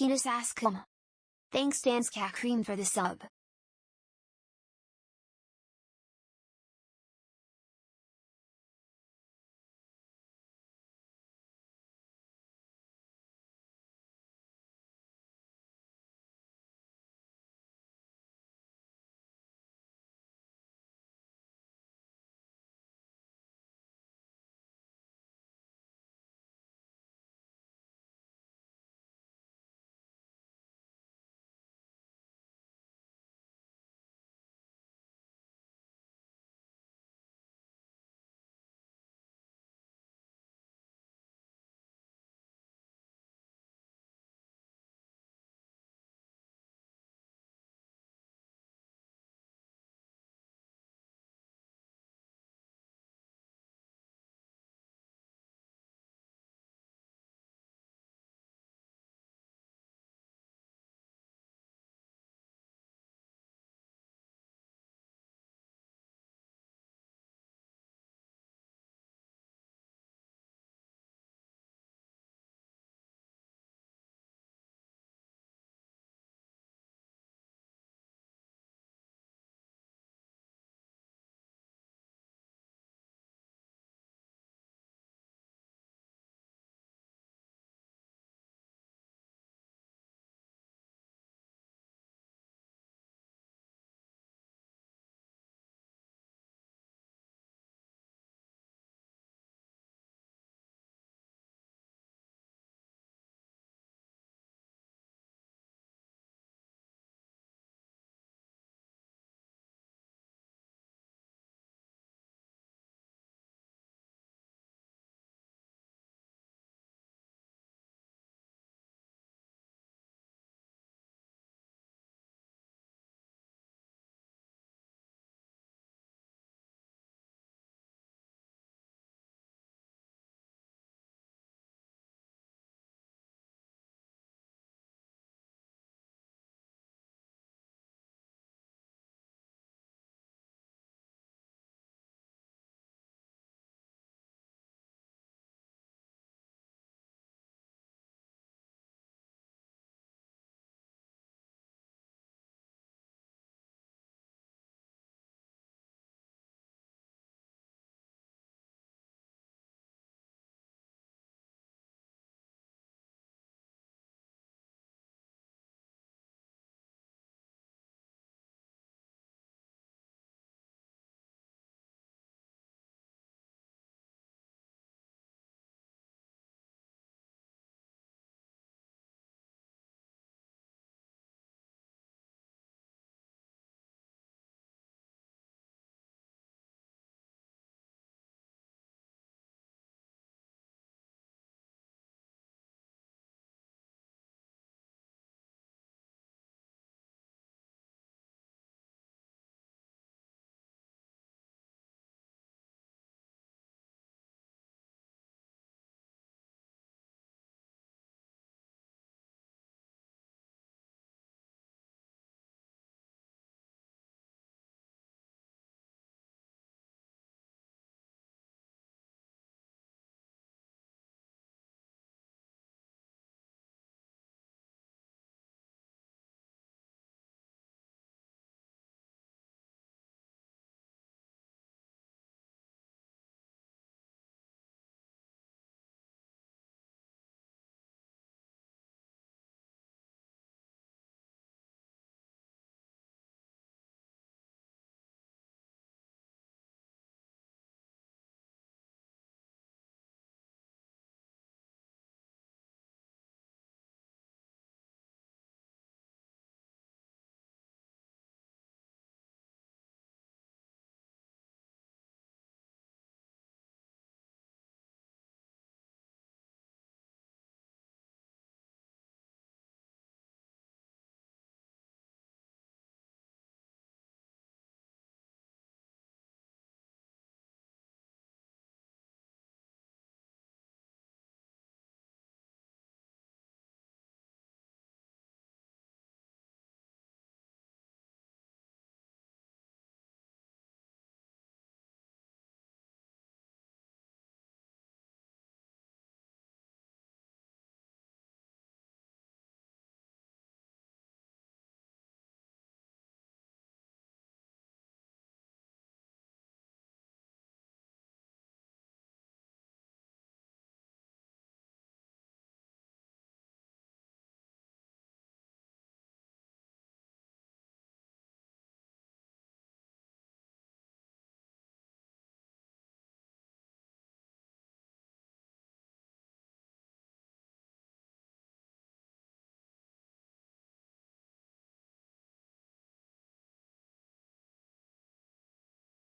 cutest ass cum. Thanks Dance Cat Cream for the sub.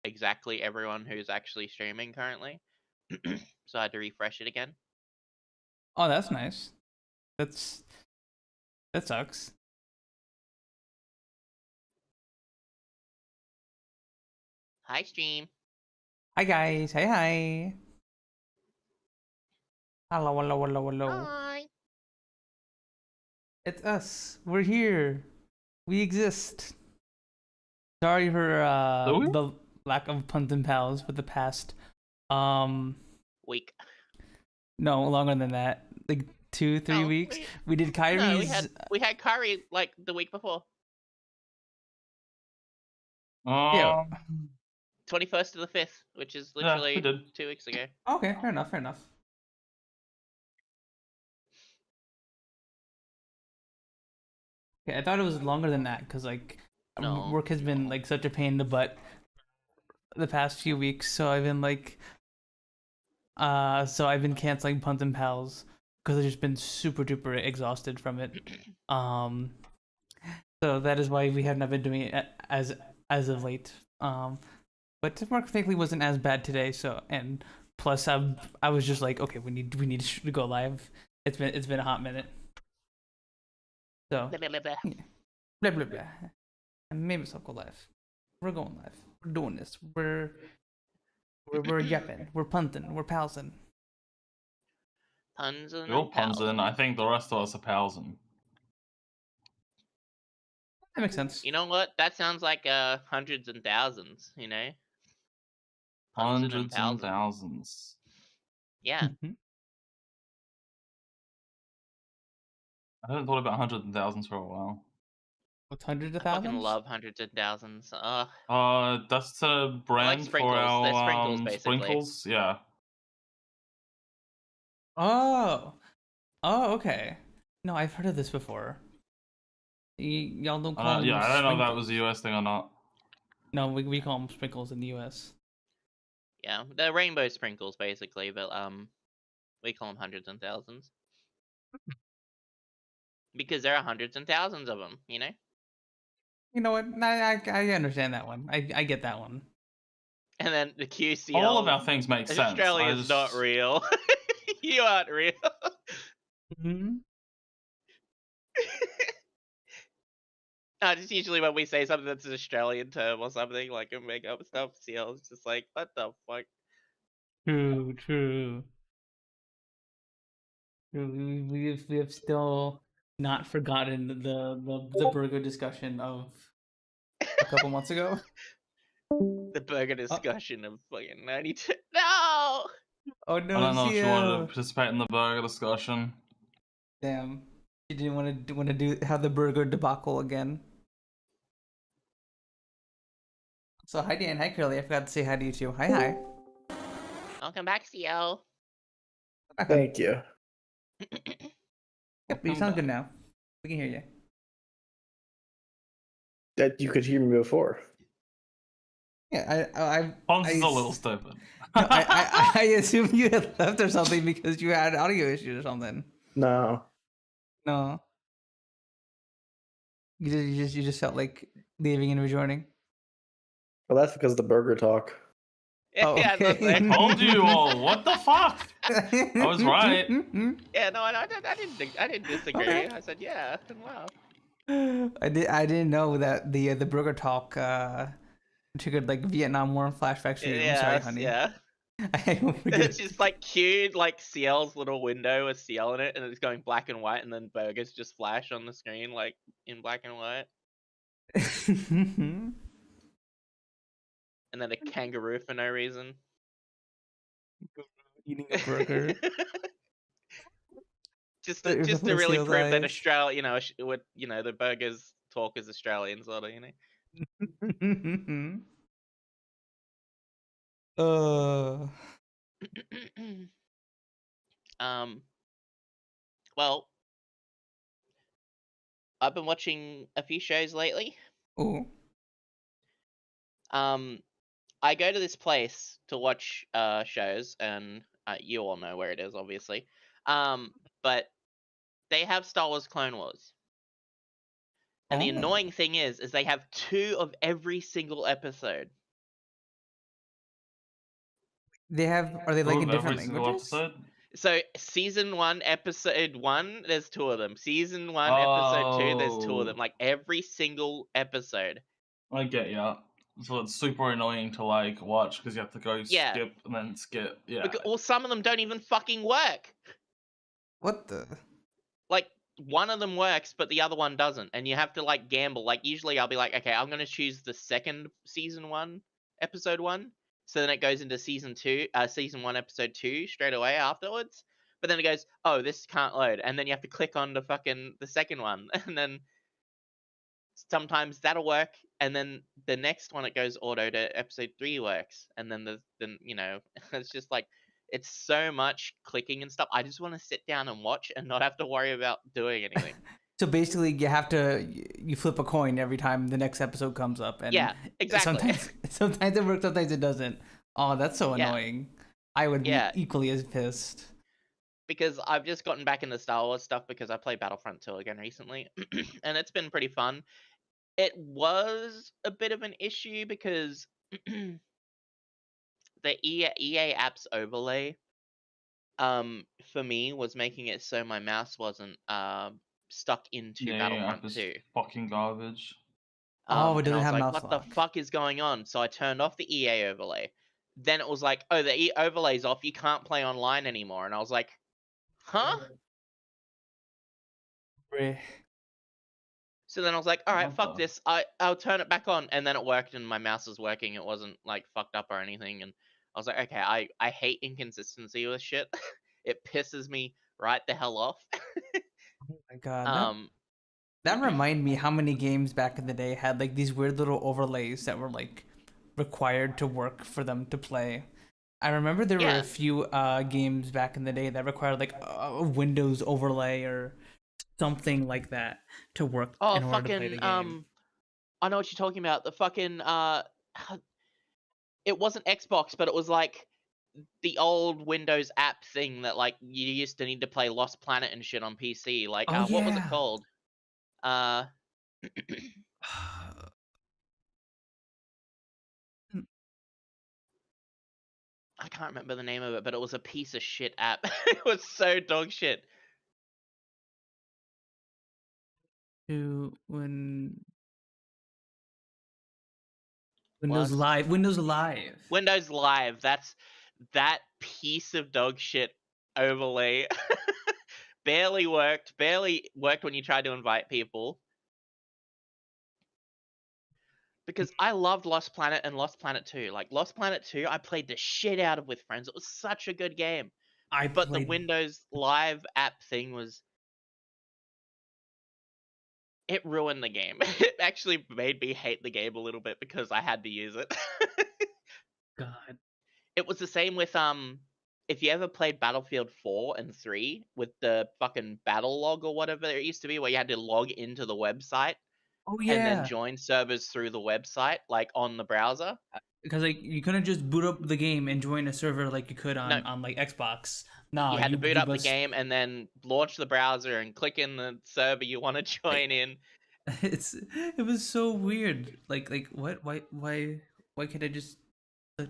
exactly everyone who's actually streaming currently. So I had to refresh it again. Oh, that's nice. That sucks. Hi, stream. Hi guys. Hi. Hello. Hi. It's us. We're here. We exist. Sorry for the lack of Punz N Palz for the past Week. no, longer than that. Like 2-3 weeks. We did Kyrie's. No, we had Kyrie like the week before. Yeah. 21st to the 5th, which is literally 2 weeks ago. Okay, fair enough. Yeah, I thought it was longer than that because like work has been like such a pain in the butt the past few weeks, so I've been like canceling Punz N Pals because I've just been super duper exhausted from it. So that is why we have not been doing it as of late. But work thankfully wasn't as bad today. So and plus I was just like, okay, we need to go live. It's been a hot minute. So Blah, blah, blah, blah. Yeah. Blah blah blah. And maybe I'll go live. We're going live. We're doing this. We're yapping. We're punting. We're palsing. Punz N You're Palz. Punz N. I think the rest of us are Palsin. That makes sense. You know what? That sounds like hundreds and thousands, you know? Hundreds and thousands. Yeah. I haven't thought about hundreds and thousands for a while. What's hundreds of I thousands? fucking love hundreds and thousands. That's a brand like for our They're sprinkles, basically. sprinkles. Yeah. Oh, okay. No, I've heard of this before. Y'all don't call them I don't know if that was a US thing or not. No, we call them sprinkles in the US. Yeah, they're rainbow sprinkles, basically, but we call them hundreds and thousands. Because there are hundreds and thousands of them, you know? You know what? I understand that one. I get that one. And then the QCL. All of our things make sense. Australia's not real. You aren't real. Just usually when we say something that's an Australian term or something, like and make up stuff, Siel's just like, what the fuck? True. We have still not forgotten the burger discussion of a couple months ago. The burger discussion of fucking 92. No! Oh no! I don't know if you wanted to participate in the burger discussion. Damn, you didn't want to have the burger debacle again. So hi Dan, hi Curly. I forgot to say hi to you too. Hi. Welcome back, Siel. Thank you. Yep, you sound good now. We can hear you. That you could hear me before. Yeah, Punz is a little stupid. No, I assume you had left or something because you had audio issues or something. No. You just felt like leaving and rejoining. Well, that's because of the burger talk. Oh, okay. I told you all. What the fuck? I was right. Yeah, no, I didn't disagree. Okay. I said yeah. Wow. I didn't know that the burger talk triggered like Vietnam War flashbacks for you. Yeah, I'm sorry, honey. Yeah. It's just like cued like Ciel's little window with Ciel in it, and it's going black and white, and then burgers just flash on the screen like in black and white. And then a kangaroo for no reason. Eating a burger. just to really prove that Australia, the burgers talk as Australian sort of, Well, I've been watching a few shows lately. Ooh. I go to this place to watch shows, and you all know where it is, obviously. But they have Star Wars Clone Wars. And the annoying thing is they have 2 of every single episode. They have. Are they like in With different every single languages? episode. So season 1, episode 1, there's 2 of them. Season 1, episode 2, there's 2 of them. Oh, Like every single episode. I get ya. So it's super annoying to like watch because you have to go Yeah. skip and then skip. Yeah. Well, some of them don't even fucking work. What the? Like one of them works, but the other one doesn't, and you have to like gamble. Like usually, I'll be like, okay, I'm gonna choose the second season 1, episode 1. So then it goes into season 1, episode 2 straight away afterwards. But then it goes, oh, this can't load, and then you have to click on the second one, and then sometimes that'll work, and then the next one it goes auto to episode 3 works, and then it's just like it's so much clicking and stuff. I just want to sit down and watch and not have to worry about doing anything. So basically, you flip a coin every time the next episode comes up, and Yeah, exactly. Sometimes it works, sometimes it doesn't. Oh, that's so Yeah. annoying. I would be Yeah. equally as pissed. Because I've just gotten back into Star Wars stuff because I played Battlefront 2 again recently, and it's been pretty fun. It was a bit of an issue because the EA apps overlay for me was making it so my mouse wasn't stuck into Yeah, Battlefront is 2. fucking garbage. Oh, it And doesn't I was have like, mouse what lock. the fuck is going on? So I turned off the EA overlay. Then it was like, oh, the overlay's off. You can't play online anymore. And I was like, huh? So then I was like, all right, What fuck the- this. I'll turn it back on. And then it worked and my mouse was working. It wasn't like fucked up or anything. And I was like, okay, I hate inconsistency with shit. It pisses me right the hell off. Oh my god. um, That reminded me how many games back in the day had like these weird little overlays that were like required to work for them to play. I remember there were Yeah. a few games back in the day that required like a Windows overlay or something like that to work oh, in order to play the fucking, game. I know what you're talking about. The fucking, it wasn't Xbox, but it was like the old Windows app thing that like you used to need to play Lost Planet and shit on PC. Like, Oh, what was it yeah. called? I can't remember the name of it, but it was a piece of shit app. It was so dog shit. Windows What? Live. Windows Live. Windows Live. That's that piece of dog shit overlay. Barely worked when you tried to invite people. Because I loved Lost Planet and Lost Planet 2. Like Lost Planet 2, I played the shit out of with friends. It was such a good game. But the Windows Live app thing was... It ruined the game. It actually made me hate the game a little bit because I had to use it. God. It was the same with if you ever played Battlefield 4 and 3 with the fucking battle log or whatever it used to be, where you had to log into the website Oh and yeah. then join servers through the website, like on the browser. Because like you couldn't just boot up the game and join a server like you could No. on like Xbox. No, You had to boot up the must- game and then launch the browser and click in the server you want to join in. It was so weird. Like what? Why can't I just do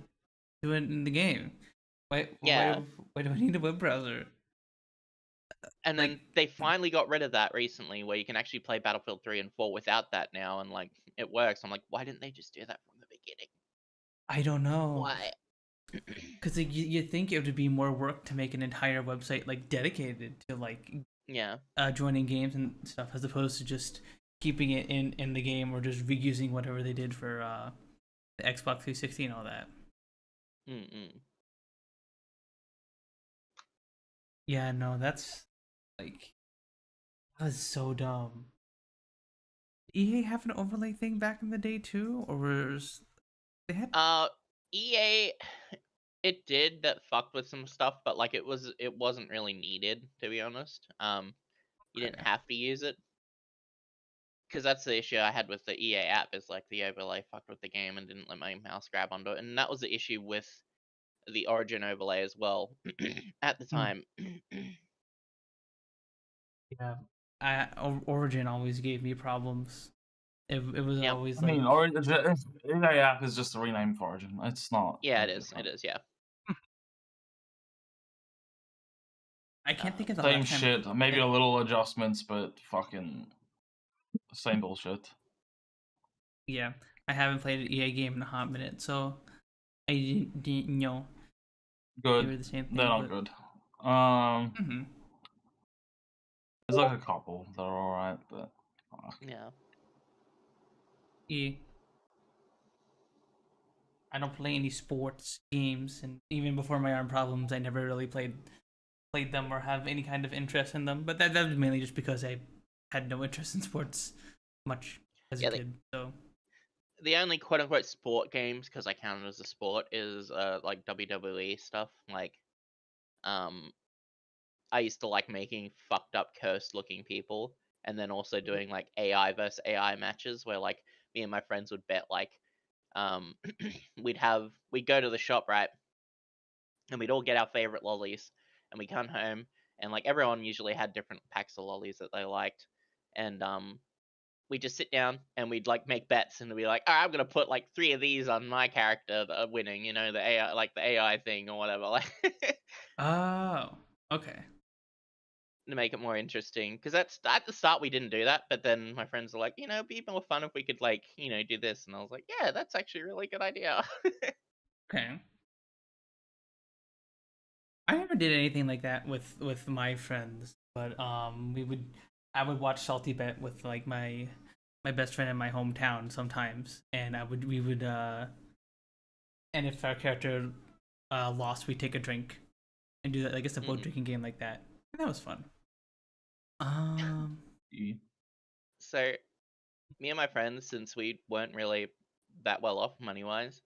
it in the game? Yeah. Why do I need a web browser? And then they finally got rid of that recently, where you can actually play Battlefield 3 and 4 without that now, and like it works. I'm like, why didn't they just do that from the beginning? I don't know. Why? Because like, you think it would be more work to make an entire website like dedicated to like Yeah. joining games and stuff, as opposed to just keeping it in the game or just reusing whatever they did for the Xbox 360 and all that. Mm-mm. Yeah, no, that's like that was so dumb. Did EA have an overlay thing back in the day too, or was they had? EA, it did that fucked with some stuff, but like it wasn't really needed, to be honest. You didn't have to use it. Because that's the issue I had with the EA app, is like the overlay fucked with the game and didn't let my mouse grab onto it. And that was the issue with the Origin overlay as well at the time. Yeah, Origin always gave me problems. It was Yep. always I like mean, EA app is just a rename for Origin. It's not. Yeah, it is. It is, yeah. I can't think of the Same last time. shit. Maybe a little adjustments, but fucking same bullshit. Yeah, I haven't played an EA game in a hot minute, so I didn't know they were Good. the same thing. They're not good. There's like a couple that are alright, but Yeah. Yeah. I don't play any sports games, and even before my arm problems, I never really played them or have any kind of interest in them. But that was mainly just because I had no interest in sports much as a kid. So the only quote unquote sport games, because I count it as a sport, is like WWE stuff. Like, I used to like making fucked up cursed looking people, and then also doing like AI versus AI matches where like me and my friends would bet like, we'd go to the shop, right, and we'd all get our favorite lollies, and we come home, and like everyone usually had different packs of lollies that they liked, and we just sit down and we'd like make bets and we'd be like, all right, I'm gonna put like 3 of these on my character that are winning, you know, the AI, like the AI thing or whatever, like oh, okay. to make it more interesting. Because that's at the start we didn't do that, but then my friends were like, you know, it'd be more fun if we could like, you know, do this, and I was like, yeah, that's actually a really good idea. Okay. I never did anything like that with my friends, but I would watch Salty Bet with like my best friend in my hometown sometimes, and we would and if our character lost, we take a drink and do that like a simple drinking game like that. And that was fun. So me and my friends, since we weren't really that well off money wise,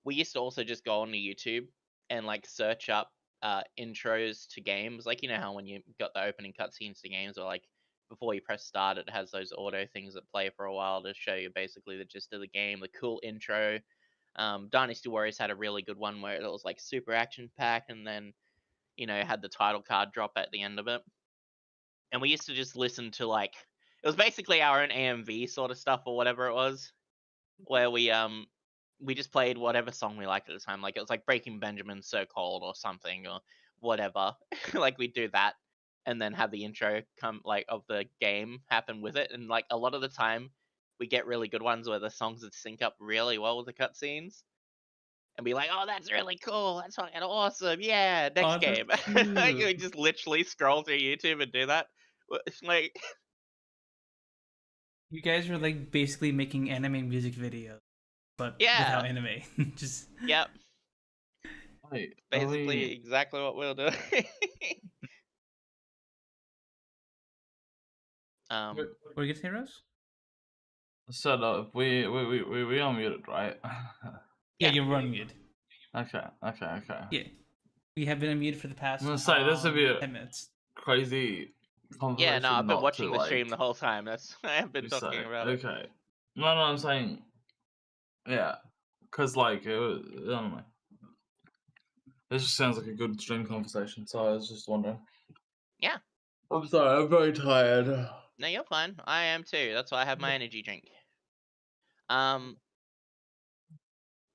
we used to also just go onto YouTube and like search up intros to games. Like, you know how when you got the opening cutscenes to games, or like before you press start, it has those auto things that play for a while to show you basically the gist of the game, the cool intro. Dynasty Warriors had a really good one where it was like super action packed, and then, you know, had the title card drop at the end of it. And we used to just listen to like, it was basically our own AMV sort of stuff or whatever it was, where we just played whatever song we liked at the time. Like it was like Breaking Benjamin, So Cold or something or whatever. Like we'd do that and then have the intro come like of the game happen with it. And like a lot of the time we get really good ones where the songs would sync up really well with the cutscenes. And be like, oh, that's really cool. That's fucking awesome. Yeah, next game. Like, we just literally scroll through YouTube and do that. It's like, You guys were like basically making anime music videos, but yeah, without anime. Just yep, wait, basically exactly what we'll do. what were you gonna say, Rose? So we unmuted, right? Yeah, Yeah. you're unmuted. Okay. Yeah, we have been unmuted for the past I'm gonna say this would be a 10 minutes. crazy conversation. Yeah, no, I've been not watching to, the like, stream the whole time. That's I have been say, talking about it. okay. No, I'm saying, yeah, because like I don't know. This just sounds like a good stream conversation. So I was just wondering. Yeah. I'm sorry, I'm very tired. No, you're fine. I am too. That's why I have my energy drink. Um,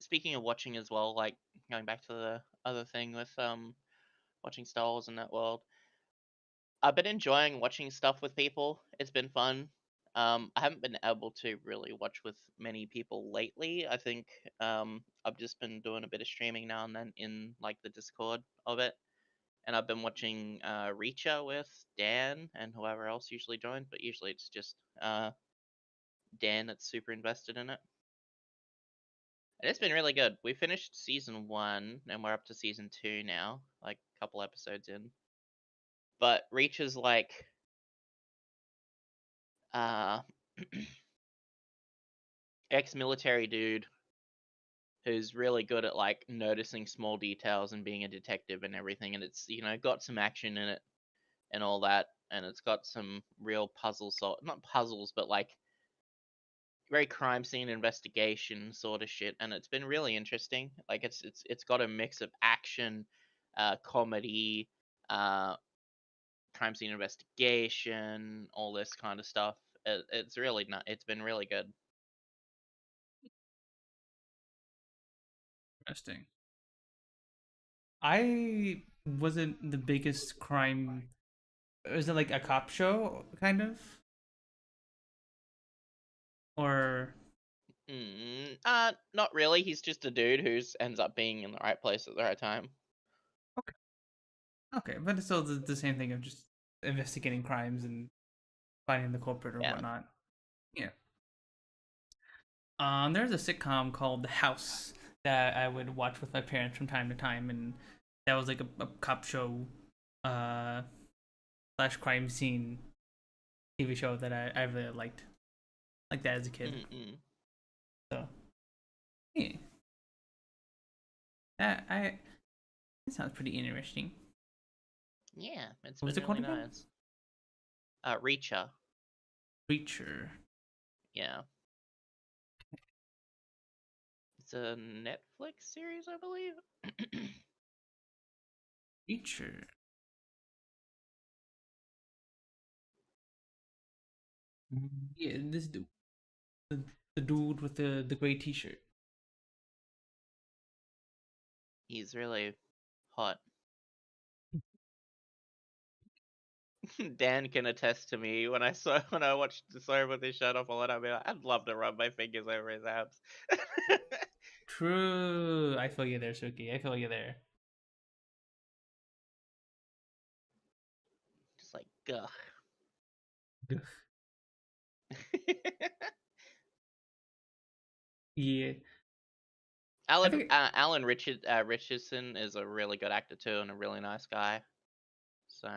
speaking of watching as well, like going back to the other thing with watching Star Wars in that world, I've been enjoying watching stuff with people. It's been fun. I haven't been able to really watch with many people lately. I think I've just been doing a bit of streaming now and then in like the Discord of it. And I've been watching Reacher with Dan and whoever else usually joins, but usually it's just Dan that's super invested in it. And it's been really good. We finished season 1 and we're up to season 2 now, like a couple episodes in. But Reacher's like ex-military dude who's really good at like noticing small details and being a detective and everything, and it's, you know, got some action in it and all that, and it's got some real not puzzles, but like very crime scene investigation sort of shit, and it's been really interesting. Like it's got a mix of action, comedy, crime scene investigation, all this kind of stuff. It's really not. It's been really good. Interesting. I wasn't the biggest crime. Was it like a cop show, kind of, or? Not really. He's just a dude who ends up being in the right place at the right time. Okay, but it's still the same thing of just investigating crimes and finding the culprit or Yeah. whatnot. Yeah. There's a sitcom called The House that I would watch with my parents from time to time, and that was like a cop show, slash crime scene TV show that I really liked, like that as a kid. Mm-mm. So, yeah, that sounds pretty interesting. Yeah, it's What was been it called really again? nice. Reacher. Preacher. Yeah. It's a Netflix series, I believe. Preacher. Yeah, this dude, the dude with the gray T-shirt. He's really hot. Dan can attest to me when I watched Sorry with his shirt off all the time. I'd love to rub my fingers over his abs. True. I feel you there, Sooky. I feel you there. Just like, gah. Yeah. Alan Richardson is a really good actor too, and a really nice guy. So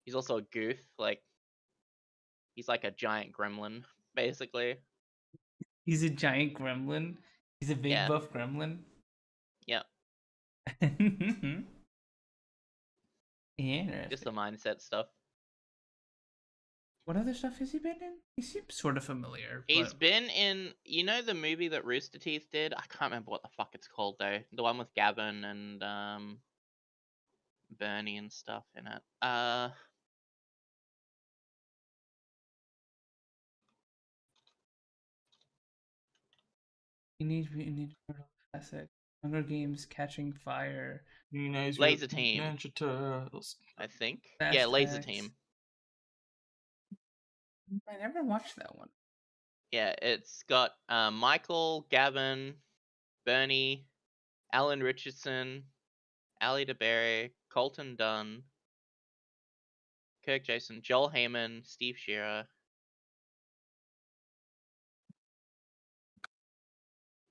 he's also a goof. Like he's like a giant gremlin, basically. He's a giant gremlin. He's a big Yeah. buff gremlin. Yeah. Interesting. Just the mindset stuff. What other stuff has he been in? He seems sort of familiar. He's but... been in, you know, the movie that Rooster Teeth did. I can't remember what the fuck it's called though. The one with Gavin and Bernie and stuff in it. Teenage Mutant Ninja Turtles classic. Hunger Games: Catching Fire. Laser Team. Ninja Turtles. I think. Fast Yeah, Laser X. Team. I never watched that one. Yeah, it's got Michael, Gavin, Bernie, Alan Richardson, Ali DeBerry, Colton Dunn, Kirk Jason, Joel Heyman, Steve Shearer.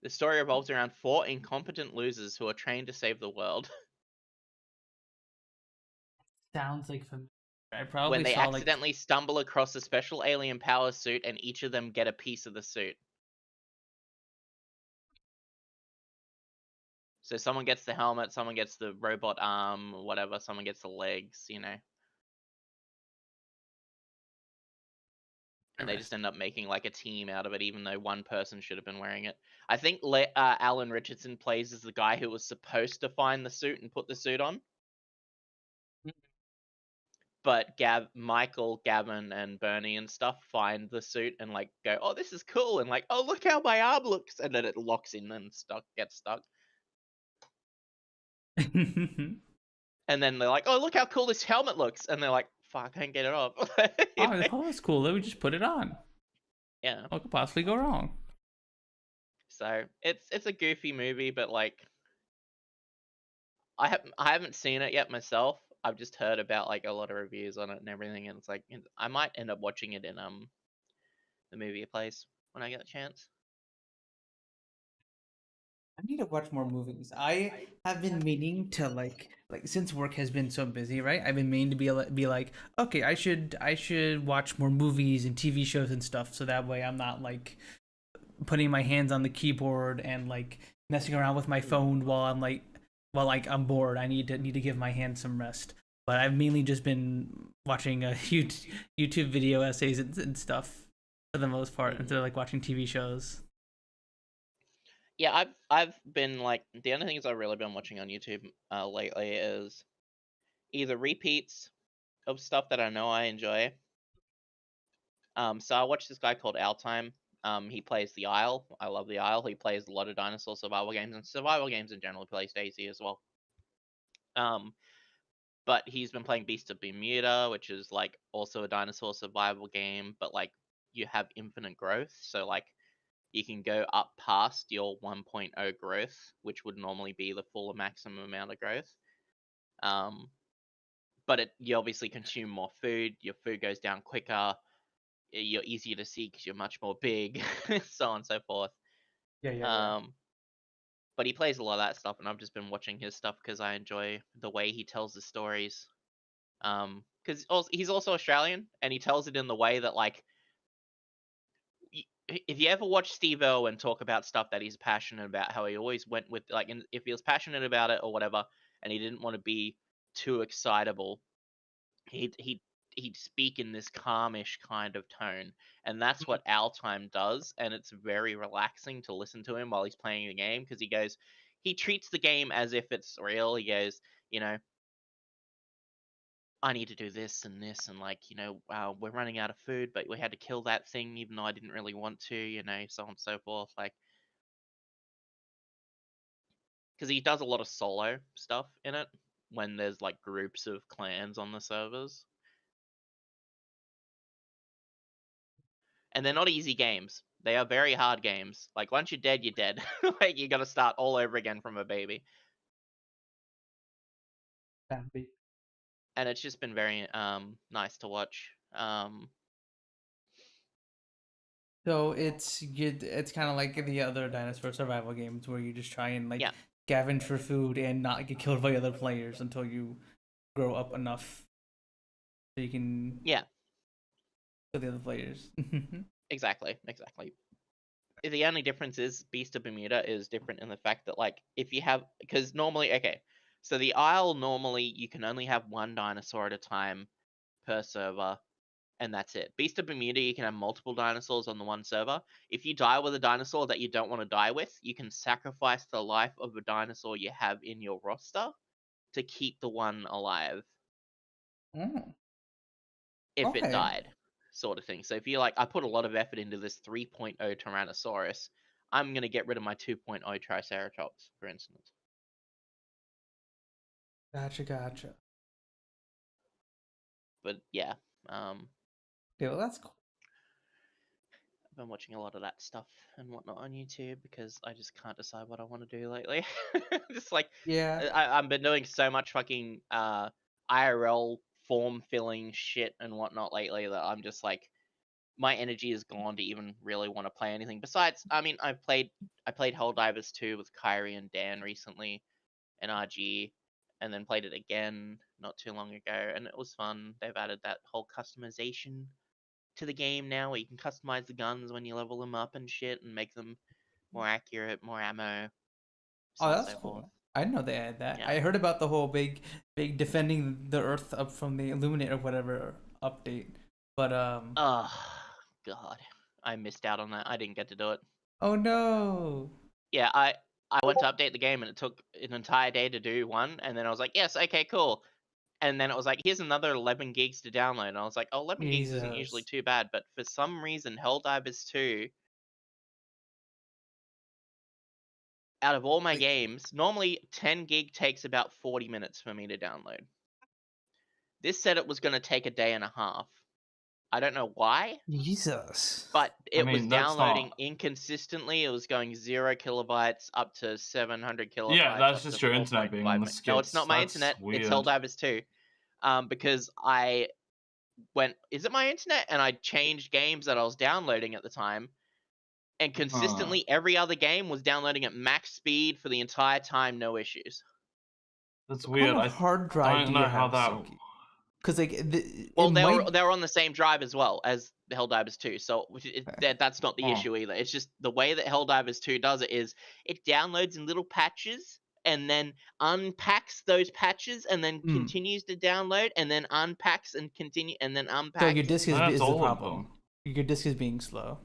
The story revolves around 4 incompetent losers who are trained to save the world. Sounds like familiar. I probably when they saw accidentally stumble across a special alien power suit and each of them get a piece of the suit. So someone gets the helmet, someone gets the robot arm, whatever, someone gets the legs, you know. And they just end up making like a team out of it, even though one person should have been wearing it. I think Alan Richardson plays as the guy who was supposed to find the suit and put the suit on. But Michael, Gavin, and Bernie and stuff find the suit and like go, "Oh, this is cool," and like, "Oh, look how my arm looks," and then it locks in and gets stuck. And then they're like, "Oh, look how cool this helmet looks," and they're like, "Fuck, I can't get it off." Oh, the helmet's cool. Let me just put it on. Yeah. What could possibly go wrong? So it's a goofy movie, but like, I haven't seen it yet myself. I've just heard about like a lot of reviews on it and everything, and it's like I might end up watching it in the movie place when I get a chance. I need to watch more movies. I have been meaning to like since work has been so busy, right? I've been meaning to be like, okay, I should watch more movies and TV shows and stuff, so that way I'm not like putting my hands on the keyboard and like messing around with my phone while I'm bored. I need to give my hands some rest. But I've mainly just been watching YouTube video essays and stuff for the most part, instead of like watching TV shows. Yeah, I've been like, the only things I've really been watching on YouTube lately is either repeats of stuff that I know I enjoy. So I watched this guy called Time. He plays the Isle. I love the Isle. He plays a lot of dinosaur survival games and survival games in general. He plays DayZ as well. But he's been playing Beast of Bermuda, which is like also a dinosaur survival game, but like you have infinite growth, so like you can go up past your 1.0 growth, which would normally be the full maximum amount of growth. But you obviously consume more food, your food goes down quicker, you're easier to see because you're much more big, so on and so forth. Yeah. But he plays a lot of that stuff, and I've just been watching his stuff because I enjoy the way he tells the stories. Because he's also Australian, and he tells it in the way that, like, if you ever watch Steve Irwin talk about stuff that he's passionate about, how he always went with, like, if he was passionate about it or whatever, and he didn't want to be too excitable, he'd speak in this calmish kind of tone, and that's what Time does, and it's very relaxing to listen to him while he's playing the game, because he treats the game as if it's real. He goes, I need to do this and this, and like, we're running out of food, but we had to kill that thing even though I didn't really want to, so on and so forth, like, because he does a lot of solo stuff in it when there's like groups of clans on the servers. And they're not easy games. They are very hard games. Like, once you're dead, you're dead. Like, you gotta start all over again from a baby. And it's just been very nice to watch. So it's kind of like the other dinosaur survival games where you just try and like scavenge for food and not get killed by other players until you grow up enough so you can kill the other players. Exactly. The only difference is Beast of Bermuda is different in the fact that, like, if you have, because normally, so the Isle, normally you can only have one dinosaur at a time per server, and that's it. Beast of Bermuda, you can have multiple dinosaurs on the one server. If you die with a dinosaur that you don't want to die with, you can sacrifice the life of a dinosaur you have in your roster to keep the one alive. If it died, sort of thing. So if you're like, I put a lot of effort into this 3.0 Tyrannosaurus, I'm going to get rid of my 2.0 Triceratops, for instance. Gotcha. But yeah. Yeah, well, that's cool. I've been watching a lot of that stuff and whatnot on YouTube because I just can't decide what I want to do lately. Just like, I've been doing so much fucking IRL form filling shit and whatnot lately that I'm just like, my energy is gone to even really want to play anything. Besides, I mean, I played Helldivers 2 with Kyrie and Dan recently in RG, and then played it again not too long ago, and it was fun. They've added that whole customization to the game now, where you can customize the guns when you level them up and shit, and make them more accurate, more ammo. Oh, that's cool. I didn't know they added that. Yeah. I heard about the whole big defending the Earth up from the Illuminate or whatever update, but oh god, I missed out on that. I didn't get to do it. Oh no. Yeah, I went to update the game and it took an entire day to do one, and then I was like, yes, okay, cool. And then it was like, here's another 11 gigs to download, and I was like, oh, 11 gigs isn't usually too bad, but for some reason, Helldivers 2, out of all my games, normally 10 gig takes about 40 minutes for me to download. This said it was going to take a day and a half. I don't know why. Jesus. But it was downloading inconsistently. It was going 0 kilobytes up to 700 kilobytes. Yeah, that's just your internet being on the skips. No, it's not my internet. Weird. It's Helldivers 2. Because I went, is it my internet? And I changed games that I was downloading at the time. And consistently, every other game was downloading at max speed for the entire time, no issues. That's weird. What kind of hard drive do you have, how that... Because like, they were on the same drive as well as the Helldivers 2, so that's not the issue either. It's just the way that Helldivers 2 does it is it downloads in little patches and then unpacks those patches and then continues to download and then unpacks and continue and then unpacks. So your disk is the problem. Your disk is being slow.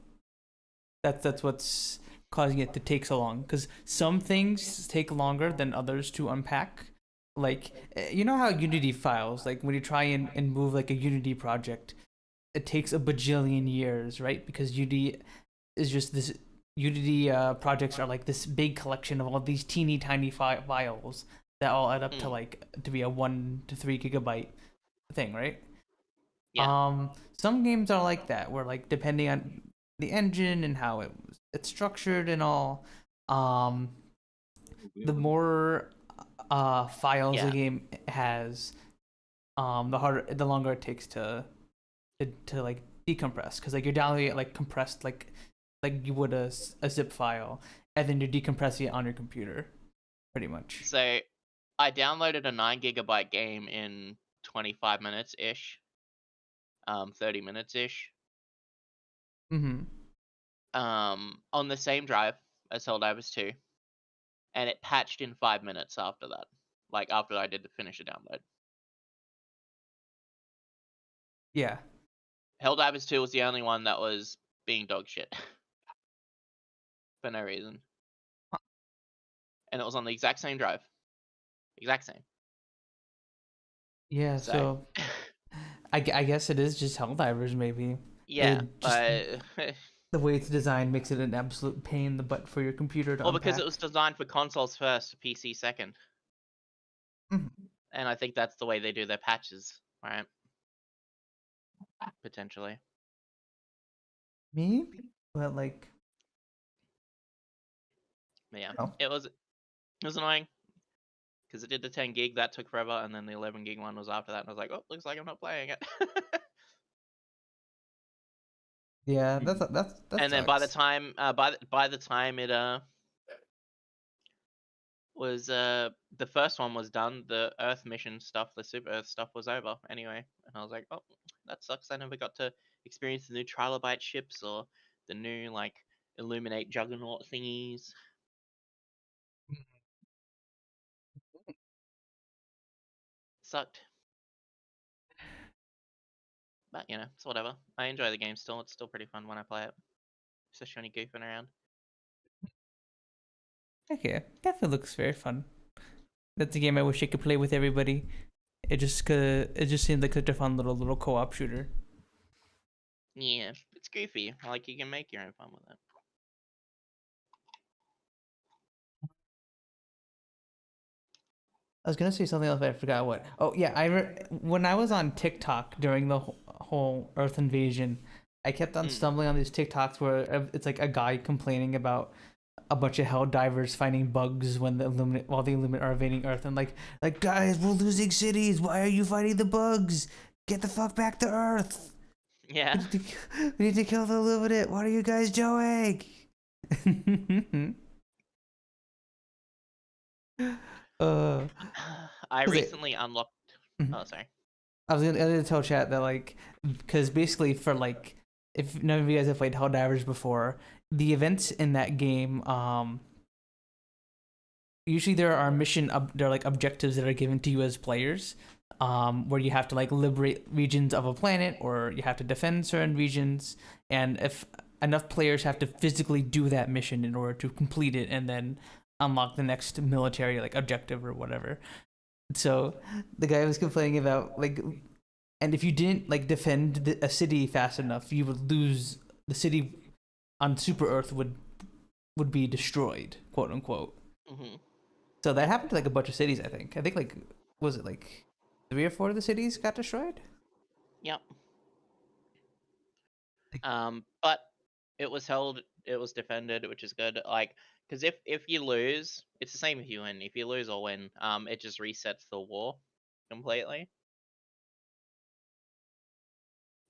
That's what's causing it to take so long. Because some things take longer than others to unpack. Like, you know how Unity files, like when you try and move like a Unity project, it takes a bajillion years, right? Because Unity is just this, Unity projects are like this big collection of all these teeny tiny files that all add up to to be a 1 to 3 gigabyte thing, right? Yeah. Some games are like that, where like depending on the engine and how it's structured and all, the more files a game has, the longer it takes to like decompress, because like you're downloading it like compressed like you would a zip file, and then you're decompressing it on your computer, pretty much. So I downloaded a 9 gigabyte game in 25 minutes ish, 30 minutes ish. Mm-hmm. On the same drive as Helldivers 2, and it patched in 5 minutes after that. Like after I did finish the download. Yeah. Helldivers 2 was the only one that was being dog shit. For no reason. And it was on the exact same drive. Exact same. Yeah, so I guess it is just Helldivers, maybe. Yeah, but the way it's designed makes it an absolute pain in the butt for your computer to well, because unpack. it was designed for consoles first, for PC second. Mhm. And I think that's the way they do their patches, right? Potentially. Maybe, but like, But yeah, no. it was annoying because it did the 10 gig, that took forever, and then the 11 gig one was after that, and I was like, oh, looks like I'm not playing it. Yeah, that's and then by the time by the time it was the first one was done, the Earth mission stuff, the Super Earth stuff was over anyway, and I was like, oh, that sucks. I never got to experience the new Trilobite ships or the new like Illuminate Juggernaut thingies. Sucked. But you know, it's whatever. I enjoy the game still. It's still pretty fun when I play it, especially when you're goofing around. Okay, definitely looks very fun. That's a game I wish I could play with everybody. It just seems like such a fun little co-op shooter. Yeah, it's goofy. Like you can make your own fun with it. I was gonna say something else, but I forgot what. Oh yeah, when I was on TikTok during the whole Earth invasion, I kept on stumbling on these TikToks where it's like a guy complaining about a bunch of hell divers finding bugs when the Illuminate are invading Earth, and like guys, we're losing cities. Why are you fighting the bugs? Get the fuck back to Earth. Yeah. We need to kill the Illuminate. What are you guys doing? I recently unlocked. Oh, sorry. I was gonna tell chat that like, because basically for like, if none of you guys have played Helldivers before, the events in that game, usually there are there are like objectives that are given to you as players, where you have to like liberate regions of a planet, or you have to defend certain regions, and if enough players have to physically do that mission in order to complete it, and then unlock the next military like objective or whatever. So the guy was complaining about like, and if you didn't like defend a city fast enough, you would lose. The city on Super Earth would be destroyed, quote unquote. Mm-hmm. So that happened to like a bunch of cities. I think like, was it like 3 or 4 of the cities got destroyed? Yep. But it was held. It was defended, which is good. Like, because if you lose, it's the same if you win. If you lose or win, it just resets the war completely.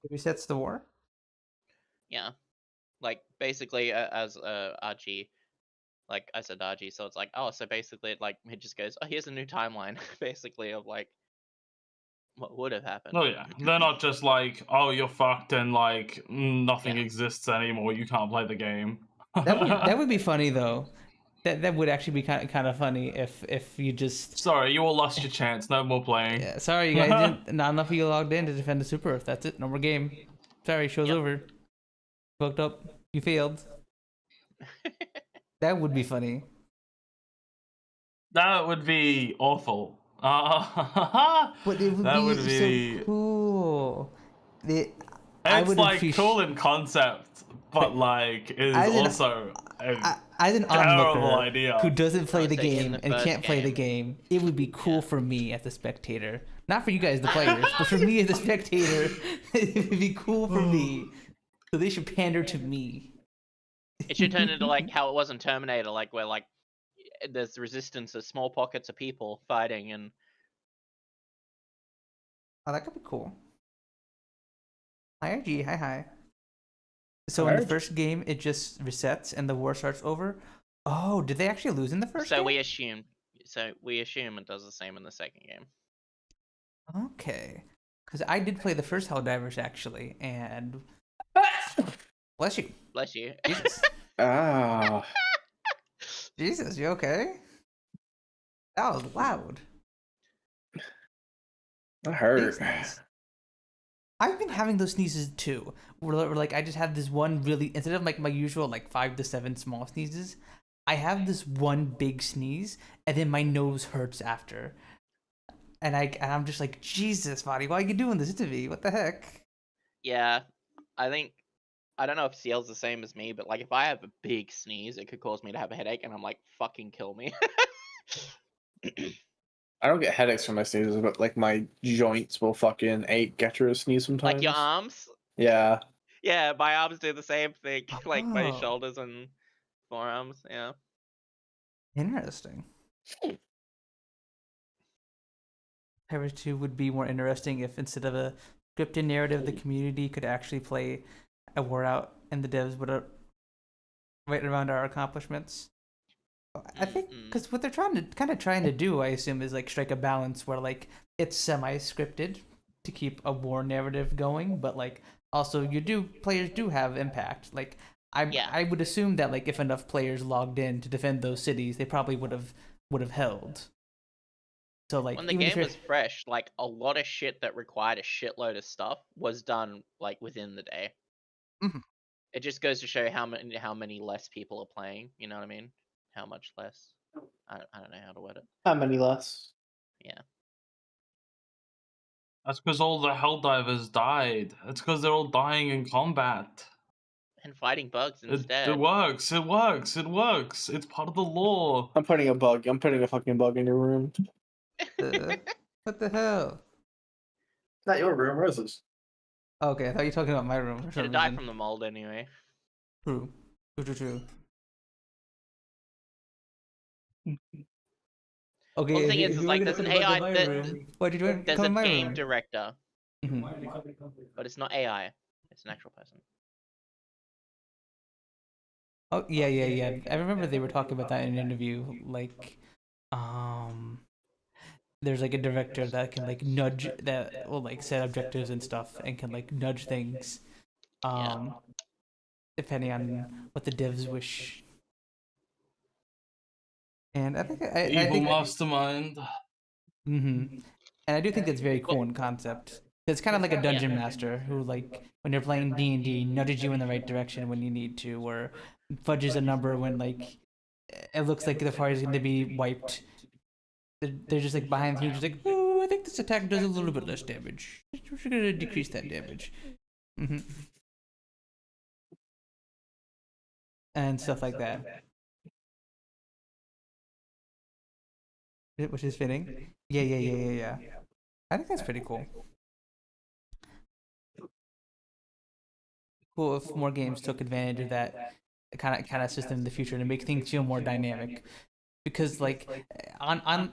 It resets the war? Yeah. Like, basically, as RG, like, I said RG, so it's like, oh, so basically, it just goes, oh, here's a new timeline, basically, of, like, what would have happened. Oh, yeah. They're not just like, oh, you're fucked and, like, nothing exists anymore, you can't play the game. That would be funny, though. That would actually be kind of funny if you just... Sorry, you all lost your chance. No more playing. Yeah, sorry, you guys didn't... Not enough of you logged in to defend the Super Earth. That's it. No more game. Sorry, show's over. Fucked up. You failed. That would be funny. That would be awful. But it would be so cool. It's like cool in concept, but like it is also as an Terrible onlooker idea. who doesn't play Oh, the so in game the and first can't play the game, it would be cool Yeah. for me as a spectator. Not for you guys, the players, but for me as a spectator, it would be cool for me. So they should pander to me. It should turn into like how it was in Terminator, like where like there's resistance of small pockets of people fighting, and Oh, that could be cool. Hi, RG. Hi. So in the Alright. first game, it just resets and the war starts over. Oh, did they actually lose in the first so game? we assume it does the same in the second game. Okay. Because I did play the first Helldivers, actually, and... Bless you. Bless you. Jesus. Ah. Jesus, you okay? That was loud. That hurt. Sneeze. I've been having those sneezes too. Where like I just have this one really, instead of like my usual like 5 to 7 small sneezes, I have this one big sneeze and then my nose hurts after. And I'm just like, Jesus, buddy, why are you doing this to me? What the heck? Yeah, I don't know if Siel's the same as me, but like if I have a big sneeze, it could cause me to have a headache, and I'm like, fucking kill me. I don't get headaches from my sneezes, but like my joints will fucking get through a sneeze sometimes. Like your arms. Yeah. Yeah, my arms do the same thing. Like my Oh. shoulders and forearms. Yeah. Interesting. Pirates 2 would be more interesting if instead of a scripted narrative, the community could actually play a war out and the devs would right around our accomplishments. I think because what they're trying to do, I assume, is like strike a balance where like it's semi-scripted to keep a war narrative going, but like also players do have impact. Like I would assume that like if enough players logged in to defend those cities, they probably would have held. So like when the game was fresh, like a lot of shit that required a shitload of stuff was done like within the day. Mhm. It just goes to show how many less people are playing. You know what I mean? How much less? I don't know how to word it. How many less? Yeah. That's because all the Helldivers died. That's because they're all dying in combat. And fighting bugs instead. It works. It works. It works. It's part of the lore. I'm putting a fucking bug in your room. What the hell? Not your room, Rose's. Okay, I thought you were talking about my room. It'll die from the mold anyway. True. Okay. Well, the thing is like there's an AI. Why did you There's come a in my game room? director, Mhm. but it's not AI. It's an actual person. Oh yeah. I remember they were talking about that in an interview. Like, there's like a director that can like nudge that will like set objectives and stuff and can like nudge things, depending on what the devs wish. And I think Evil mastermind. And I do think that's very cool in concept. It's kind of like a dungeon master who, like, when you're playing D&D, nudges you in the right direction when you need to, or fudges a number when like it looks like the party's going to be wiped. They're just like behind you, just like, oh, I think this attack does a little bit less damage. We're going to decrease that damage. And stuff like that. Which is fitting. Yeah. I think that's pretty cool. Cool if more games took advantage of that kind of system in the future to make things feel more dynamic. Because like on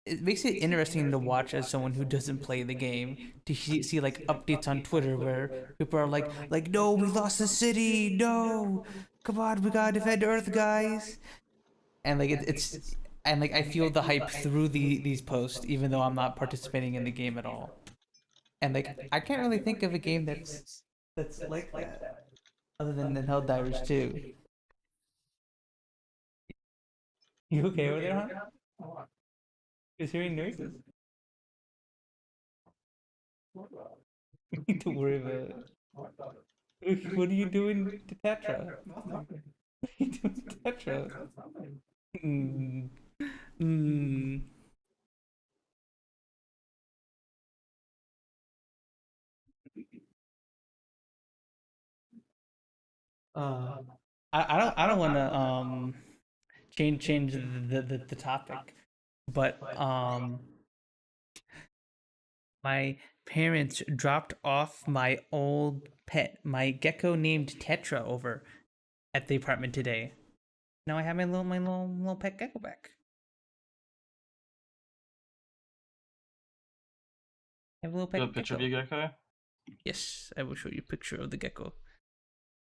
it makes it interesting to watch as someone who doesn't play the game to see like updates on Twitter where people are like no, we lost the city, no, come on, we gotta defend Earth, guys. And like it's and like I feel the hype through these posts even though I'm not participating in the game at all. And like I can't really think of a game that's like that other than Helldivers 2. You okay over there, huh? Just hearing noises. Don't worry about it. What are you doing to Tetra? What are you doing to Tetra? I don't wanna change the topic, but my parents dropped off my old pet, my gecko named Tetra, over at the apartment today. Now I have my little pet gecko back. I have a little pet Got a picture of gecko. your gecko? Yes, I will show you a picture of the gecko.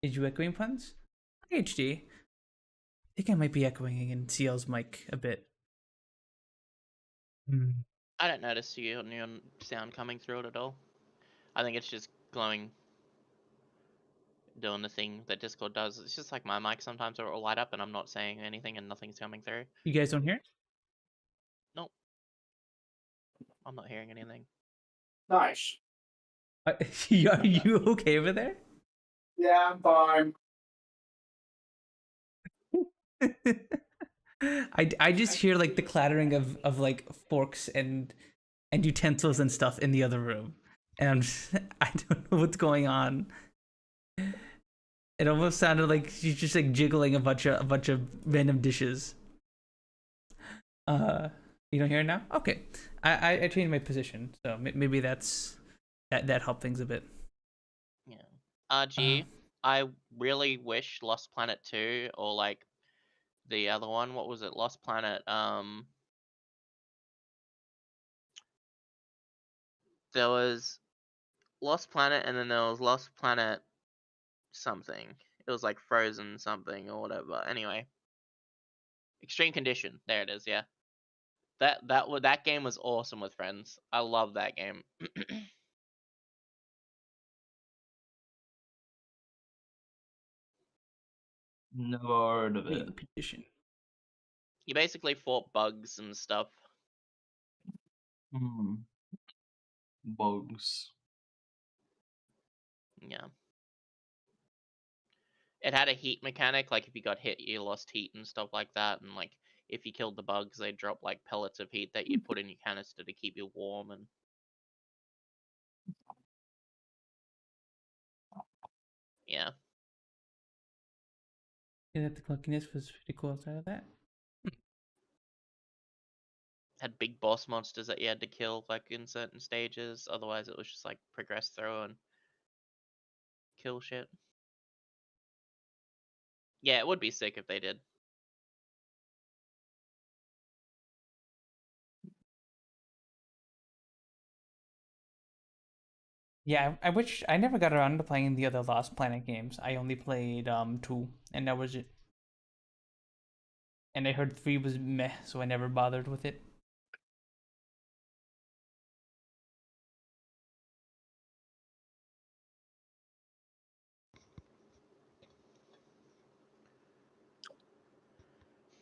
Did you echoing Punz? HD. I think I might be echoing in Siel's mic a bit. I don't notice your sound coming through it at all. I think it's just glowing, doing the thing that Discord does. It's just like my mic sometimes will light up and I'm not saying anything and nothing's coming through. You guys don't hear? Nope. I'm not hearing anything. Nice. Are you okay over there? Yeah, I'm fine. I just hear like the clattering of like forks and utensils and stuff in the other room, and I don't know what's going on. It almost sounded like she's just like jiggling a bunch of random dishes. You don't hear it now? Okay, I changed my position, so maybe that helped things a bit. Yeah. RG, I really wish Lost Planet 2 or like the other one, what was it? Lost Planet, there was Lost Planet and then there was Lost Planet something. It was like Frozen something or whatever. Anyway. Extreme Condition. There it is, yeah. That game was awesome with friends. I love that game. Never heard of it. Condition. You basically fought bugs and stuff. Bugs. Yeah. It had a heat mechanic, like if you got hit, you lost heat and stuff like that, and like if you killed the bugs, they drop like pellets of heat that you put in your canister to keep you warm. And yeah. Yeah, that the clunkiness was pretty cool outside of that. Had big boss monsters that you had to kill like in certain stages, otherwise it was just like progress through and kill shit. Yeah, it would be sick if they did. Yeah, I wish I never got around to playing the other Lost Planet games. I only played 2, and that was it. And I heard 3 was meh, so I never bothered with it.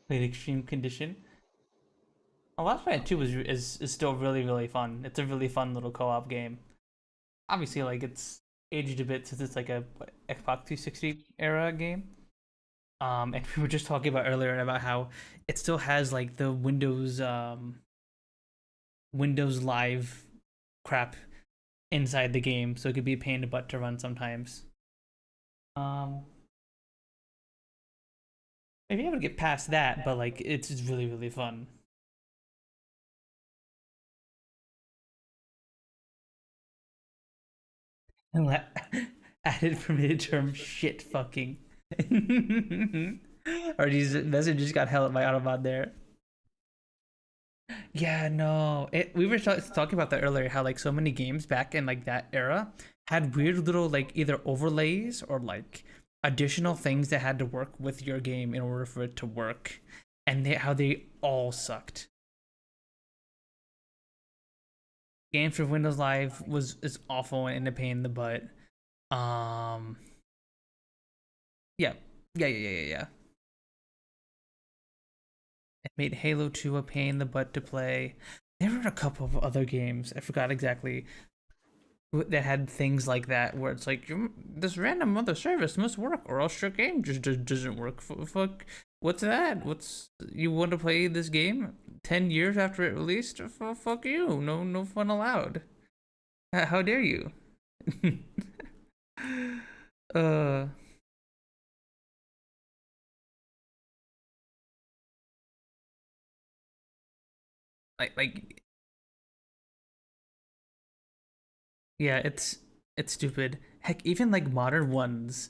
Played Extreme Condition. Lost Planet 2 is still really fun. It's a really fun little co-op game. Obviously, like it's aged a bit since it's like a Xbox 360 era game. And we were just talking about earlier about how it still has like the Windows Live crap inside the game, so it could be a pain in the butt to run sometimes. Maybe able to get past that, but like it's really fun. And added permitted term shit fucking. Or these messages got held at my Autobot there. Yeah, no. We were talking about that earlier, how like so many games back in like that era had weird little like either overlays or like additional things that had to work with your game in order for it to work, and how they all sucked. Games for Windows Live is awful and a pain in the butt. Yeah. It made Halo 2 a pain in the butt to play. There were a couple of other games, I forgot exactly, that had things like that where it's like this random other service must work or else your game just doesn't work. Fuck, what's that? You want to play this game 10 years after it released? Fuck you. No fun allowed. How dare you? Like yeah, it's stupid. Heck, even like modern ones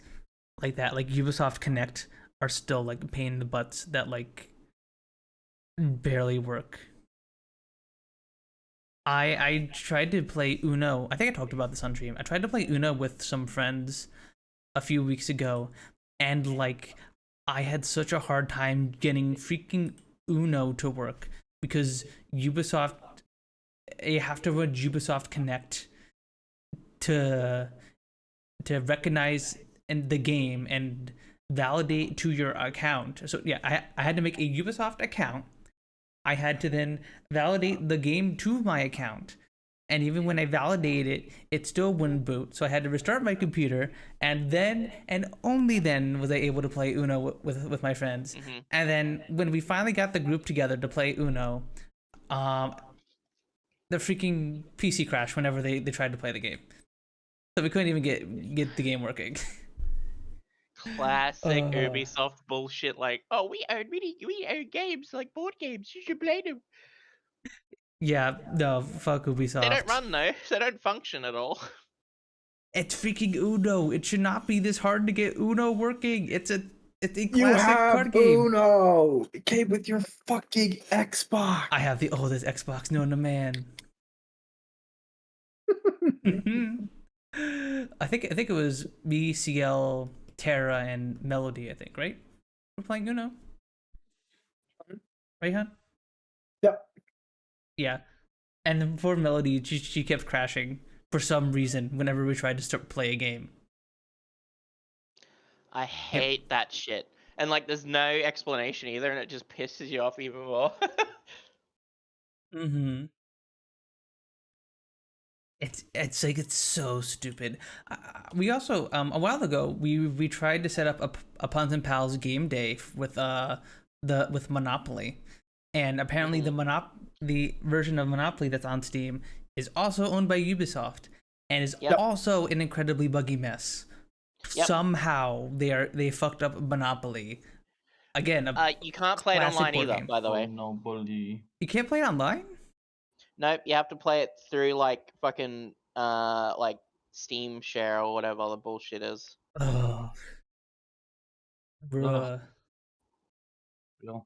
like that, like Ubisoft Connect, are still like a pain in the butts that like barely work. I tried to play Uno. I think I talked about this on stream. I tried to play Uno with some friends a few weeks ago, and like I had such a hard time getting freaking Uno to work because Ubisoft, you have to run Ubisoft Connect to recognize in the game and validate to your account. So yeah, I had to make a Ubisoft account. I had to then validate the game to my account. And even when I validated it, it still wouldn't boot. So I had to restart my computer, and then and only then was I able to play Uno with my friends. Mm-hmm. And then when we finally got the group together to play Uno, the freaking PC crashed whenever they tried to play the game. So we couldn't even get the game working. Classic Ubisoft bullshit. Like, oh, we own games like board games. You should play them. Yeah, no, fuck Ubisoft. They don't run though. They don't function at all. It's freaking Uno. It should not be this hard to get Uno working. It's a classic You have card game. Uno. It came with your fucking Xbox. I have the oldest Xbox known to man. I think it was me, Ciel, Terra, and Melody. I think, right? We're playing Uno. Right, hon? Yep. Yeah, and then before Melody, she kept crashing for some reason whenever we tried to start play a game. I hate that shit. And like, there's no explanation either, and it just pisses you off even more. Mm-hmm. It's like it's so stupid. We also a while ago we tried to set up a Punz N Palz game day with with Monopoly, and apparently the version of Monopoly that's on Steam is also owned by Ubisoft and is also an incredibly buggy mess. Yep. Somehow they fucked up Monopoly. Again, you can't play it online either, by the way. Nobody. You can't play it online? Nope, you have to play it through like fucking like Steam Share or whatever the bullshit is. Oh, bruh. Yeah.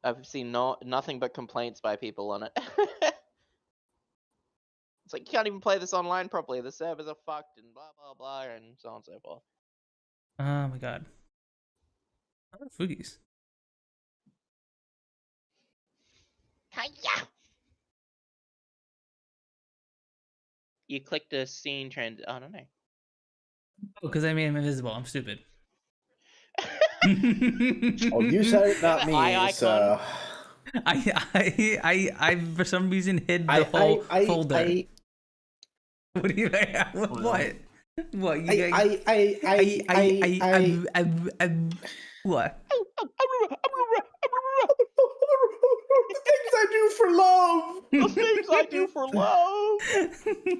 I've seen nothing but complaints by people on it. It's like, you can't even play this online properly. The servers are fucked and blah blah blah and so on and so forth. Oh my god. Oh, foodies. Hiya! You clicked a scene trend. I don't know. Because I made him invisible. I'm stupid. Oh, you said it, not me. So I for some reason hid the whole folder. What do you what? What? What? The things I do for love. The things I do for love.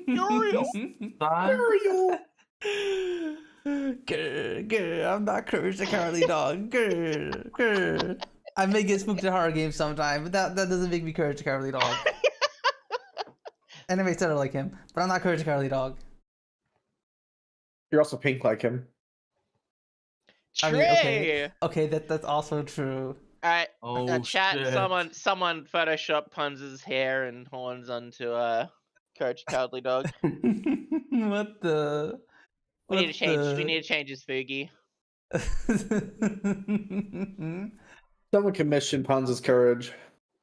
You're real. Grr, I'm not Courage the Cowardly Dog. Grr. I may get spooked at horror games sometime, but that doesn't make me Courage the Cowardly Dog. And I may stutter like him, but I'm not Courage the Cowardly Dog. You're also pink like him. I mean, okay, that's also true. Alright, Oh, chat, shit. someone Photoshop Punz's hair and horns onto Courage the Cowardly Dog. What the? We need to change his Foogie. Someone commissioned Punz's courage.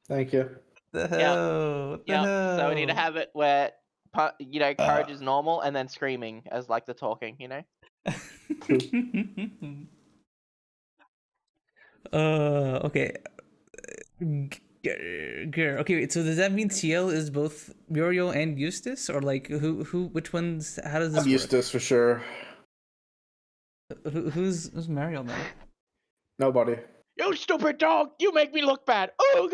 Thank you. The hell? What the hell? So we need to have it where Courage is normal and then screaming as like the talking, you know? Okay. Okay, wait, so does that mean Ciel is both Muriel and Eustace, or like which ones? How does this I'm Eustace for sure. Who's Muriel now? Nobody. You stupid dog! You make me look bad. Oh,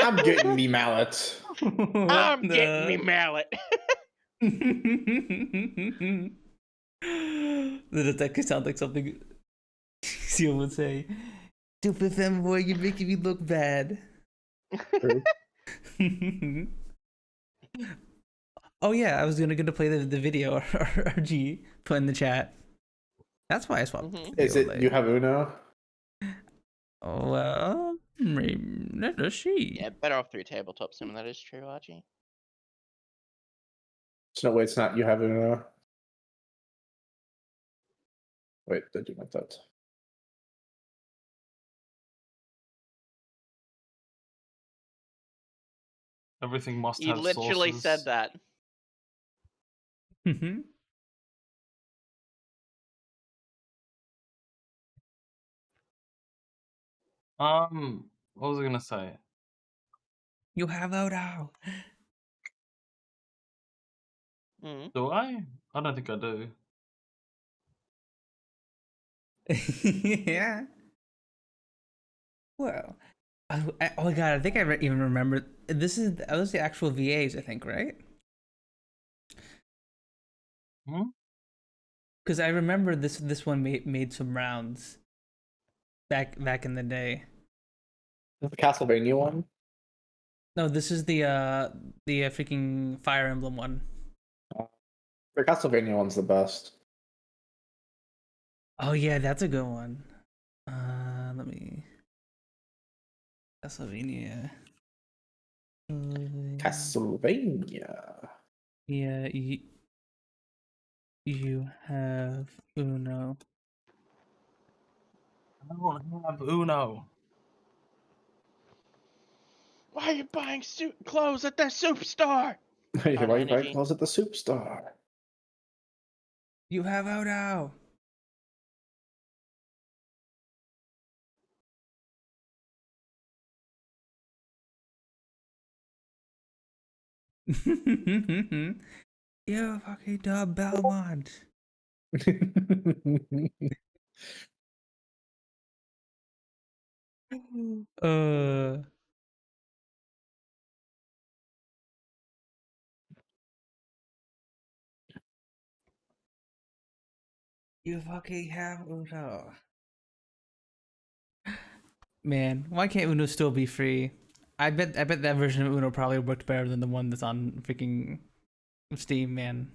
I'm getting me mallet. I'm getting me mallet. That could sound like something Ciel would say. Stupid femboy, you're making me look bad. True. Oh yeah, I was gonna play the video RG put in the chat. That's why I swapped. Mhm. Is it you have Uno? Oh, well, maybe, let us see. Yeah, better off through tabletop sim. That is true, Archie. No, wait, it's not you have Uno. Wait, I do want that. Everything must You have literally sources. said that. Mm-hmm. What was I gonna say? You have Odo. Mm. Do I? I don't think I do. Yeah. Well, oh my god, I think I even remember. This is that was the actual VAs, I think, right? Hmm? Because I remember this one made some rounds back in the day. The Castlevania one? No, this is the freaking Fire Emblem one. The Castlevania one's the best. Oh yeah, that's a good one. Let me. Castlevania. Castlevania. Yeah, you have Uno. I don't have Uno. Why are you buying clothes at the soup store? Why On are you energy. buying clothes at the soup store? You have Odo. You fucking dumb Belmont. uh. You fucking have Uno. Man, why can't Uno still be free? I bet that version of Uno probably worked better than the one that's on freaking Steam, man.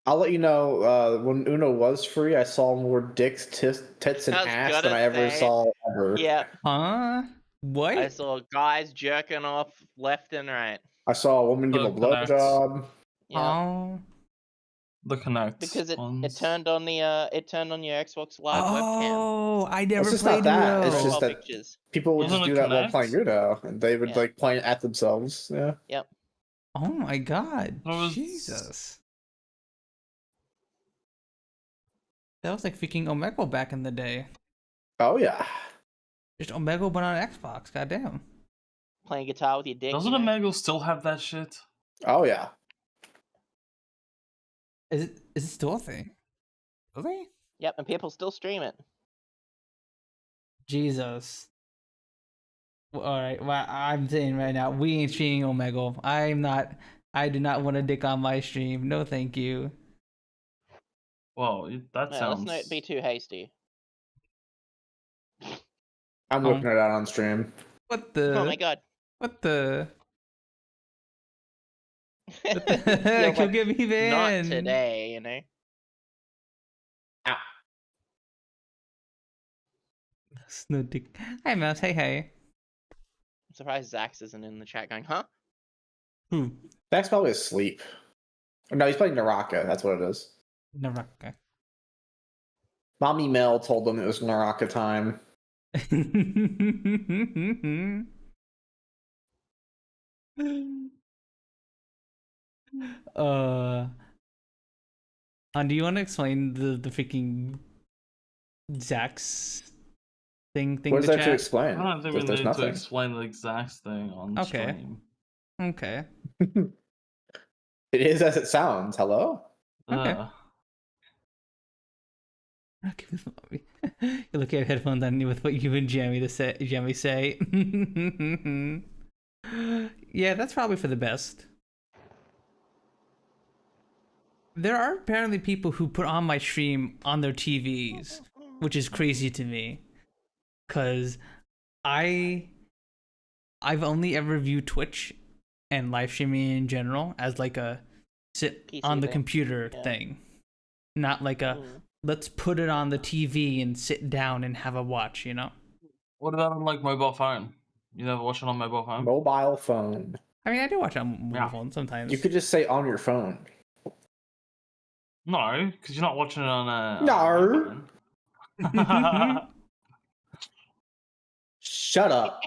I'll let you know, when Uno was free, I saw more dicks, tits, and I was ass gonna than I ever say, saw ever. Yeah, Huh? What? I saw guys jerking off left and right. I saw a woman give a Connect. blowjob. Yeah, Oh. The Connect because it ones. turned on the it turned on your Xbox Live webcam. Oh, I never It's just not played that. Uno. It's just Profile that pictures. people would Wasn't just it do that while Connect? playing Uno, and they would Yeah. like play it at themselves. Yeah. Yep. Oh my god. That was- Jesus. That was like freaking Omegle back in the day. Oh yeah. Just Omegle but on Xbox, goddamn. Playing guitar with your dick. Doesn't you know? Omegle still have that shit? Oh yeah. Is it still a thing? Really? Yep, and people still stream it. Jesus. Alright, well, I'm saying right now, we ain't streaming Omegle. I do not want a dick on my stream. No thank you. Well, that No, sounds. let's not be too hasty. I'm whipping it out on stream. What the Oh my god. What the What the You're heck? He'll like, get me not banned. today, you know. Ow. No dick. Hey mouse, hey. I'm surprised Zax isn't in the chat going, huh? Who? Zach's probably asleep. No, he's playing Naraka. That's what it is. Never. Okay. Mommy Mel told him it was Naraka time. do you want to explain the freaking Zax thing What is to there to chat? explain? I don't think we There's need nothing. to explain the exact thing on Okay. stream. Okay. It is as it sounds. Hello? Okay. You look at headphones on with what you and Jamie say. Yeah, that's probably for the best. There are apparently people who put on my stream on their TVs, which is crazy to me. Cause I've only ever viewed Twitch and live streaming in general as like a sit PC on the thing. computer Yeah. thing, not like a let's put it on the TV and sit down and have a watch. You know. What about on like mobile phone? You never watch it on mobile phone? Mobile phone. I mean, I do watch it on mobile Yeah. phone sometimes. You could just say on your phone. No, because you're not watching it on a. No. On Shut up.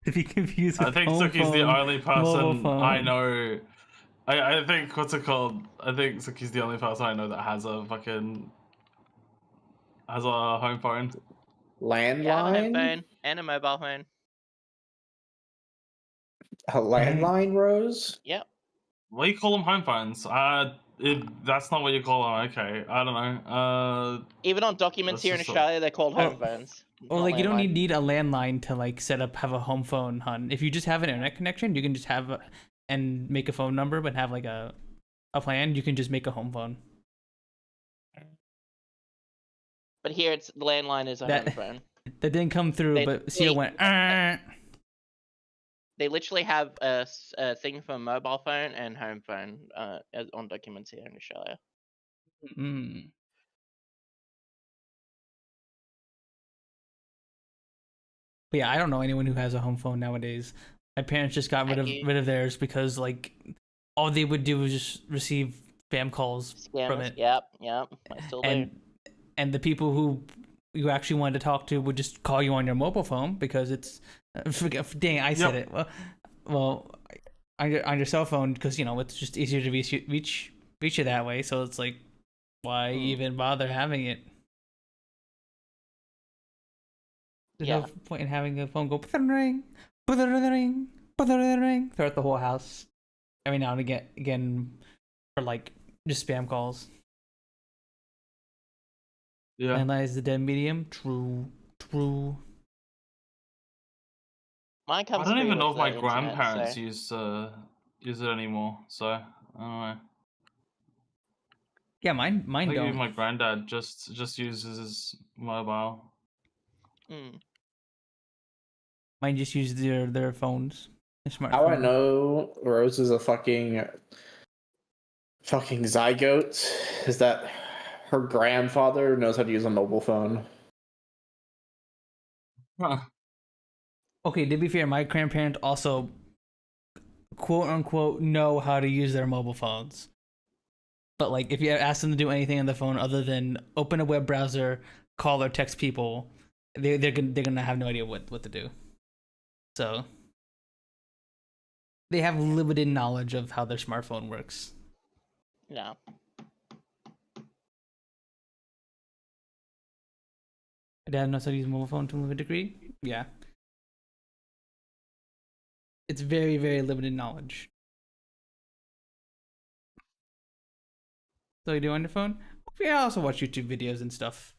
To be confused. I with think home Sooky's the phone, only mobile person phone. I know. I think what's it called? I think Sooky's the only person I know that has a home phone. Landline? Yeah, I have a home phone and a mobile phone. A landline, Rose? Yep. What do you call them? Home phones? That's not what you call them. Okay, I don't know. Even on documents That's here in just Australia, they're called home phones. Or not like you don't landline. need a landline to like have a home phone, hun. If you just have an internet connection, you can just and make a phone number, but have like a plan. You can just make a home phone. But here, it's the landline is a That- home phone. That didn't come through, but Siel went. They literally have a thing for mobile phone and home phone on documents here in Australia. Mm. But yeah, I don't know anyone who has a home phone nowadays. My parents just got rid of theirs because like all they would do was just receive spam calls from Scammers. it. Yep. I still do. And the people who you actually wanted to talk to would just call you on your mobile phone because it's dang, I said it. Well, on your cell phone because it's just easier to reach you that way. So it's like, why even bother having it? There's no point in having the phone go ring, ring throughout the whole house every now and again for like just spam calls. Yeah. Landline is the dead medium. True. Mine comes I don't free even know with if my the internet, grandparents so- use it anymore. So I don't know. Yeah, mine I think don't. even my granddad just uses his mobile. Mine just use their phones. Their smartphone. How I know Rose is a fucking zygote is that her grandfather knows how to use a mobile phone. Huh. Okay, to be fair, my grandparents also quote unquote know how to use their mobile phones. But like if you ask them to do anything on the phone other than open a web browser, call or text people, they're gonna have no idea what to do. So they have limited knowledge of how their smartphone works. Yeah. My dad knows how to use a mobile phone to a limited degree. Yeah. It's very, very limited knowledge. So you do on your phone? Yeah, I also watch YouTube videos and stuff.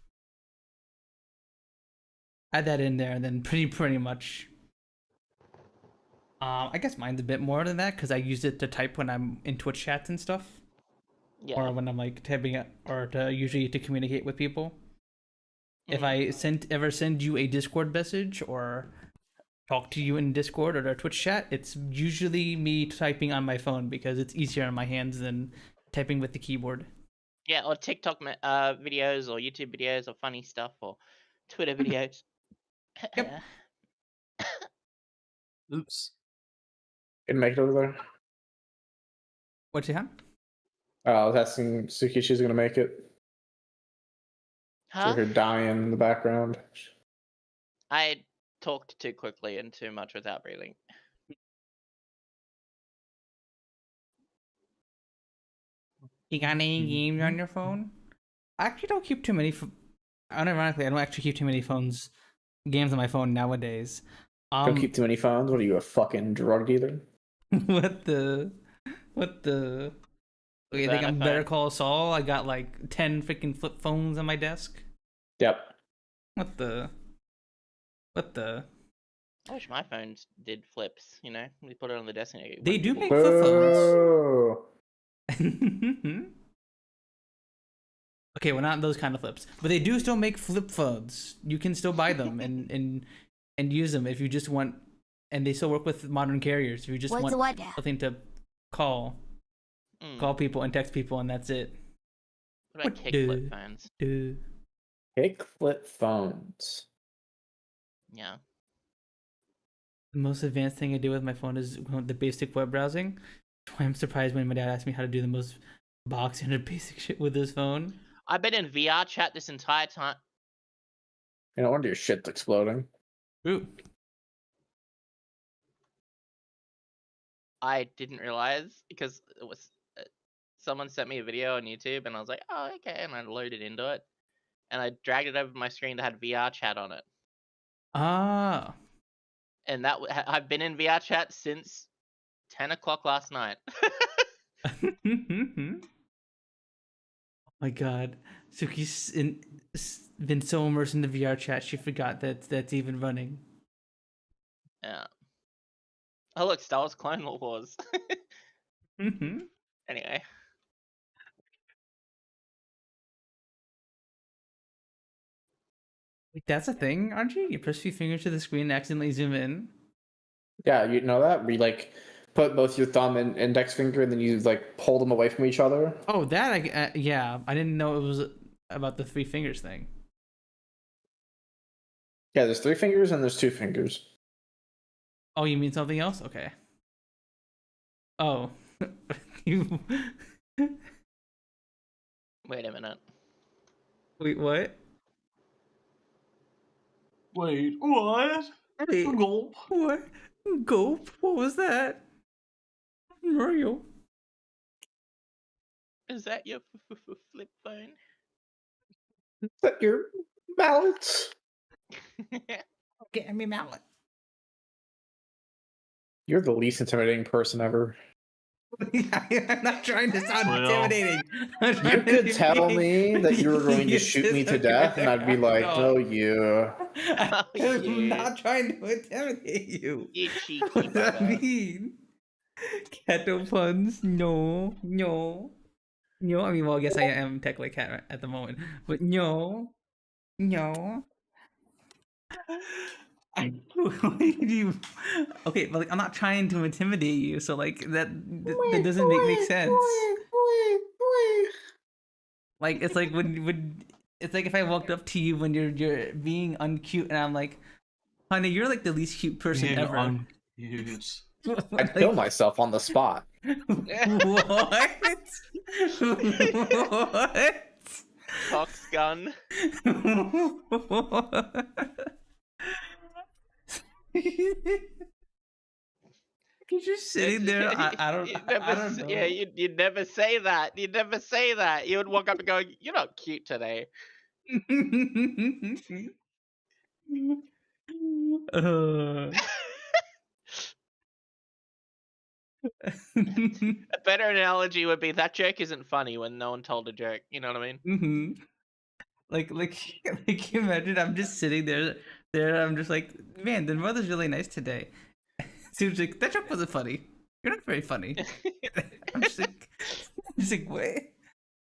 Add that in there, and then pretty much. I guess mine's a bit more than that because I use it to type when I'm in Twitch chats and stuff, or when I'm like typing or usually to communicate with people. If I ever send you a Discord message or talk to you in Discord or a Twitch chat, it's usually me typing on my phone because it's easier on my hands than typing with the keyboard. Yeah, or TikTok videos or YouTube videos or funny stuff or Twitter videos. Yep. Oops. Can make it over there. What's it, huh? I was asking Sooky if she's gonna make it. Huh? So her dying in the background. I talked too quickly and too much without breathing. You got any games on your phone? I actually don't keep too many. Unironically, I don't actually keep too many games on my phone nowadays. Don't keep too many phones. What are you, a fucking drug dealer? What the? Okay, I think I'm Better Call Saul. I got like 10 freaking flip phones on my desk. Yep. What the? I wish my phones did flips, we put it on the desk and They do make flip phones. Oh. Okay, well, not those kind of flips, but they do still make flip phones. You can still buy them and use them if you just want and they still work with modern carriers. If you just What's want a what now? something to call people and text people, and that's it. What about kickflip phones? Kick flip phones. Yeah. The most advanced thing I do with my phone is the basic web browsing. I'm surprised when my dad asked me how to do the most box standard basic shit with his phone. I've been in VR chat this entire time. You know, wonder your shit's exploding. Ooh. I didn't realize because it was someone sent me a video on YouTube, and I was like, oh, okay, and I loaded into it, and I dragged it over my screen that had VR chat on it. Ah. And that I've been in VR chat since 10 o'clock last night. Oh my god. Suki's been so immersed in the VR chat, she forgot that's even running. Yeah. Oh, look, Star Wars Clone Wars. Anyway. Wait, that's a thing, aren't you? You press a few fingers to the screen and accidentally zoom in. Yeah, you know that? We like put both your thumb and index finger and then you like pull them away from each other. Oh, that yeah. I didn't know it was about the 3 fingers thing. Yeah, there's 3 fingers and there's 2 fingers. Oh, you mean something else? Okay. Oh. You Wait a minute. Wait, what? Wait, what? Wait, Gulp. what? Gulp? What was that? Mario. Is that your flip phone? Is that your balance? Get me mallet. You're the least intimidating person ever. I'm not trying to sound Well. intimidating. You could tell me that you were going to shoot me to death, and I'd be like, no, oh, you. I'm not trying to intimidate you. You cheeky What does that bugger. mean? Catto puns? No. I mean, well, I guess I am technically a cat at the moment, but no. What do you... Okay, but like, I'm not trying to intimidate you, so like that doesn't make sense. Like it's like when it's like if I walked up to you when you're being uncute and I'm like, honey, you're like the least cute person Being ever. uncute. I'd kill myself on the spot. What? What? Cox gun. You're just sitting there. I don't know. Yeah, you'd never say that. You'd never say that. You would walk up and go, "You're not cute today." A better analogy would be that joke isn't funny when no one told a joke. You know what I mean? Like imagine I'm just sitting there. I'm just like, man, the weather's really nice today. Seems like that joke wasn't funny. You're not very funny. I'm just like, wait.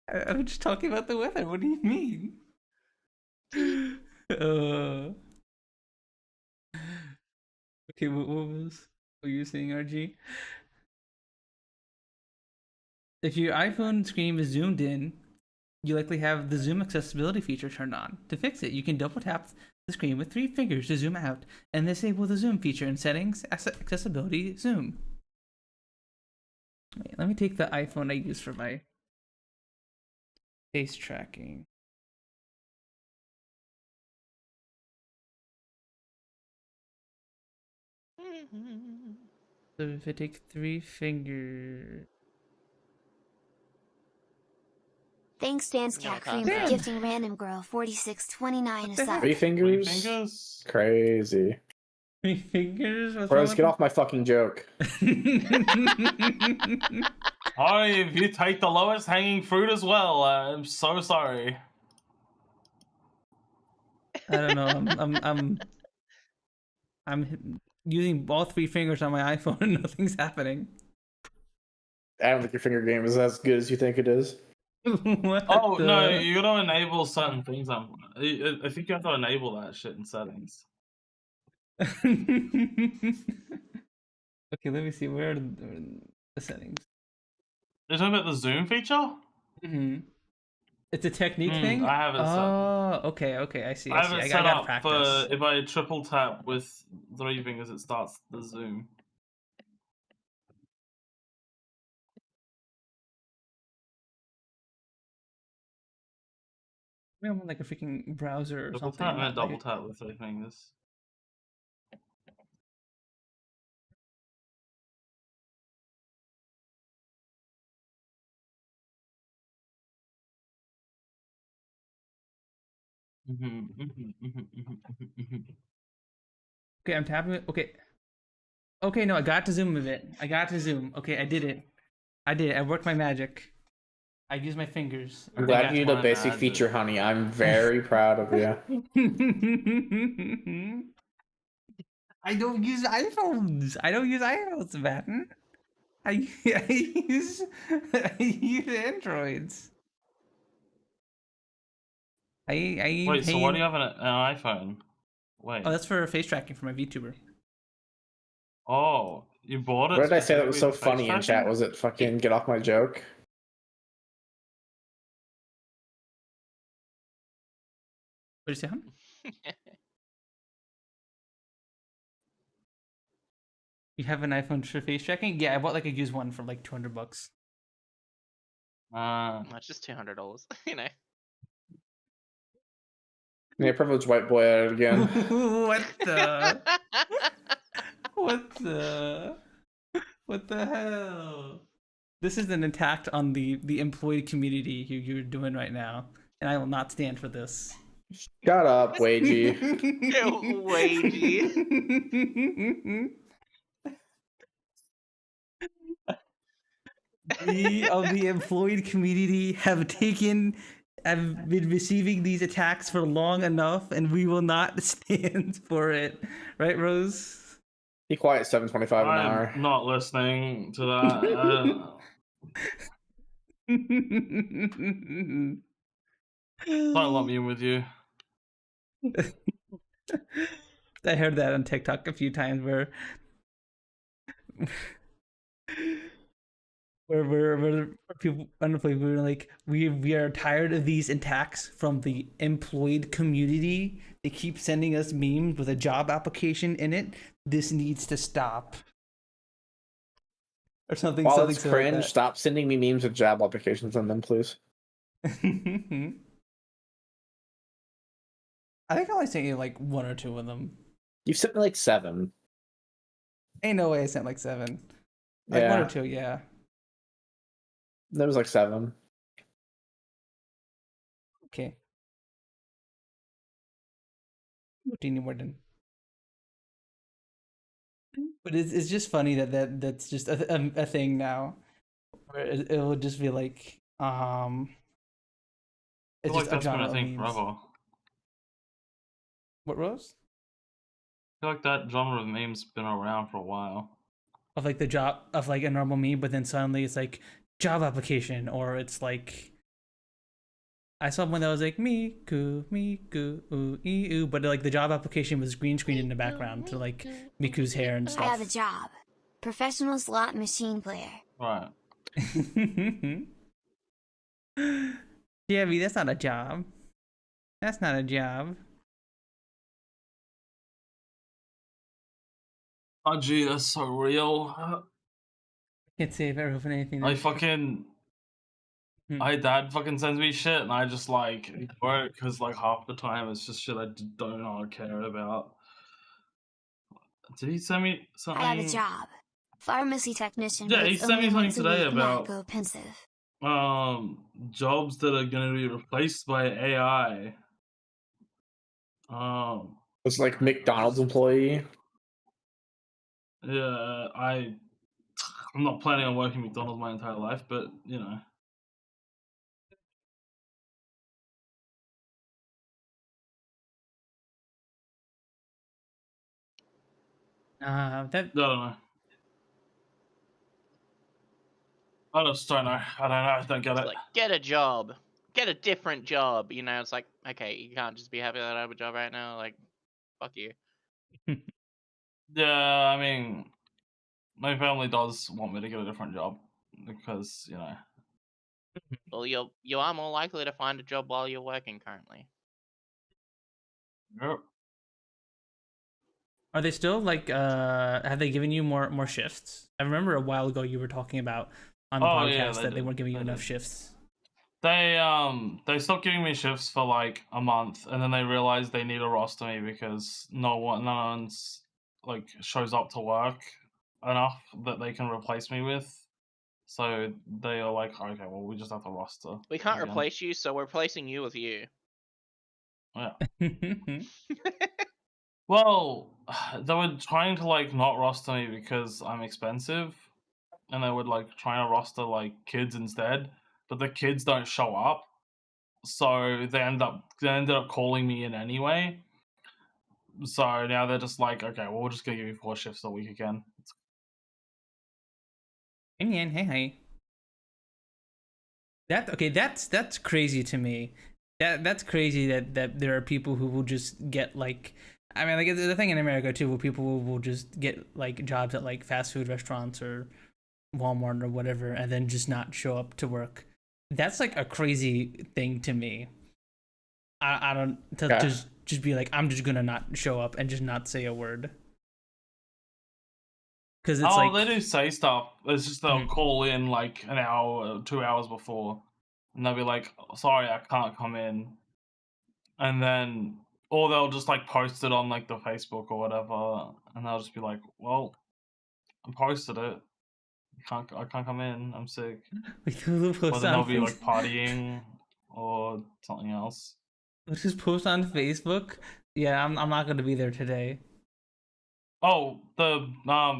I'm just talking about the weather. What do you mean? Okay, what were you saying, RG? If your iPhone screen is zoomed in, you likely have the zoom accessibility feature turned on. To fix it, you can double tap the screen with 3 fingers to zoom out and disable the zoom feature in settings, accessibility, zoom. Wait, let me take the iPhone I use for my face tracking. So if I take 3 fingers. Thanks, Dance Yeah, Cat Cream, for damn. gifting Random Girl 4629 a sub. 3 fingers? 3 fingers? Crazy. 3 fingers? What's Bros, wrong get off my fucking joke. Hi, if you take the lowest hanging fruit as well, I'm so sorry. I don't know. I'm using all 3 fingers on my iPhone and nothing's happening. I don't think your finger game is as good as you think it is. What Oh, no, the- you gotta enable certain things. I think you have to enable that shit in settings. Okay, let me see. Where are the settings? You're talking about the zoom feature? Mm-hmm. It's a technique thing? I have it set. Oh, okay, okay. I see. I have it I set gotta up practice. for if I triple tap with 3 fingers, it starts the zoom. Maybe I'm on like a freaking browser or Triple something. tap and not double like- tap with 3 fingers. Okay, I'm tapping it. Okay. Okay, no, I got to zoom a bit. I got to zoom. Okay, I did it. I did it. I worked my magic. I used my fingers. I'm glad that's you did a my basic magic. feature, honey. I'm very proud of you. I don't use iPhones. I don't use iPhones, Batten. I use Androids. I Wait, so why do pay- you have an iPhone? Wait. Oh, that's for face tracking for my VTuber. Oh, you bought it? What did I say that was so specifically for funny in face chat? tracking? Was it fucking get off my joke? What did you say, hon? You have an iPhone for face tracking? Yeah, I bought like a used one for like $200. That's just $200, you know. Yeah, privileged white boy at it again. What the? What the hell? This is an attack on the employee community you're doing right now, and I will not stand for this. Shut up, Wagey. Wagey. We of the employed community have been receiving these attacks for long enough, and we will not stand for it. Right, Rose? Be quiet, $7.25 an hour. I'm not listening to that. Don't lump me in with you. I heard that on TikTok a few times where people unemployed were like, we are tired of these attacks from the employed community. They keep sending us memes with a job application in it. This needs to stop. Or something. While something it's silly like cringe, stop sending me memes with job applications on them, please. that. I think I only sent you like 1 or 2 of them. You've sent me like 7. Ain't no way I sent like 7. Like 1 Yeah. or 2, yeah. There was like 7. Okay. What do you need more than? But it's just funny that's just a thing now, where it will just be like I it's feel just like a that's genre been a of thing memes. forever. What, Rose? I feel like that genre of meme's been around for a while. Of like the job of like a normal meme, but then suddenly it's like job application, or it's like I saw one that was like Miku, ooh, ooh, but like the job application was green screen in the background to like Miku's hair and I have a stuff. job. Professional slot machine player. Right. Jerry, that's not a job. That's not a job. Oh gee, that's so real. Can't say I've ever opened anything. I that- fucking my dad fucking sends me shit and I just like ignore it because like half the time it's just shit I do not care about. Did he send me something? I have a job. Pharmacy technician. Yeah, but he it's sent me only something once a today week, and I about- go pensive. Jobs that are gonna be replaced by AI. It's like McDonald's employee. Yeah, I'm not planning on working McDonald's my entire life, but you know. that I don't know. I just don't know. I don't know. I don't get It's it. like, get a job. Get a different job. You know, it's like, okay, you can't just be happy that I have a job right now. Like, fuck you. Yeah, I mean, my family does want me to get a different job because, you know. Well, you are more likely to find a job while you're working currently. Yep. Are they still like have they given you more shifts? I remember a while ago you were talking about on the Oh yeah, podcast that they weren't giving you enough did. shifts. They stopped giving me shifts for like a month, and then they realized they need to roster me because no one's like shows up to work enough that they can replace me with. So they are like, okay, well, we just have to roster. We can't again. replace you, so we're replacing you with you. Yeah. Well, they were trying to like not roster me because I'm expensive, and they would like try to roster like kids instead, but the kids don't show up, so they ended up calling me in anyway. So now they're just like, okay, well, we're just gonna give you 4 shifts a week again. Hey. That's crazy to me. That's crazy that there are people who will just get like, I mean, like the thing in America too, where people will just get like jobs at like fast food restaurants or Walmart or whatever, and then just not show up to work. That's like a crazy thing to me. I don't to Yeah. just be like, I'm just gonna not show up and just not say a word. Because it's like, they do say stuff. It's just they'll Mhm. call in like an hour, 2 hours before, and they'll be like, "Sorry, I can't come in," and then or they'll just like post it on like the Facebook or whatever, and they'll just be like, "Well, I posted it. I can't come in. I'm sick." like the Or post then on they'll be like Facebook. partying or something else. Just post on Facebook. Yeah, I'm not gonna be there today. Oh, the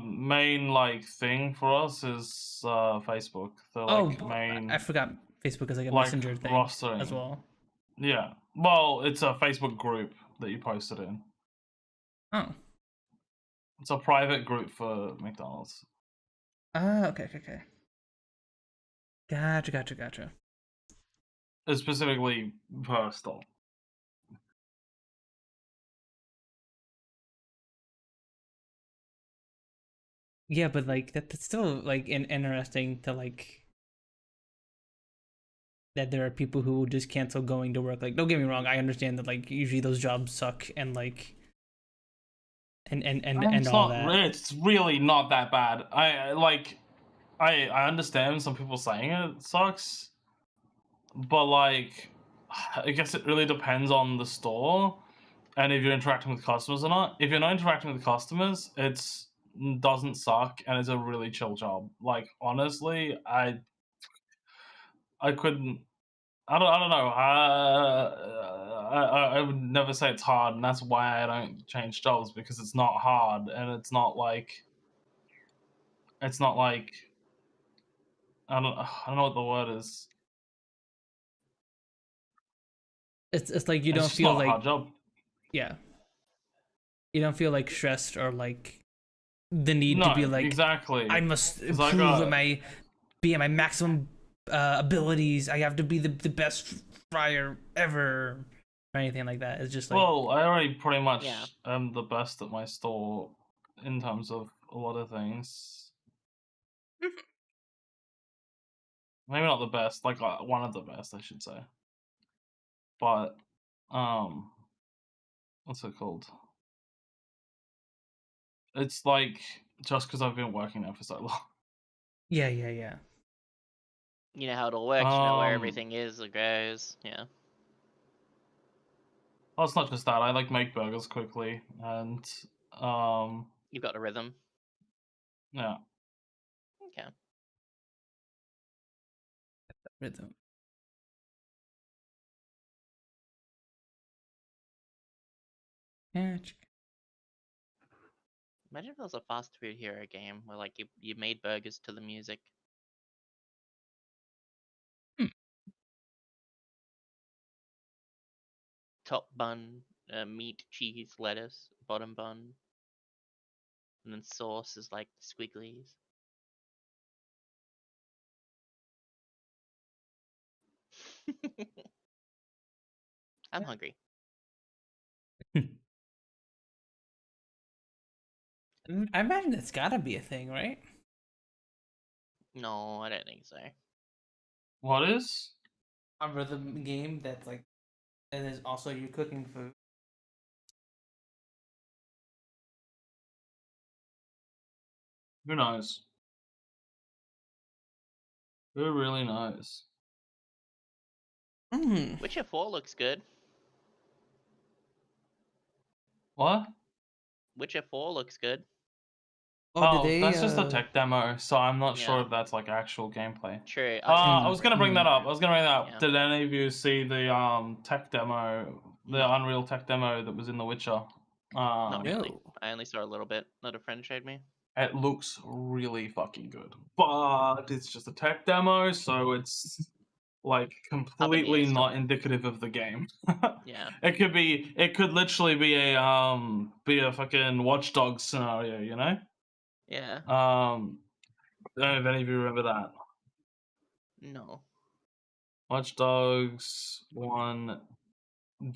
main like thing for us is Facebook. The like Oh, main I forgot Facebook is like a like messenger thing as rostering. well. Yeah. Well, it's a Facebook group that you posted in. Oh. It's a private group for McDonald's. Okay. Gotcha. It's specifically per store. Yeah, but like that's still like interesting to like that there are people who will just cancel going to work. Like, don't get me wrong, I understand that like usually those jobs suck and like and It's all not. that. It's really not that bad. I understand some people saying it sucks, but like, I guess it really depends on the store and if you're interacting with customers or not. If you're not interacting with customers, it's doesn't suck and it's a really chill job. Like honestly, I couldn't. I don't know. I would never say it's hard, and that's why I don't change jobs because it's not hard and it's not like I don't know what the word is. It's like you It's don't just feel not a like, hard job. yeah, you don't feel like stressed or like the need to No, be like, exactly. I must 'Cause I improve got- be at my maximum abilities. I have to be the best fryer ever or anything like that. It's just like, Well, I already pretty much Yeah. am the best at my store in terms of a lot of things. Maybe not the best, like one of the best, I should say. But what's it called? It's like just because I've been working there for so long. yeah. You know how it all works. You know where Um, everything is or goes. Yeah. well, it's not just that. I like make burgers quickly, and You've got a rhythm. yeah. Okay. Rhythm. Yeah. Imagine if there was a fast food hero game where like you made burgers to the music. Hmm. Top bun, meat, cheese, lettuce. Bottom bun, and then sauce is like squigglies. I'm hungry. I imagine it's gotta be a thing, right? No, I don't think so. What is? A rhythm game that's like, and is also you cooking food. Who knows? Who really knows? Witcher 4 looks good. What? Witcher 4 looks good. Oh, did they? That's just a tech demo, so I'm not sure Yeah. if that's like actual gameplay. True. I was gonna bring that up. Yeah. Did any of you see the tech demo, the No. Unreal tech demo that was in The Witcher? Not really. No. I only saw a little bit that a friend showed me. It looks really fucking good, but it's just a tech demo, so it's like completely still. not indicative of the game. Yeah. It could literally be a fucking Watch Dogs scenario, you know? Yeah. I don't know if any of you remember that. No. Watch Dogs 1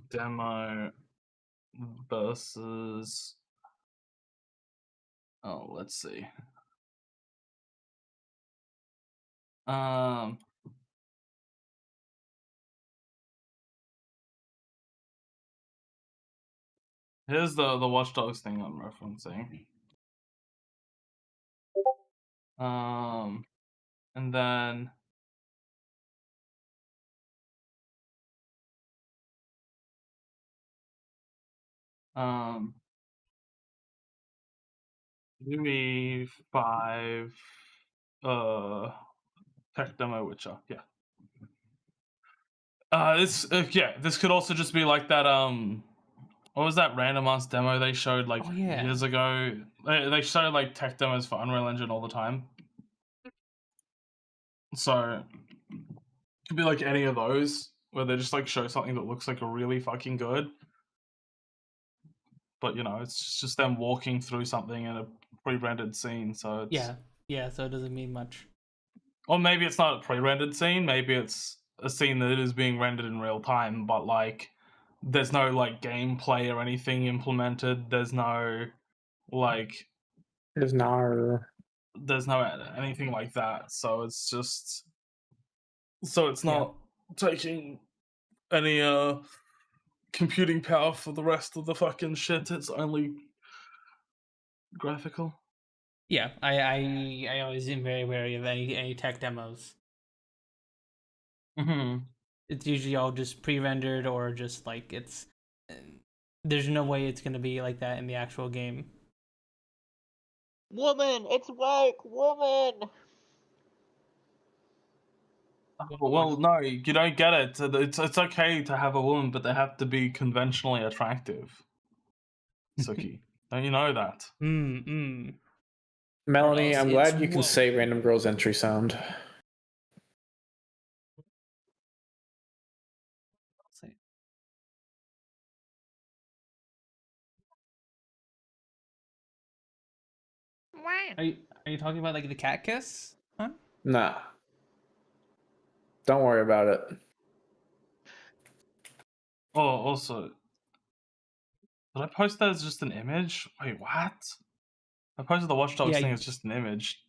demo versus. Oh, let's see. Here's the Watch Dogs thing I'm referencing. And then give me 5 tech demo Witcher. Yeah. This could also just be like that what was that random ass demo they showed like years ago? They showed like tech demos for Unreal Engine all the time. So it could be like any of those where they just like show something that looks like really fucking good. But you know, it's just them walking through something in a pre-rendered scene, so it's so it doesn't mean much. Or maybe it's not a pre-rendered scene, maybe it's a scene that is being rendered in real time, but like there's no like gameplay or anything implemented. There's no like There's no anything like that. So it's not taking any computing power for the rest of the fucking shit. It's only graphical. Yeah, I always am very wary of any tech demos. It's usually all just pre-rendered or just like it's. There's no way it's gonna be like that in the actual game. Woman, it's woke, woman. Well, no, you don't get it. It's okay to have a woman, but they have to be conventionally attractive. Sooky, don't you know that? Melanie, I'm glad you can say random girl's entry sound. Are you talking about like the cat kiss? Huh? Nah. Don't worry about it. Oh, also, did I post that as just an image? Wait, what? I posted the Watch Dogs thing as just an image.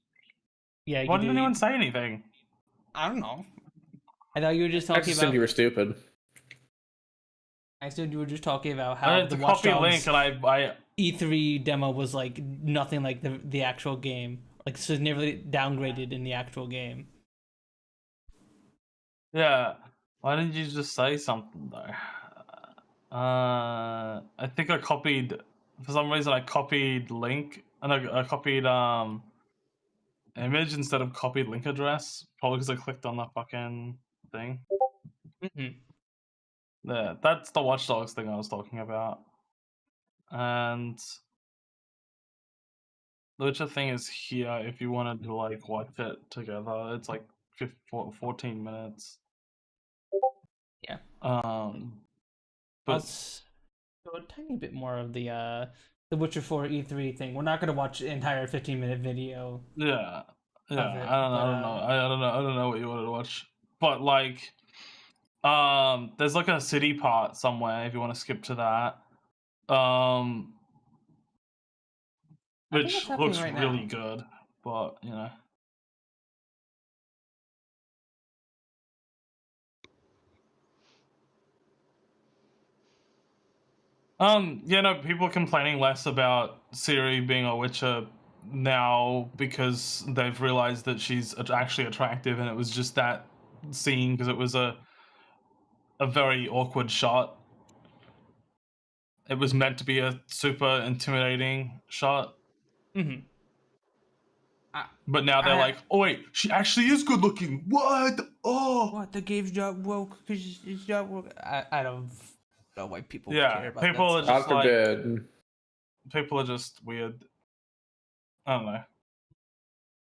Yeah. Why didn't anyone say anything? I don't know. I thought you were just talking I just assumed you were stupid. I assumed you were just talking about how the Watch Dogs link and I E3 demo was like nothing like the actual game, like significantly downgraded in the actual game. Yeah, why didn't you just say something though? I think I copied, for some reason I copied link and I copied image instead of copied link address, probably because I clicked on that fucking thing. Yeah, that's the Watch Dogs thing I was talking about. And the Witcher thing is here if you wanted to like watch it together. It's like 14 minutes. Yeah. But let's go a tiny bit more of the Witcher 4 E3 thing. We're not gonna watch the entire 15-minute video. Yeah. I don't know what you wanted to watch, but like, there's like a city part somewhere if you want to skip to that. I think it's which happening looks right really now. good, but you know. Yeah, no, people are complaining less about Ciri being a Witcher now because they've realized that she's actually attractive, and it was just that scene because it was a very awkward shot. It was meant to be a super intimidating shot. Mm-hmm. But now they're like, oh wait, she actually is good looking. What? Oh. What, the game's job woke because it's job woke? I don't know why people care about people are that stuff. just God like, forbid. people are just weird. I don't know.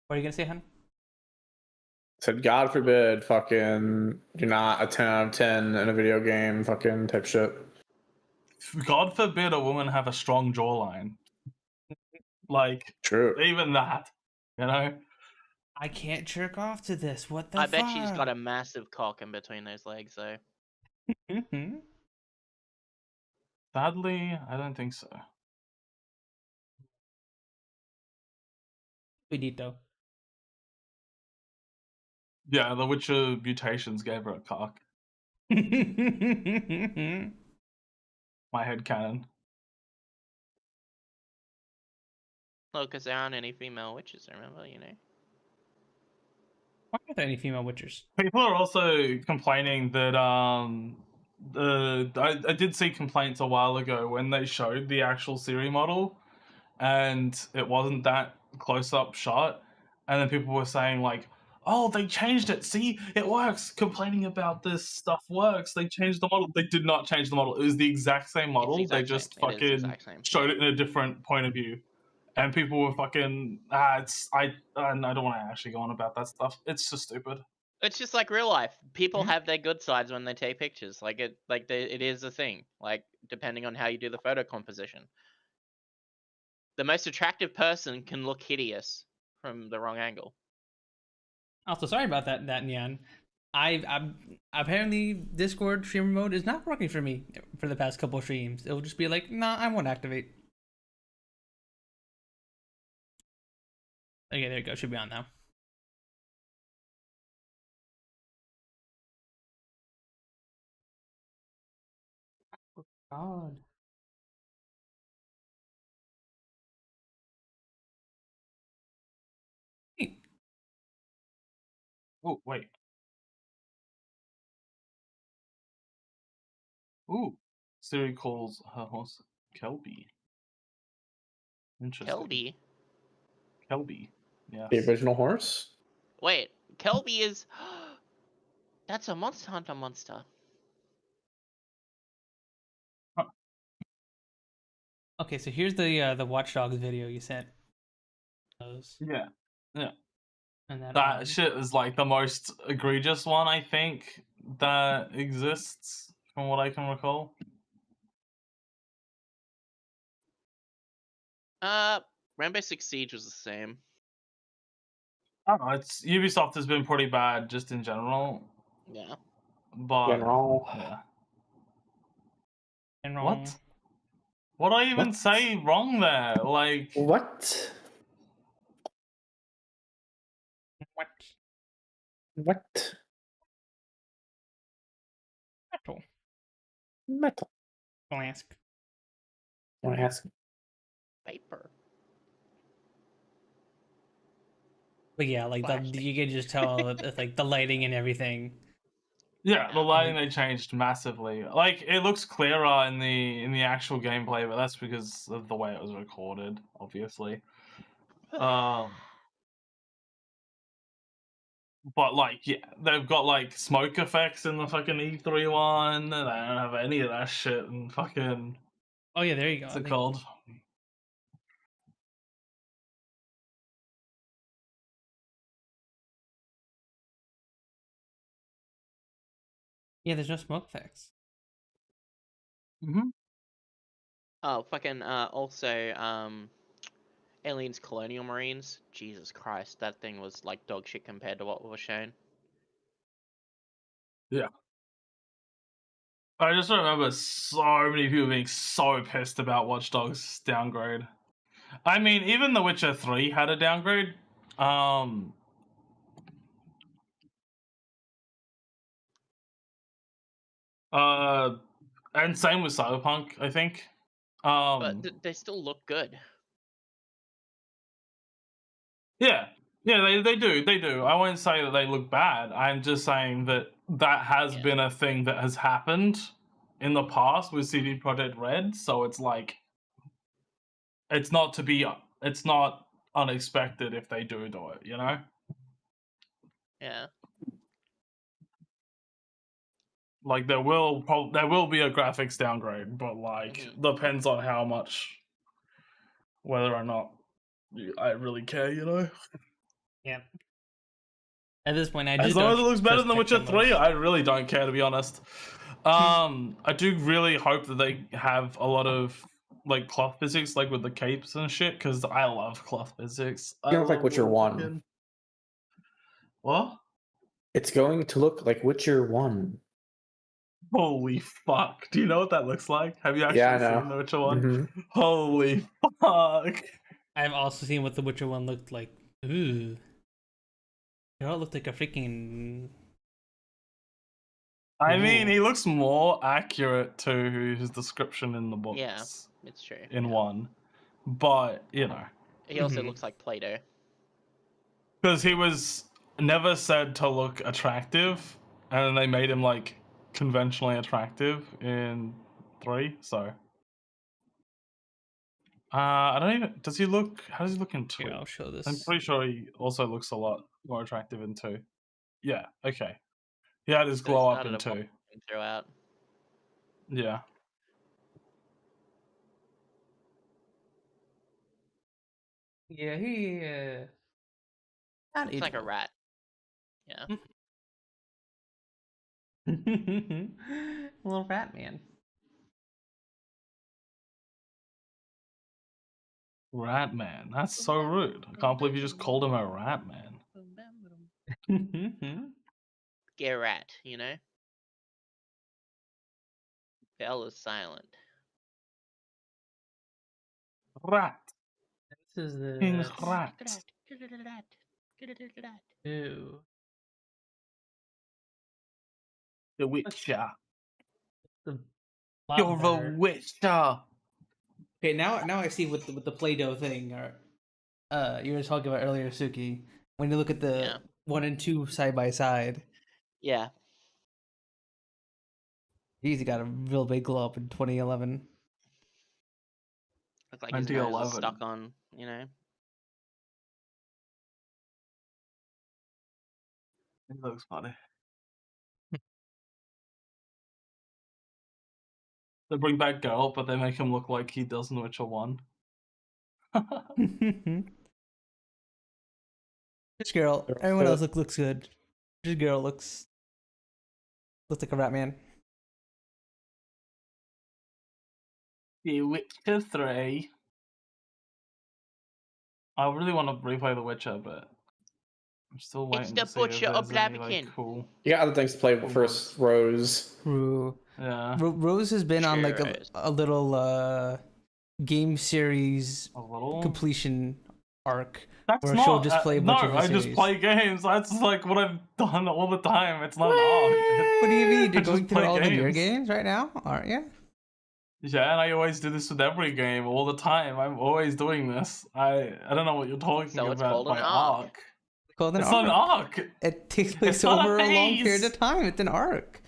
What are you gonna say, hun? Said God forbid, fucking you're not a 10 out of 10 in a video game, fucking type shit. God forbid a woman have a strong jawline. Like, True. even that, you know? I can't jerk off to this. What the I fuck? bet she's got a massive cock in between those legs, though. Mm-hmm. Sadly, I don't think so. We need though. Yeah, the Witcher mutations gave her a cock. My head canon. Well, because there aren't any female witches, remember, you know? Why aren't there any female witchers? People are also complaining that I did see complaints a while ago when they showed the actual Siri model and it wasn't that close-up shot, and then people were saying like, oh, they changed it, see, it works, complaining about this stuff works, they changed the model. They did not change the model. It was the exact same model. It's the They exact just same. It is the fucking exact same. showed it in a different point of view. And people were fucking, I don't want to actually go on about that stuff. It's just stupid. It's just like real life. People Mhm. have their good sides when they take pictures. Like it is a thing. Like depending on how you do the photo composition. The most attractive person can look hideous from the wrong angle. Also, sorry about that, Neon. I'm apparently Discord streamer mode is not working for me for the past couple of streams. It'll just be like, nah, I won't activate. Okay, there you go. Should be on now. God. Hey, Oh, wait. Ooh. Siri calls her horse Kelby. Interesting. Kelby? Kelby. Yes. The original horse? Wait, Kelby is... That's a Monster Hunter monster. okay, so here's the Watch Dogs video you sent. Yeah. Yeah. And that That shit is like the most egregious one, I think, that exists, from what I can recall. Rainbow Six Siege was the same. I don't know, it's Ubisoft has been pretty bad just in general. Yeah. But General. yeah. and What? What did I even What? say wrong there? Like, What? What? What? Metal. Metal. Don't ask. Want to ask? Paper. But yeah, like you can just tell it's like the lighting and everything. yeah, the lighting they changed massively. Like, it looks clearer in the actual gameplay, but that's because of the way it was recorded, obviously. But like, yeah, they've got like smoke effects in the fucking E3 one. They don't have any of that shit in fucking. Oh yeah, there you go. What's it called? Yeah, there's no smoke effects. Mm-hmm. Oh, fucking, also, Aliens Colonial Marines. Jesus Christ, that thing was like dog shit compared to what was shown. Yeah. I just remember so many people being so pissed about Watch Dogs downgrade. I mean, even The Witcher 3 had a downgrade. And same with Cyberpunk, I think. But they still look good. Yeah, they do. I won't say that they look bad. I'm just saying that has been a thing that has happened in the past with CD Projekt Red. So it's like, it's not unexpected if they do it, you know? Yeah. Like there will be a graphics downgrade, but like depends on how much, whether or not I really care, you know? Yeah. At this point, as long as it looks better than The Witcher 3, I really don't care, to be honest. I do really hope that they have a lot of like cloth physics, like with the capes and shit, because I love cloth physics. It looks like Witcher 1. What? It's going to look like Witcher 1. Holy fuck. Do you know what that looks like? Have you actually seen The Witcher 1? Mm-hmm. Holy fuck. I've also seen what The Witcher 1 looked like. Ooh. It all looked like a freaking... I mean, he looks more accurate to his description in the books. Yeah, it's true. In 1. But, you know. He also looks like Play-Doh. Because he was never said to look attractive, and then they made him, like, conventionally attractive in 3, so... I don't even... Does he look... How does he look in 2? Here, I'll show this. I'm pretty sure he also looks a lot more attractive in 2. Yeah, okay. He had his glow up in 2. Throughout. Yeah. Yeah, he... Looks like a rat. Yeah. Little rat man. Rat man. That's so rude. I can't believe you just called him a rat man. Get a rat, you know? The L is silent. Rat. This is the... King's rat. Ew. The Witcher. The You're the Witcher. Okay, now I see what the Play-Doh thing you were talking about earlier, Sooky. When you look at the 1 and 2 side by side. Yeah. He's got a real big glow up in 2011. Looks like his nose is stuck on, you know. It looks funny. They bring back Geralt, but they make him look like he does in Witcher 1. Just Geralt. Everyone else looks good. Just Geralt looks like a rat man. The Witcher 3. I really want to replay The Witcher, but I'm still waiting to see if there's any, like, cool... You got other things to play first, Rose. True. Yeah. Rose has been on like a little game series completion arc. That's where not, she'll just play a bunch of I just play games. That's like what I've done all the time. It's not an arc. What do you mean? You're I going just through play all of your games. games right now, aren't you? Yeah, and I always do this with every game all the time. I'm always doing this. I don't know what you're talking about by arc. Called an It's arc. not an arc. It takes place not over a long phase. period of time. It's an arc.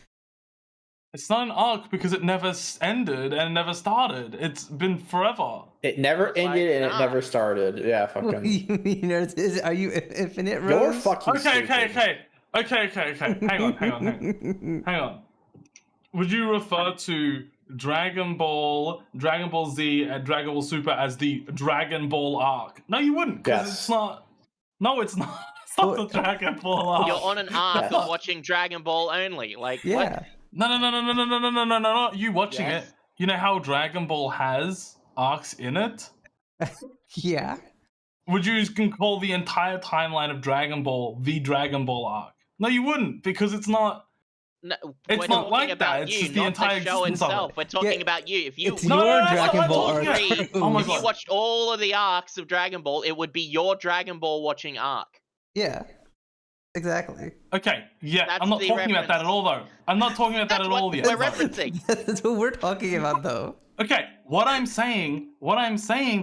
It's not an arc because it never ended and never started. It's been forever. It never ended and it never started. Yeah, fucking. You mean, are you infinite, Rose? You're fucking Okay. stupid. Hang on. Would you refer to Dragon Ball, Dragon Ball Z, and Dragon Ball Super as the Dragon Ball arc? No, you wouldn't, because it's not. No, it's not. It's not the Dragon Ball arc. You're on an arc of watching Dragon Ball only. Like, Yeah. No. You watching it. You know how Dragon Ball has arcs in it? Yeah. Would you can call the entire timeline of Dragon Ball the Dragon Ball arc? No, you wouldn't, because it's not No, It's we're not talking like about that. It's you, just the not entire the show existence of it. itself. We're talking Yeah, about you. If you it's No, your no, that's not Dragon what I'm Ball talking arc. about. Oh my if you god. watched all of the arcs of Dragon Ball, it would be your Dragon Ball watching arc. Yeah, exactly. Okay, yeah, That's I'm not the talking about that at reference. all, though. I'm not talking about that That's at all what yet. we're though. referencing. That's what we're talking about, though. Okay, what I'm saying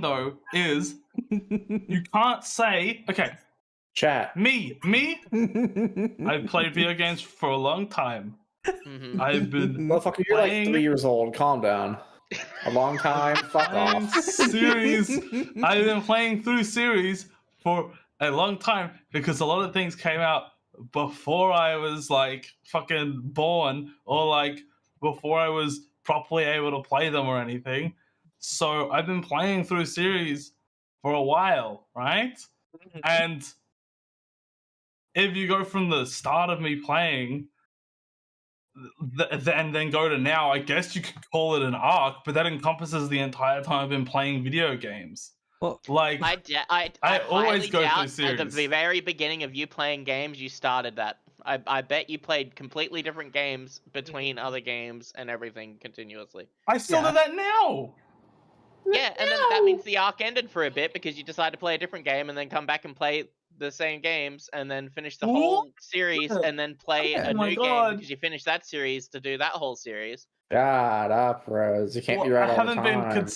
though is you can't say, okay, Chat. me, I've played video games for a long time. Mhm. I've been Motherfucker, you're like playing- 3 years old. Calm down. A long time. Fuck playing off. series. I've been playing through series for a long time because a lot of things came out before I was like fucking born or like before I was properly able to play them or anything. So I've been playing through series for a while, right? And if you go from the start of me playing and then go to now, I guess you could call it an arc, but that encompasses the entire time I've been playing video games. Well, Like, I always highly go through doubt at the series. very beginning of you playing games, you started that. I bet you played completely different games between other games and everything continuously. I still Yeah. do that now. Yeah, and then that means the arc ended for a bit because you decided to play a different game and then come back and play the same games and then finish the whole series and then play Yeah. a Oh my new God. game because you finished that series to do that whole series. God up, Rose. You can't be right all the time.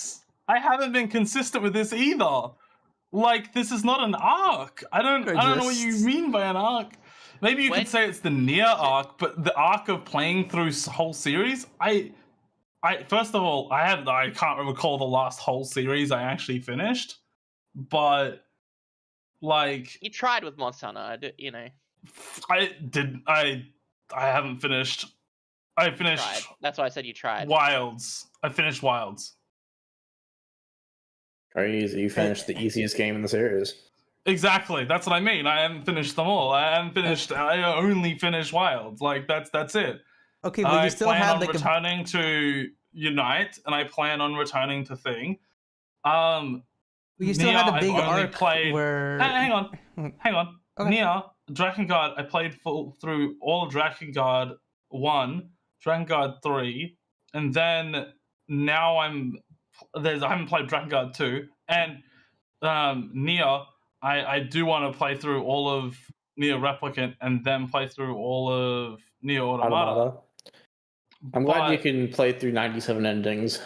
I haven't been consistent with this either. Like, this is not an arc. I don't know what you Just- mean by an arc. Maybe you When- could say it's the near arc, but the arc of playing through whole series, I first of all, I can't recall the last whole series I actually finished, but like You tried with Monster Hunter, you know. I haven't finished. I finished Tried. That's why I said you tried. Wilds. I finished Wilds. Crazy. You finished the easiest game in the series. Exactly. That's what I mean. I haven't finished them all. I haven't finished. I only finished Wilds. Like that's it. okay, but you I still plan have on like a returning to Unite, and I plan on returning to Thing. you still Nia, had a I've big only arc played- where Hang on. Okay. Nia, Drakengard, I played through all of Drakengard 1, Drakengard 3, and then now I haven't played Drakengard 2, and Nia, I do want to play through all of Nia Replicant and then play through all of Nia Automata. I'm glad you But- can play through 97 endings.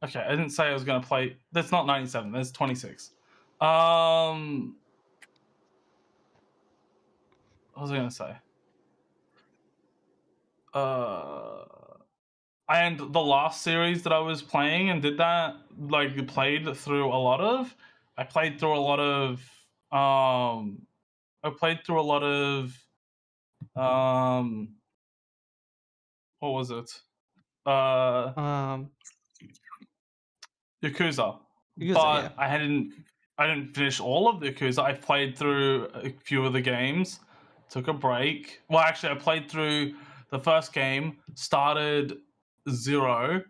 Okay, I didn't say I was going to play. That's not 97. That's 26. What was I going to say? And the last series that I was playing and did that, like, played through a lot of. I played through a lot of. What was it? Yakuza. Yakuza, But yeah. I didn't finish all of the Yakuza. I played through a few of the games, took a break. Well, actually, I played through the first game, started 0,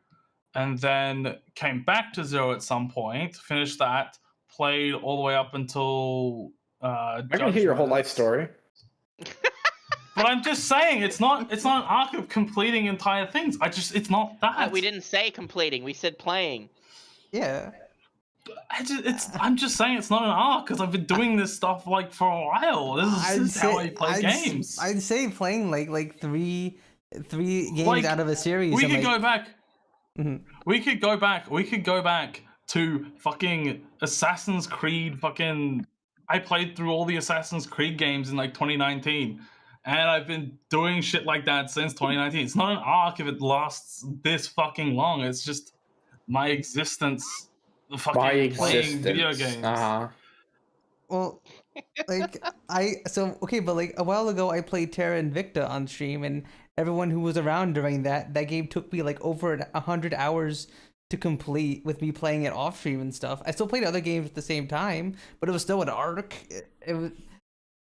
and then came back to 0 at some point, finished that, played all the way up until I can hear your whole life story. But I'm just saying, it's not an arc of completing entire things. It's not that. We didn't say completing. We said playing. yeah. I'm just saying it's not an arc because I've been doing this stuff like for a while. This is how I play games. I'd say playing like three games Like, out of a series. We and, could like, go back. Mhm. We could go back to fucking Assassin's Creed. Fucking, I played through all the Assassin's Creed games in like 2019, and I've been doing shit like that since 2019. It's not an arc if it lasts this fucking long. It's just my existence. Fucking playing video games. Well, like but like a while ago I played Terra Invicta on stream, and everyone who was around during that game took me like over 100 hours to complete with me playing it off stream and stuff. I still played other games at the same time, but it was still an arc. It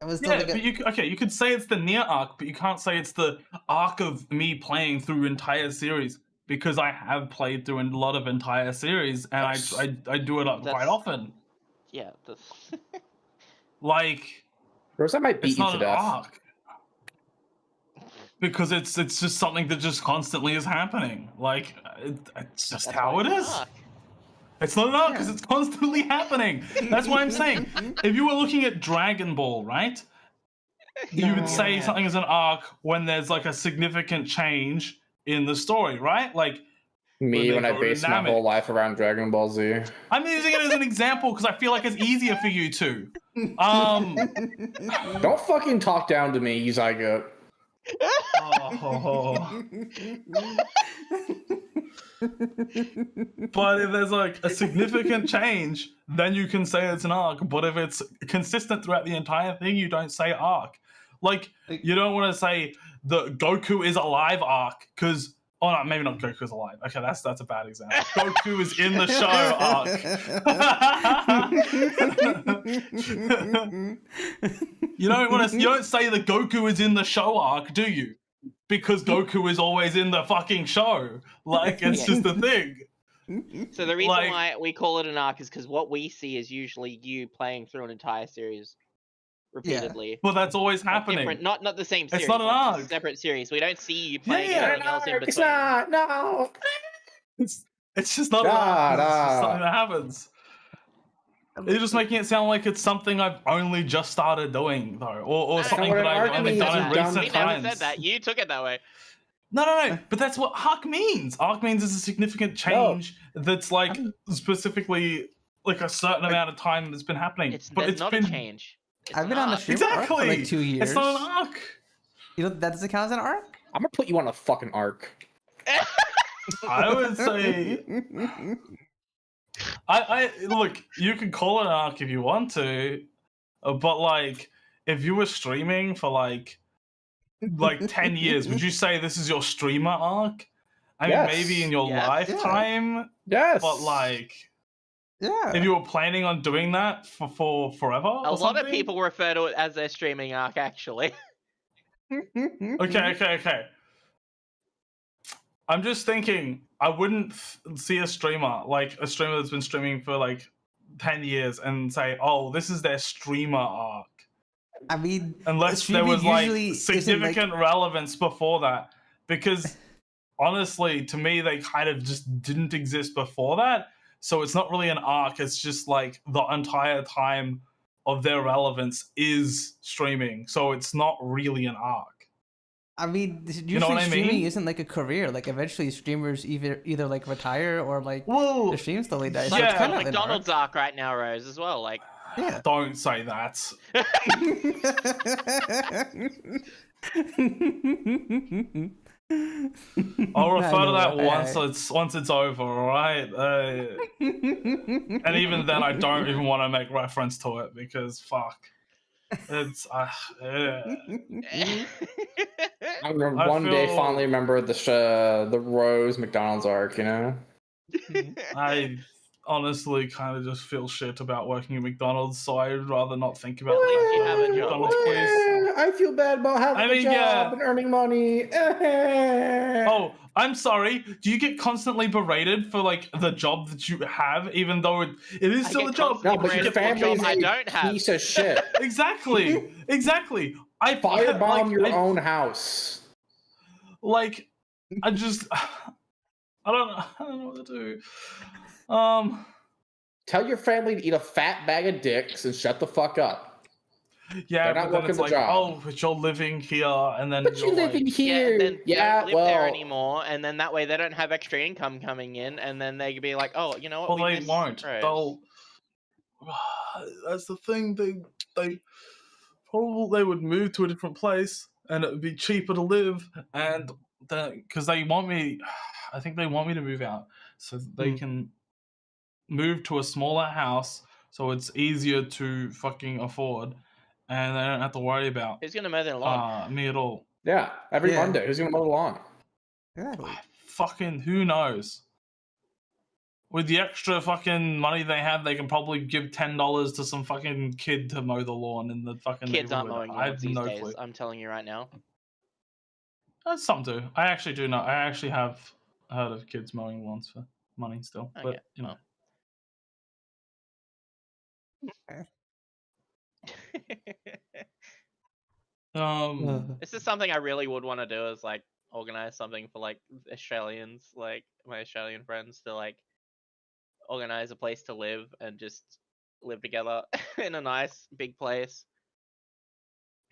was still like you could say it's the near arc, but you can't say it's the arc of me playing through entire series. Because I have played through a lot of entire series, and I do it quite often. Yeah. Like, Rose, I might beat it's you not to an death. arc. because it's just something that just constantly is happening. Like it's just That's how why it it's an is. arc. It's not an arc because it's constantly happening. That's why I'm saying, if you were looking at Dragon Ball, right? You would say something is an arc when there's like a significant change in the story, right? Like Me, when I go to base my whole Namek. life around Dragon Ball Z. I'm using it as an example because I feel like it's easier for you to. Don't fucking talk down to me, you zygote. Oh. But if there's like a significant change, then you can say it's an arc. But if it's consistent throughout the entire thing, you don't say arc. Like you don't want to say the Goku is alive arc because no, maybe not Goku is alive. Okay, that's a bad example. Goku is in the show arc. You don't say the Goku is in the show arc, do you? Because Goku is always in the fucking show. Like, it's just a thing. So the reason why we call it an arc is because what we see is usually you playing through an entire series repeatedly. Well, that's always happening. Not the same series. It's not an arc. It's a separate series. We don't see you playing Yeah, anything else in between. It's not, no. It's just not an arc. It's just something that happens. You're just making it sound like it's something I've only just started doing, though, or something that I've only done in recent times. We never said that. You took it that way. No. But that's what arc means. Arc means it's a significant change that's like specifically like a certain amount of time that's been happening. But it's not been a change. I've been on the stream arc for like 2 years. It's not an arc. You know that doesn't count as an arc? I'm gonna put you on a fucking arc. I would say I look, you can call it an arc if you want to, but like if you were streaming for like 10 years, would you say this is your streamer arc? I mean, maybe in your lifetime. Yes. But like, if you were planning on doing that for forever, a lot of people refer to it as their streaming arc, actually. Okay. I'm just thinking, I wouldn't see a streamer that's been streaming for like 10 years and say, oh, this is their streamer arc. I mean, unless there was like significant relevance before that, because honestly, to me, they kind of just didn't exist before that. So it's not really an arc. It's just like the entire time of their relevance is streaming. So it's not really an arc. I mean, usually you know what streaming I mean? isn't like a career. Like eventually, streamers either like retire or like their streams slowly die. So Yeah, it's kind of McDonald's arc right now, Rose, as well. Like, don't say that. I'll refer to that once it's over, all right? And even then, I don't even want to make reference to it because fuck. It's I'm gonna one day fondly remember the Rose McDonald's arc, you know? I honestly kind of just feel shit about working at McDonald's, so I'd rather not think about you have a job. McDonald's place. I feel bad about having a job and earning money. Oh, I'm sorry. Do you get constantly berated for like the job that you have, even though it is still a job? No, but your family's I don't have. Piece of shit. Exactly. I firebomb your own house. Like, I don't know what to do. Tell your family to eat a fat bag of dicks and shut the fuck up. Yeah, They're not but then working it's the like, job. oh, but you're living here, and then But you're living here. Yeah, then Yeah, don't live there anymore, and then that way they don't have extra income coming in, and then they could be like, oh, you know what? Well, they won't. Rose. That's the thing. They probably would move to a different place, and it would be cheaper to live, and because they want me, I think they want me to move out so they can move to a smaller house, so it's easier to fucking afford. And they don't have to worry about who's gonna mow their lawn. Me at all. Yeah, every Monday. Who's gonna mow the lawn? Fucking who knows? With the extra fucking money they have, they can probably give $10 to some fucking kid to mow the lawn in the fucking Kids aren't neighborhood. mowing I lawns have these no days. clue. I'm telling you right now. Some do. I actually do know. I actually have heard of kids mowing lawns for money still, but you know. This is something I really would want to do, is like organize something for like Australians, like my Australian friends, to like organize a place to live and just live together in a nice big place,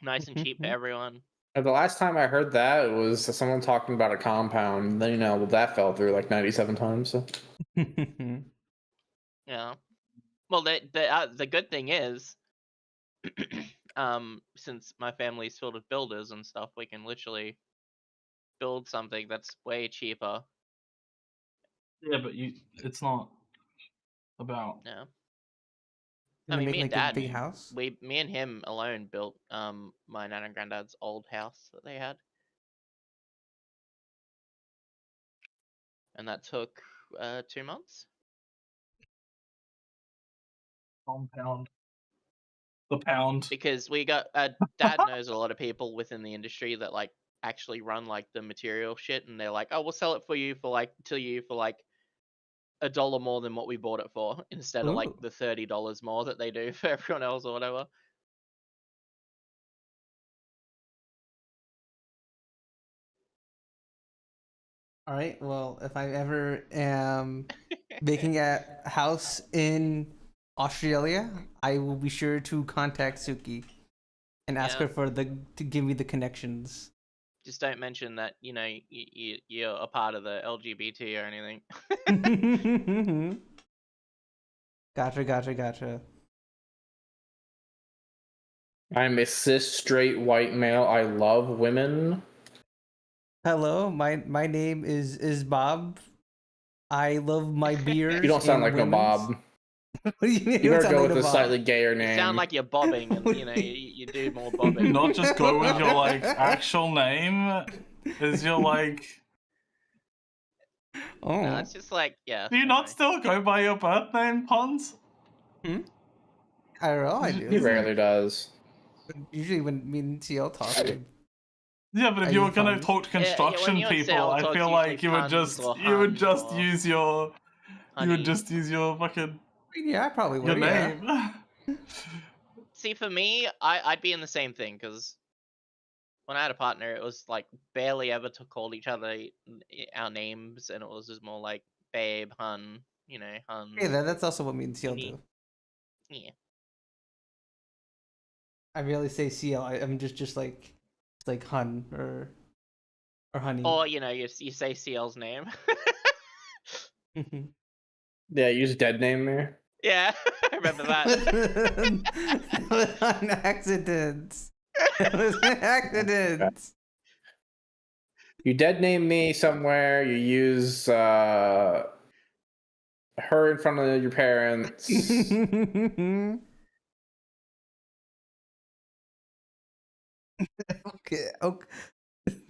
nice and cheap for everyone. The last time I heard that, it was someone talking about a compound. And then, you know, that fell through like 97 times. So. Yeah. Well, the good thing is, since my family's filled with builders and stuff, we can literally build something that's way cheaper. Yeah, but it's not about. Yeah. Can I mean, make me and like Dad, a big house? me and him alone built my nan and granddad's old house that they had, and that took 2 months. Compound. The pound. Because we got Dad knows a lot of people within the industry that like actually run like the material shit, and they're like, oh, we'll sell it for you for like $1 more than what we bought it for, instead of like Ooh. the $30 more that they do for everyone else or whatever. All right. Well, if I ever am making a house in Australia, I will be sure to contact Sooky and ask Yeah. her to give me the connections. Just don't mention that, you know, you're a part of the LGBT or anything. Gotcha. I'm a cis straight white male. I love women. Hello, my name is Bob. I love my beers. You don't sound and like no women's. Bob. What do you mean? You don't better sound go like with no a Bob? slightly gayer You name. sound like you're bobbing, and you know, you do more bobbing. Not just go with your like actual name. Is your like? Oh. No, it's just like, yeah. Do you not still go by your birth name, Punz? I don't know. I do. He rarely does. Usually when me and CL talk, Yeah, but if I you were use gonna puns. talk to when construction you and people, Sal I talk, feel it's like you usually would just puns or hun or use your honey. fucking Yeah, I probably would. your Yeah. name. See, for me, I'd be in the same thing, because when I had a partner, it was like barely ever to call each other our names, and it was just more like babe, hun, you know, hun. Hey, that's also what me and CL do. Yeah. I rarely say CL. I'm just like it's like hun or honey. Or, you know, you say CL's name. Yeah, use dead name there. Yeah, I remember that. It was an accident. It was an accident. You dead name me somewhere. You use her in front of your parents. Okay.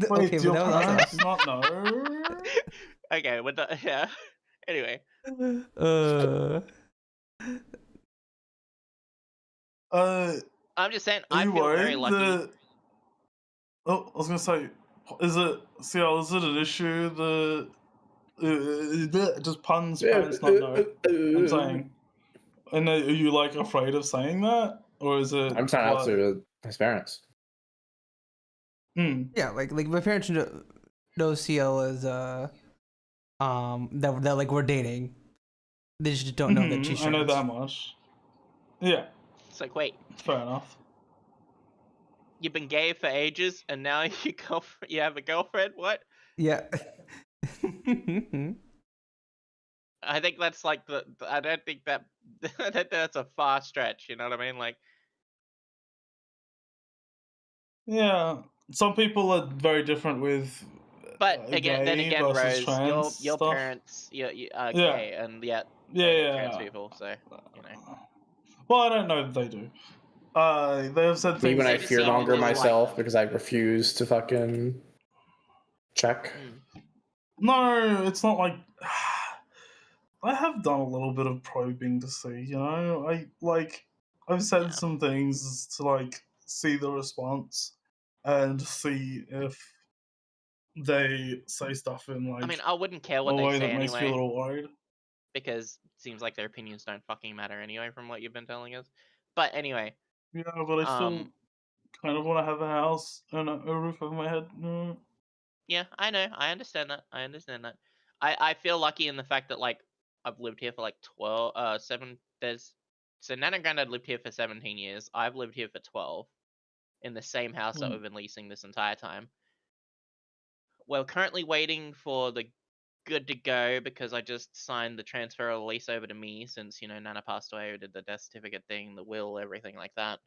Wait, Okay, do but your that was parents not know? Okay, yeah. Anyway. I'm just saying, I Are you feel very worried lucky. that? Oh, I was gonna say, is it an issue that just Punz parents not know? I'm saying, and are you like afraid of saying that, or is it? I'm trying out to his parents. Yeah, like my parents know CL as that like we're dating. They just don't know that she's trans. I know that much. Yeah. It's like, wait, Fair enough. you've been gay for ages, and now you have a girlfriend? What? Yeah. I think that's like I don't think that's a far stretch. You know what I mean? Like, Yeah, some people are very different with. but again, versus Rose, your stuff. parents, you are gay, and yet trans people. So you know. Well, I don't know if they do. They have said things. Even I just fear seem monger more like myself them. because I refuse to fucking check. No, it's not like. I have done a little bit of probing to see, you know. I've said some things to like see the response and see if they say stuff in like. I mean, I wouldn't care what a they way say that makes me a anyway, little worried. because it seems like their opinions don't fucking matter anyway, from what you've been telling us. But anyway. Yeah, but I still kind of want to have a house and a roof over my head. Yeah, I know. I understand that. I feel lucky in the fact that like I've lived here for like 7. So Nana and Granddad lived here for 17 years. I've lived here for 12 in the same house that we've been leasing this entire time. We're currently waiting for the good to go because I just signed the transfer of the lease over to me since, you know, Nana passed away, who did the death certificate thing, the will, everything like that.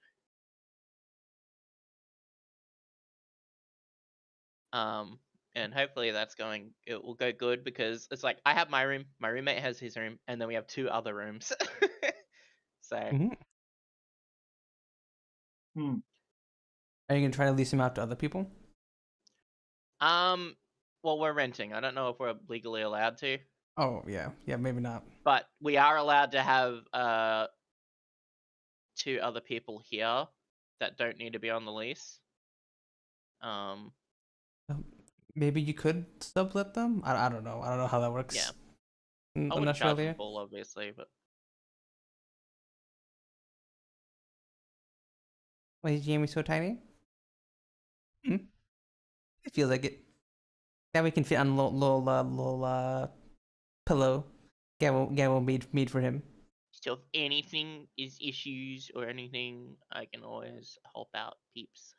And hopefully it will go good because it's like I have my room, my roommate has his room, and then we have 2 other rooms. So Are you gonna try to lease them out to other people? well, we're renting. I don't know if we're legally allowed to. Oh yeah, maybe not. But we are allowed to have 2 other people here that don't need to be on the lease. Maybe you could sublet them. I don't know. I don't know how that works. Yeah. In I wouldn't charge Australia. them full, obviously, but Why is Jamie so tiny? It feels like it. Now we can fit on a little pillow. Gavel made for him. still, if anything is issues or anything, I can always help out peeps.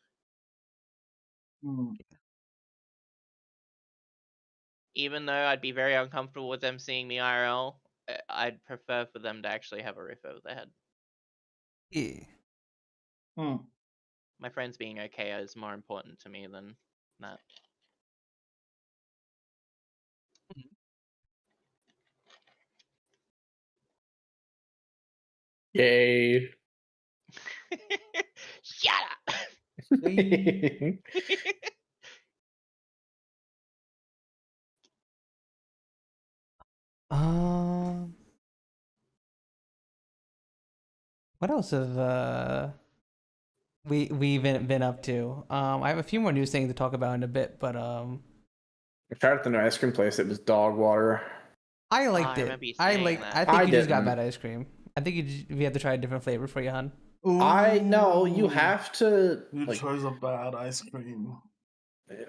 Even though I'd be very uncomfortable with them seeing me IRL, I'd prefer for them to actually have a roof over their head. Yeah. My friends being okay is more important to me than that. Yay. Shut up! What else have we've been up to? I have a few more news things to talk about in a bit, but I tried at the new ice cream place. It was dog water. I liked I it. remember you I saying that. think I you just got didn't. bad ice cream. I think we have to try a different flavor for you, hon. I know you have to. You Like, chose a bad ice cream.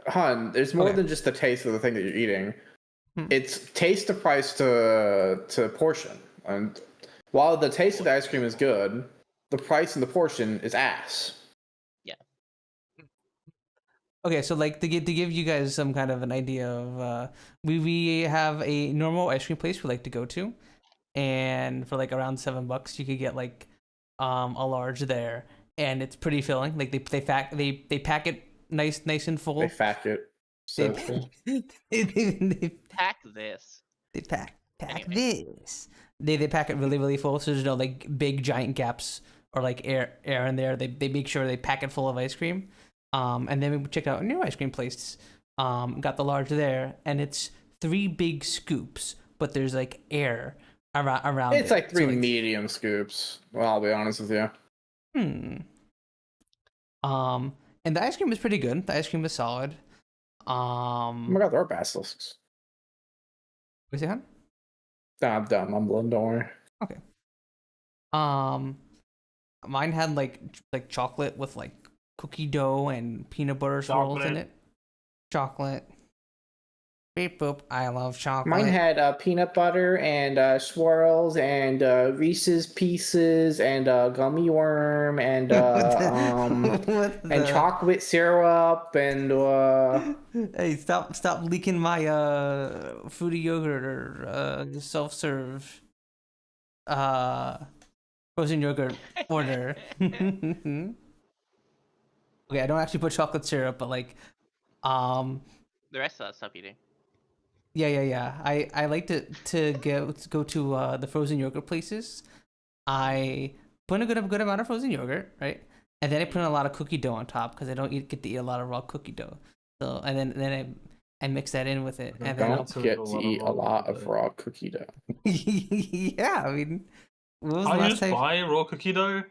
hon, there's more Okay. than just the taste of the thing that you're eating. Hmm. It's taste to price to portion. And while the taste of the ice cream is good, the price and the portion is ass. Okay, so like to give you guys some kind of an idea of we have a normal ice cream place we like to go to, and for like around $7 you could get like a large there, and it's pretty filling. Like they pack it nice and full. They fact it. So They Pack this. They pack Anyway. this. They pack it really full, so there's no like big giant gaps or like air in there. They make sure they pack it full of ice cream. And then we checked out a new ice cream place. Got the large there, and it's 3 big scoops, but there's like air around. it's like 3 So, medium scoops. Well, I'll be honest with you. And the ice cream is pretty good. The ice cream is solid. Oh my god, there are basilisks. What's it, hon? Nah, I'm done. I'm blown. Don't worry. Okay. Mine had like chocolate with like cookie dough and peanut butter swirls in it. Chocolate. Beep boop. I love chocolate. Mine had peanut butter and swirls and Reese's Pieces and gummy worm and and chocolate syrup and Hey, stop leaking my fruity yogurt or self-serve frozen yogurt order. Okay, I don't actually put chocolate syrup, but like The rest of that stuff you do. Yeah. I like to go to the frozen yogurt places. I put in a good amount of frozen yogurt, right? And then I put in a lot of cookie dough on top because I don't get to eat a lot of raw cookie dough. So and then I mix that in with it, and then I'll don't get to eat a lot of raw cookie dough. yeah, I mean, when was the I last just time? buy raw cookie dough.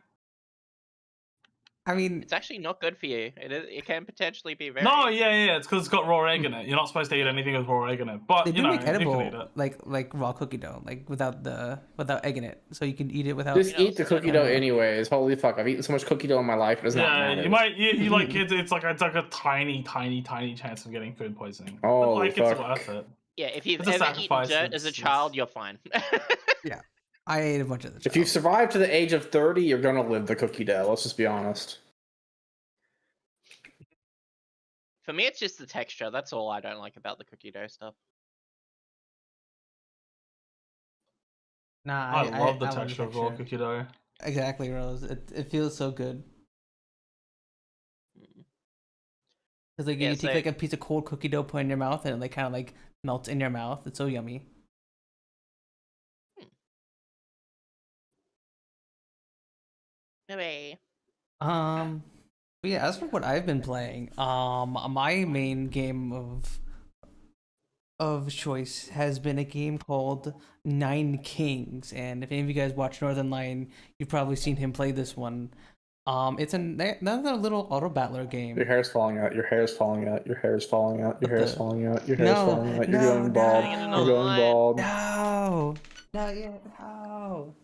I mean, It's actually not good for you. It can potentially be very. No, yeah, it's because it's got raw egg in it. You're not supposed to eat anything with raw egg in it, but they you do know, make you can eat edible it. like raw cookie dough, like without egg in it, so you can eat it without. Just eat the cookie dough Yeah. anyways. Holy fuck! I've eaten so much cookie dough in my life. It does not Yeah, matter. you like it's like a tiny chance of getting food poisoning. But, Holy like it's fuck. worth it. Yeah, if you've It's a ever eaten sacrifice, dirt as a it's- child, you're fine. Yeah, I ate a bunch of the. If you survive to the age of 30, you're gonna live the cookie dough. Let's just be honest. For me, it's just the texture. That's all I don't like about the cookie dough stuff. Nah, I love the love texture of raw cookie dough. Exactly, Rose. It feels so good. Because like Yeah, you so- take like a piece of cold cookie dough, put it in your mouth, and it like kind of like melts in your mouth. It's so yummy. Hooray. But yeah, as for what I've been playing, my main game of choice has been a game called Nine Kings, and if any of you guys watch Northern Lion, you've probably seen him play this one. It's another little auto battler game. Your hair's falling out. Your hair's falling out. Your hair's falling out. Your What hair's the- falling out. Your hair's No, falling out. You're no, going bald. no. You're going bald. No, not yet. No.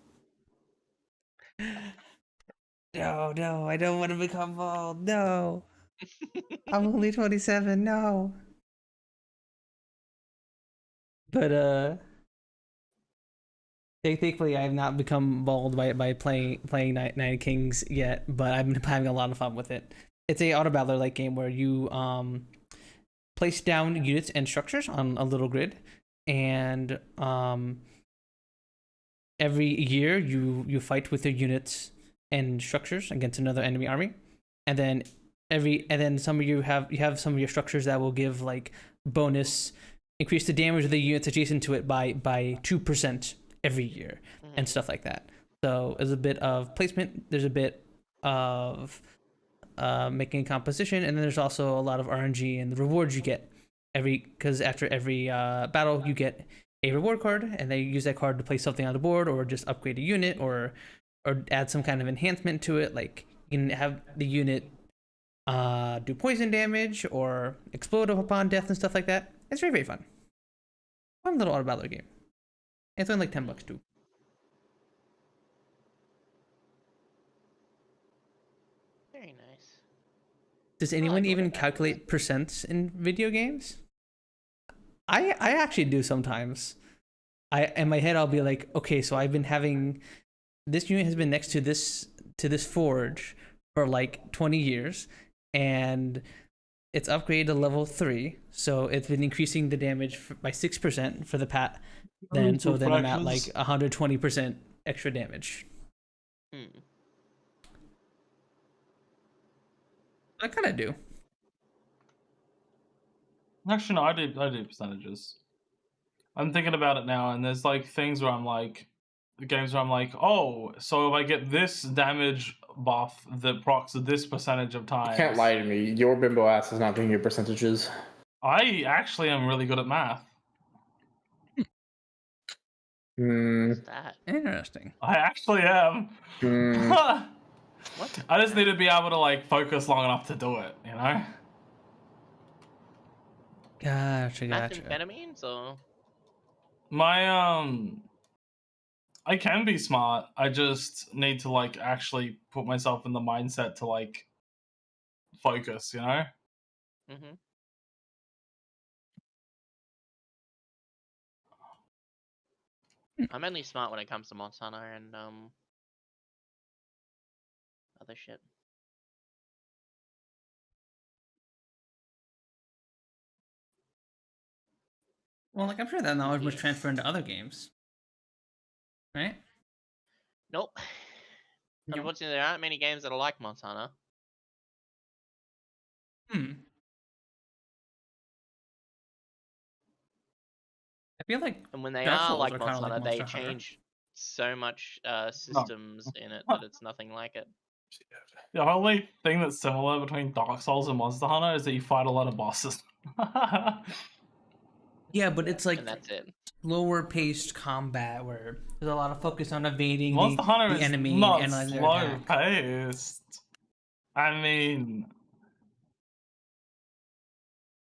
No, I don't want to become bald. No. I'm only 27. No. But thankfully I have not become bald by playing Nine Kings yet, but I've been having a lot of fun with it. It's a auto battler like game where you place down units and structures on a little grid, and every year you fight with your units and structures against another enemy army, and then some of you have some of your structures that will give like bonus, increase the damage of the units adjacent to it by 2% every year, and stuff like that. So there's a bit of placement, there's a bit of making a composition, and then there's also a lot of RNG and the rewards you get because after every battle you get a reward card, and they use that card to place something on the board or just upgrade a unit or add some kind of enhancement to it, like you can have the unit do poison damage or explode upon death and stuff like that. It's very, very fun. Fun little auto battler game. It's only like $10 too. Very nice. Does anyone like even auto battles. calculate percents in video games? I actually do sometimes. In my head I'll be like, okay, so I've been having this unit has been next to this forge for like 20 years, and it's upgraded to level 3, so it's been increasing the damage by 6% for the pat. Then I'm at like 120% extra damage. I kind of do. Actually, no, I do percentages. I'm thinking about it now, and there's like things where I'm like, games where I'm like, oh, so if I get this damage buff that procs this percentage of times. You can't lie to me. Your bimbo ass is not doing your percentages. I actually am really good at math. Hmm. What's that? Interesting. I actually am. Hmm. What? I just need to be able to like focus long enough to do it, you know? Gotcha. Methamphetamines or? My I can be smart. I just need to like actually put myself in the mindset to like focus, you know? Mm-hmm. I'm only smart when it comes to Montana and other shit. Well, like I'm sure that knowledge was transferred into other games, right? Nope. No. Unfortunately, there aren't many games that are like Montana. I feel like And when they Dark are Souls like are kinda like Montana, they Monster Hunter. change so much systems in it that it's nothing like it. The only thing that's similar between Dark Souls and Monster Hunter is that you fight a lot of bosses. yeah, but it's like And that's it. slower paced combat where there's a lot of focus on evading Monster Hunter the is enemy not and analyzing their slow attack. paced. I mean,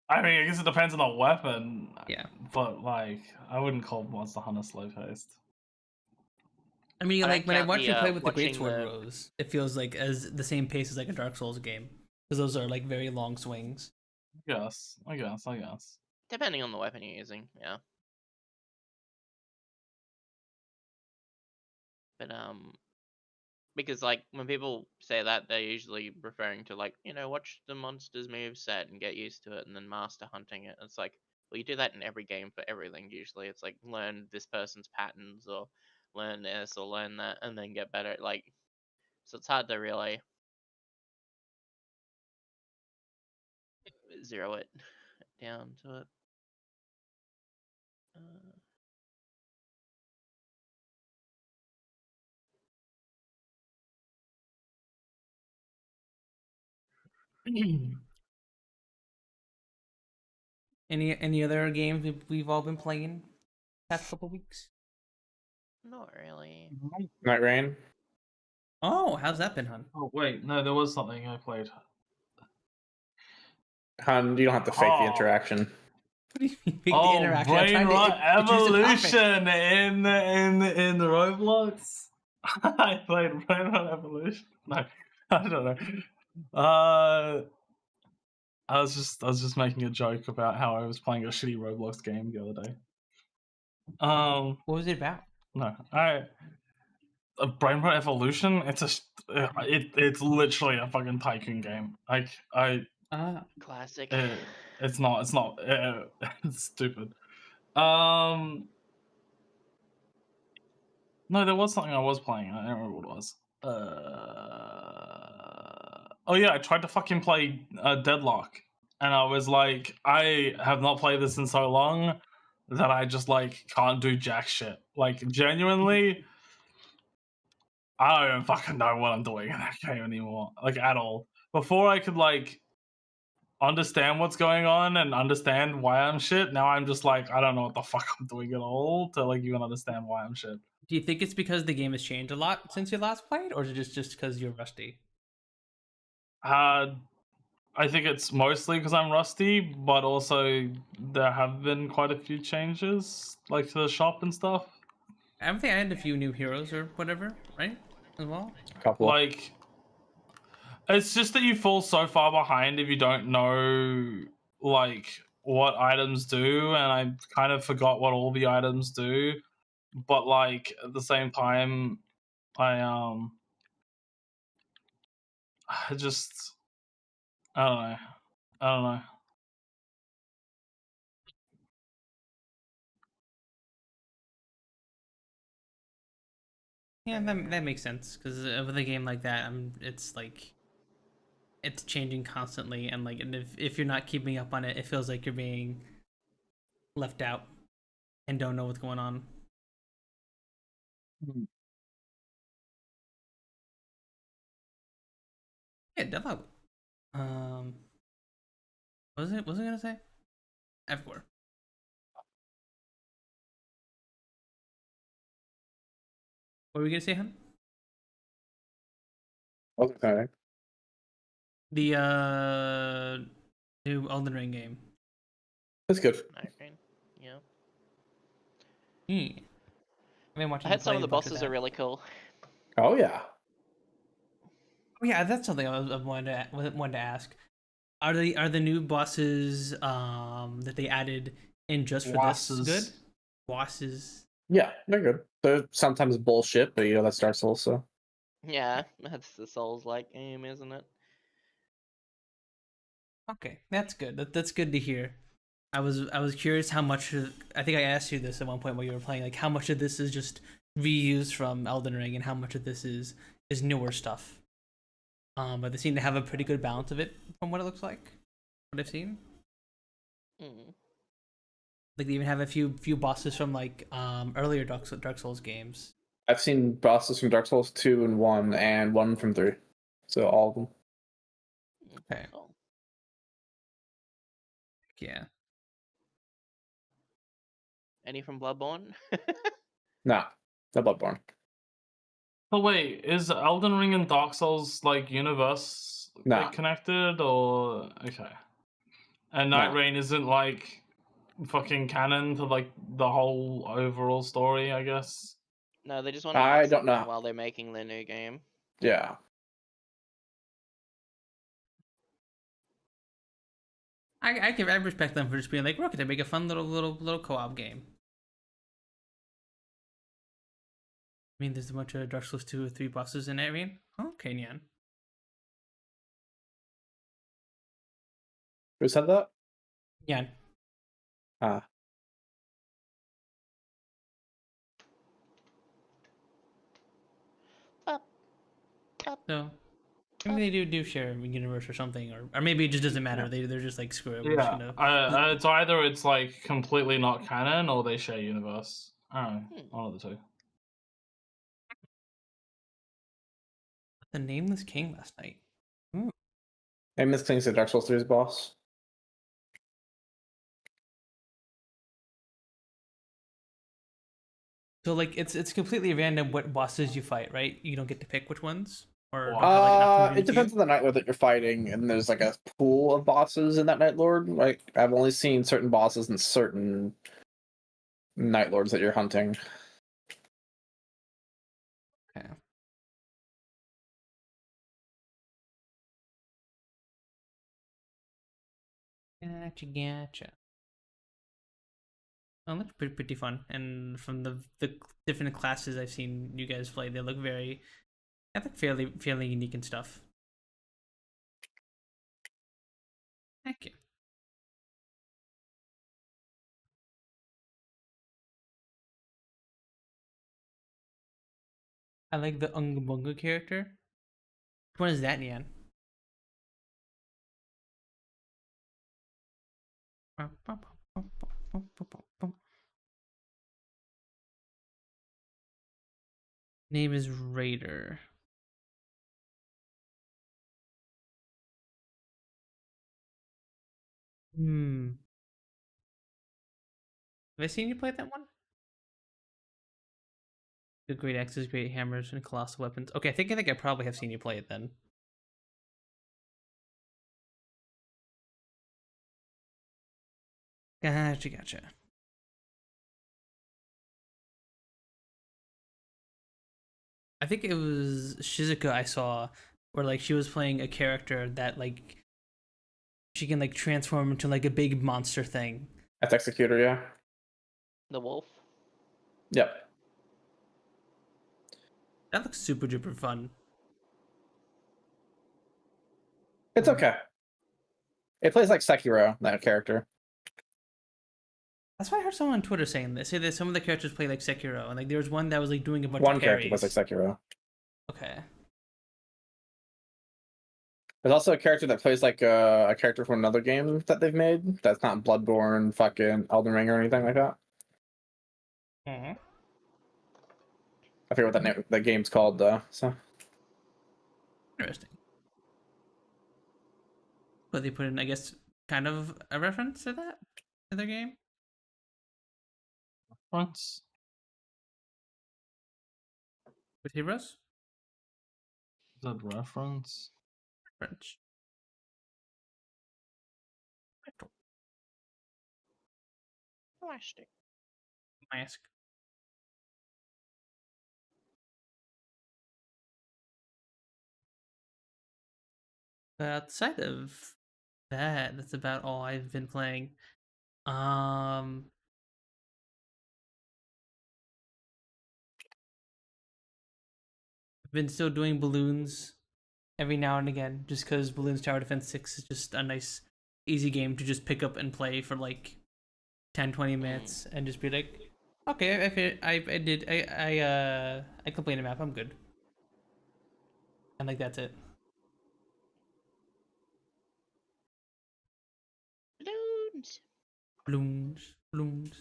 I guess it depends on the weapon. Yeah. But like, I wouldn't call Monster Hunter slow paced. I mean, I like don't when I count watch you the, play with the watching Greatsword the- Rose, it feels like as the same pace as like a Dark Souls game, because those are like very long swings. I guess. Depending on the weapon you're using, yeah. But because like when people say that, they're usually referring to like, you know, watch the monster's moveset and get used to it, and then master hunting it. It's like, well, you do that in every game for everything. Usually, it's like learn this person's patterns or learn this or learn that, and then get better. Like, so it's hard to really zero it down to it. Any other games we've all been playing past couple weeks? Not really. Night Rain. Oh, how's that been, hun? Oh wait, no, there was something I played. Hun, you don't have to fake the Oh. interaction. What do you mean, big Oh, interaction? I'm brain trying to rot introduce a topic. evolution in the Roblox. I played brain rot evolution. No, I don't know. I was just making a joke about how I was playing a shitty Roblox game the other day. What was it about? No, a brain rot evolution. It's literally a fucking tycoon game. Classic. It's not. It's stupid. No, there was something I was playing. I don't remember what it was. Oh yeah, I tried to fucking play Deadlock, and I was like, I have not played this in so long that I just like can't do jack shit. Like genuinely, I don't even fucking know what I'm doing in that game anymore. Like at all. Before I could like understand what's going on and understand why I'm shit. Now I'm just like, I don't know what the fuck I'm doing at all to like even understand why I'm shit. Do you think it's because the game has changed a lot since you last played, or is it just because you're rusty? I think it's mostly because I'm rusty, but also there have been quite a few changes, like to the shop and stuff. I think I had a few new heroes or whatever, right? As well. A couple. Like, it's just that you fall so far behind if you don't know like what items do, and I kind of forgot what all the items do. But like at the same time, I don't know. Yeah, that makes sense because with a game like that, it's like it's changing constantly, and like, and if you're not keeping up on it, it feels like you're being left out and don't know what's going on. Yeah, Deadlock. What was it gonna say? F4. What were we gonna say, hun? Okay. The new Elden Ring game. That's good. Night Rain. Yeah. I've been watching. I heard you some play of the a bunch bosses that. are really cool. Oh yeah. Oh yeah, that's something I wanted to ask. Are the new bosses that they added in just for Bosses. this good? Bosses. Yeah, they're good. They're sometimes bullshit, but you know that's Dark Souls, so. Yeah, that's the Souls-like game, isn't it? Okay, that's good. That's good to hear. I was curious how much. I think I asked you this at one point while you were playing. Like, how much of this is just reused from Elden Ring, and how much of this is newer stuff. But they seem to have a pretty good balance of it from what it looks like. What I've seen. Mm. Like they even have a few bosses from like earlier Dark Souls games. I've seen bosses from Dark Souls 2 and 1 and 1 from 3. So all of them. Okay. Cool. Yeah. Any from Bloodborne? Nah, no Bloodborne. But wait, is Elden Ring and Dark Souls like universe No. like, connected, or okay? And Night No. Rain isn't like fucking canon to like the whole overall story, I guess. No, they just want to I mix don't it know. in while they're making their new game. Yeah. I respect them for just being like, look, they make a fun little co-op game. I mean, there's a bunch of Dark Souls 2 or 3 bosses in it. I mean, okay, Nyan. Who said that? Nyan. Ah. So maybe they do share a universe or something, or maybe it just doesn't matter. Yeah. They're just like screw it. We're just Yeah, gonna... it's either it's like completely not canon, or they share universe. I don't know, one of the two. The Nameless King last night. Ooh. Nameless King's the Dark Souls 3's boss. So like it's completely random what bosses you fight, right? You don't get to pick which ones, or It depends on the Night Lord that you're fighting, and there's like a pool of bosses in that Night Lord. Like I've only seen certain bosses and certain Night Lords that you're hunting. Okay. Gotcha. Oh, looks pretty fun, and from the different classes I've seen you guys play, they look very, I think fairly unique and stuff. Thank you. I like the Unga Bunga character. Which one is that, Nyan? Name is Raider. Have I seen you play that one? The great axes, great hammers, and colossal weapons. Okay, I think I probably have seen you play it then. Gotcha. I think it was Shizuka I saw, where like she was playing a character that like she can like transform into like a big monster thing. That's Executor, yeah. The wolf. Yep. That looks super duper fun. It's okay. It plays like Sekiro, that character. That's why I heard someone on Twitter saying this. Say that some of the characters play like Sekiro, and like there was one that was like doing a bunch One of character parries. plays like Sekiro. Okay. There's also a character that plays like a character from another game that they've made. That's not Bloodborne, fucking Elden Ring, or anything like that. Mm-hmm. I forget what that game's called though. So Interesting. But they put in, I guess, kind of a reference to that in their game. Once. With heroes? Is that reference? French. Plastic. Mask. But outside of that, that's about all I've been playing. I've been still doing balloons every now and again, just because Balloons Tower Defense 6 is just a nice, easy game to just pick up and play for like 10-20 minutes and just be like, okay, I completed a map, I'm good. And like that's it. Balloons. Balloons.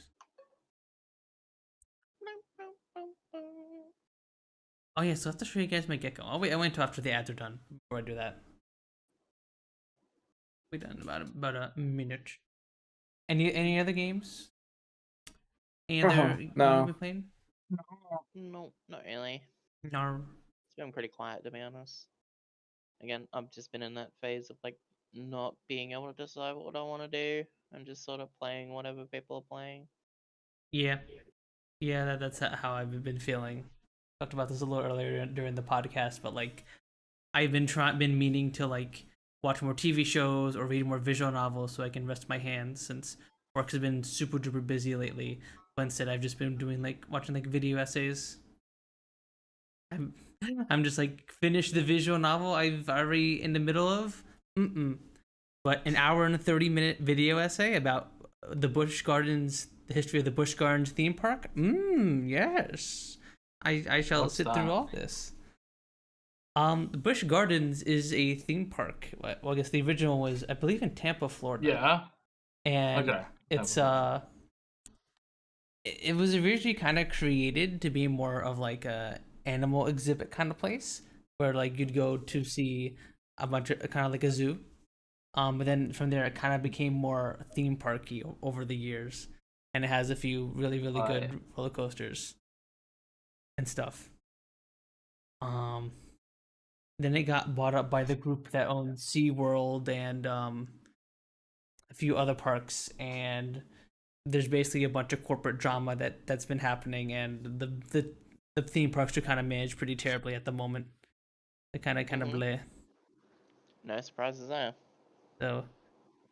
Oh yeah, so I have to show you guys my gecko. Oh wait, I wait until after the ads are done before I do that. We done about a minute. Any other games? Any other games no. you've been playing? No, not really. No. It's been pretty quiet, to be honest. Again, I've just been in that phase of like not being able to decide what I want to do and just sort of playing whatever people are playing. Yeah, yeah, that's how I've been feeling. Talked about this a little earlier during the podcast, but like I've been meaning to like watch more TV shows or read more visual novels so I can rest my hands since work has been super duper busy lately. But instead, I've just been doing like watching like video essays. I'm I'm just like finish the visual novel I've already in the middle of. But an hour and 30-minute video essay about the Busch Gardens, the history of the Busch Gardens theme park. Yes. I shall What's sit that? through all this. The Busch Gardens is a theme park. Well, I guess the original was, I believe, in Tampa, Florida. Yeah. And Okay. it's it was originally kind of created to be more of like a animal exhibit kind of place where like you'd go to see a bunch of kind of like a zoo. But then from there it kind of became more theme parky over the years, and it has a few really good roller coasters and stuff. Then it got bought up by the group that owns SeaWorld and a few other parks, and there's basically a bunch of corporate drama that's been happening, and the theme parks are kind of managed pretty terribly at the moment. They kind of bleh. No surprises there. So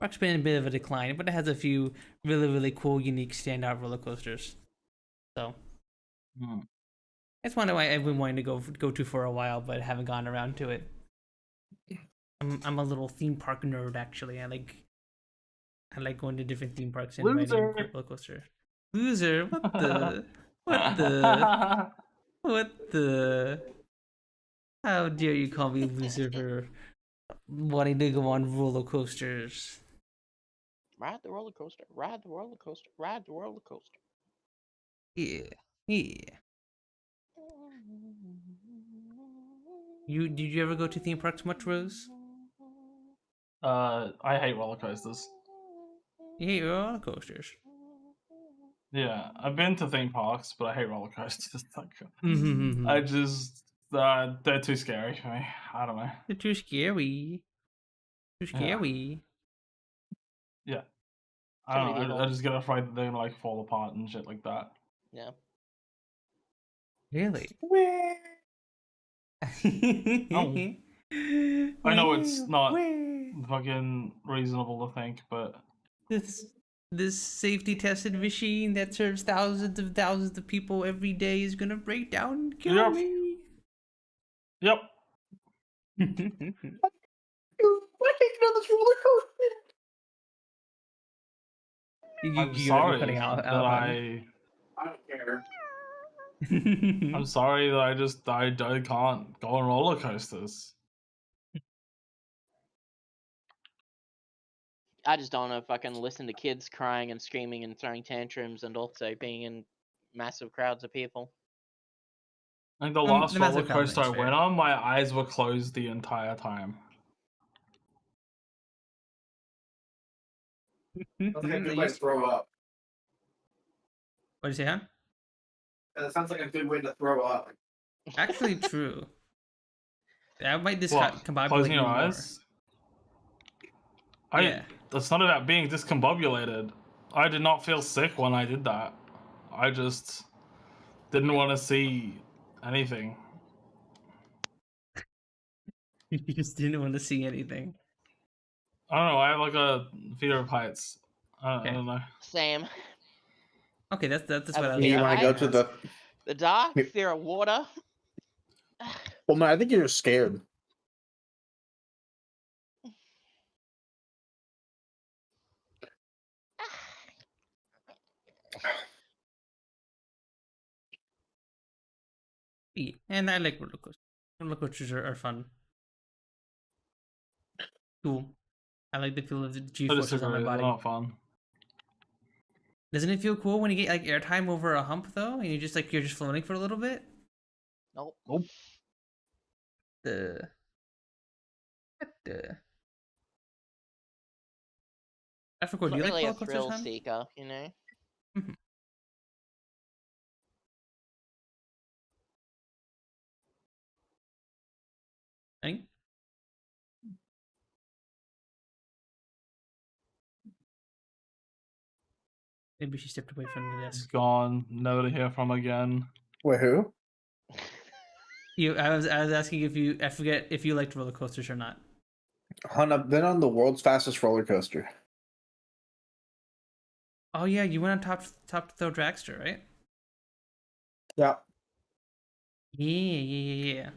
park's been in a bit of a decline, but it has a few really cool, unique, standout roller coasters. So it's one that I've been wanting to go to for a while, but haven't gotten around to it. I'm a little theme park nerd actually. I like going to different theme parks and riding roller coaster. Loser, what the what the? How dare you call me loser for wanting to go on roller coasters? Ride the roller coaster. Ride the roller coaster. Ride the roller coaster. Yeah. Did you ever go to theme parks much, Rose? I hate roller coasters. You hate roller coasters. Yeah, I've been to theme parks, but I hate roller coasters. Mm-hmm. I just they're too scary for me. I don't know. They're too scary. Too scary. Yeah. I don't know. I just get afraid that they're gonna like fall apart and shit like that. Yeah. Really? I know it's not fucking reasonable to think, but this safety tested machine that serves thousands of people every day is gonna break down and kill me. Yep. Why taking on this roller coaster? I'm sorry cutting out, that I don't care. I'm sorry that I can't go on roller coasters. I just don't know if I can listen to kids crying and screaming and throwing tantrums and also being in massive crowds of people. Like the last roller coaster I went on, my eyes were closed the entire time. Sounds like a good way to throw up. What did you say, huh? That sounds like a good way to throw up. Actually, true. That might discombobulate closing you your more. eyes? That's not about being discombobulated. I did not feel sick when I did that. I just didn't want to see anything. You just didn't want to see anything. I don't know. I have like a fear of heights. I don't know. Same. Okay, that's what I was. You want to go to the dark, fear of water. Well, no, I think you're just scared. And I like roller coasters. Roller coasters are fun. Cool. I like the feel of the G-forces on my body. They're not fun. Doesn't it feel cool when you get like airtime over a hump though, and you're just floating for a little bit? Nope. I forgot. Do you really like a thrill seeker, you know? Mm-hmm. Maybe she stepped away from the He's desk. gone. Never to hear from again. Wait, who? I was asking if you, I forget if you liked roller coasters or not. Hun, I've been on the world's fastest roller coaster. Oh yeah, you went on top to throw dragster, right? Yeah. Yeah.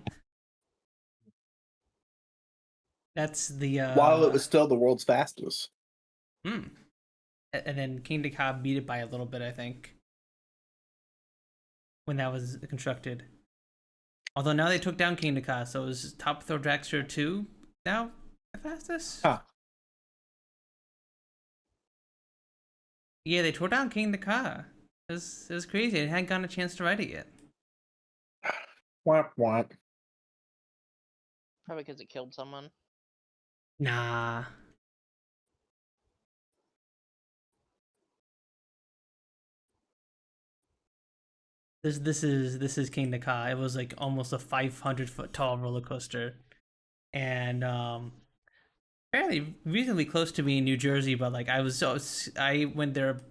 That's the While it was still the world's fastest. And then Kingda Ka beat it by a little bit, I think, when that was constructed. Although now they took down Kingda Ka, so is Top Throw Dragster 2 now the fastest? Huh. Yeah, they tore down Kingda Ka. It was crazy. I hadn't gotten a chance to ride it yet. Womp womp. Probably because it killed someone. Nah. This is Kingda Ka. It was like almost a 500-foot tall roller coaster, and fairly reasonably close to me in New Jersey. But like I went there.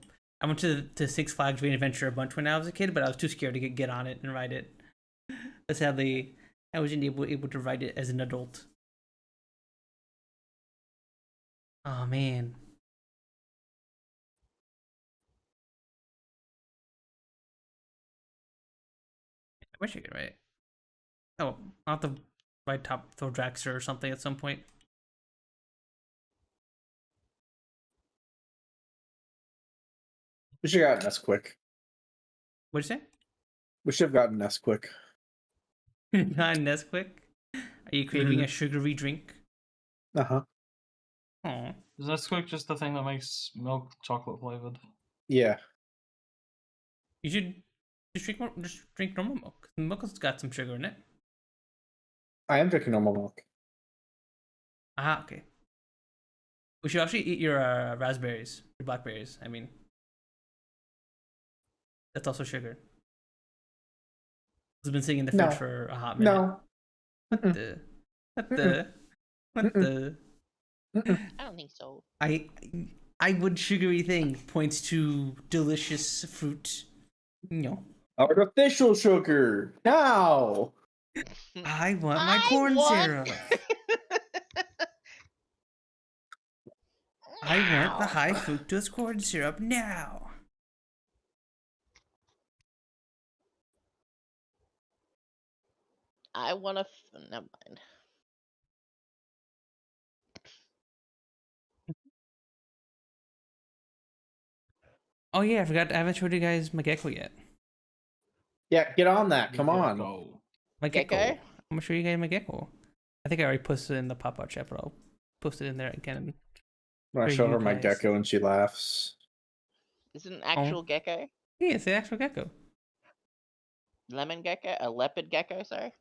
I went to Six Flags Great Adventure a bunch when I was a kid, but I was too scared to get on it and ride it. But sadly, I wasn't able to ride it as an adult. Oh man. I wish I could ride it. Oh, I'll have to ride Top Throw Dragster or something at some point. We should have gotten Nesquik. What'd you say? We should have gotten Nesquik. Not Nesquik? Are you craving a sugary drink? Uh-huh. Oh. Is Nesquik just the thing that makes milk chocolate flavored? Yeah. You should just drink normal milk. Milk has got some sugar in it. I am drinking normal milk. Ah, okay. We should actually eat your raspberries, your blackberries. I mean, that's also sugar. It's been sitting in the fridge for a hot minute. No. What the? I don't think so. I would sugary thing points to delicious fruit. No. Artificial sugar. Now. I want my corn syrup. I want the high fructose corn syrup now. I want to. Never mind. Oh yeah, I forgot. I haven't showed you guys my gecko yet. Yeah, get on that. Come on. My gecko. Gecko? I'm gonna show you guys my gecko. I think I already posted it in the pop-out chat, but I'll post it in there again. When I For show you her my guys. gecko and she laughs. Is it an actual gecko? Yeah, it's an actual gecko. Lemon gecko? A leopard gecko, sorry?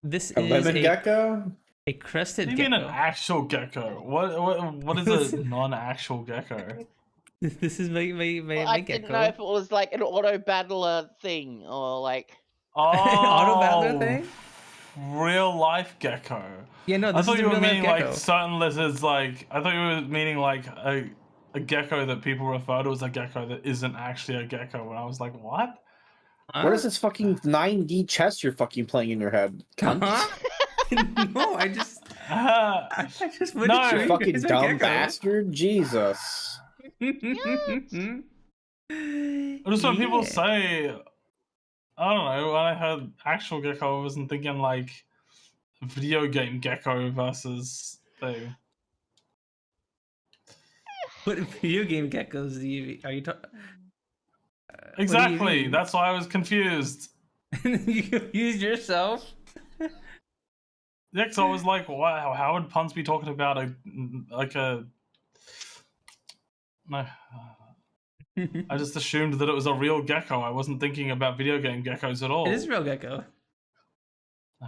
This A is lemon gecko? a crested What do you gecko. mean an actual gecko? What is a non-actual gecko? This is my Well, my I gecko. didn't know if it was like an auto battler thing or like. Oh, Auto battler thing? Real life gecko. Yeah, no, I this thought is you a were real life meaning gecko. like certain lizards. Like I thought you were meaning like a gecko that people refer to as a gecko that isn't actually a gecko. And I was like, what? What is this fucking 9D chess you're fucking playing in your head? Cunt? No, I just Uh, wanted No. to show You you fucking guys my dumb gecko. bastard. Jesus. just when people Yeah. say, I don't know, when I heard actual gecko, I wasn't thinking like video game gecko versus thing. What video game geckos are you talking? Exactly. mean? That's why I was confused. You confused yourself? Yeah, 'cause I was like, wow, how would Punz be talking about no, I just assumed that it was a real gecko. I wasn't thinking about video game geckos at all. It is a real gecko.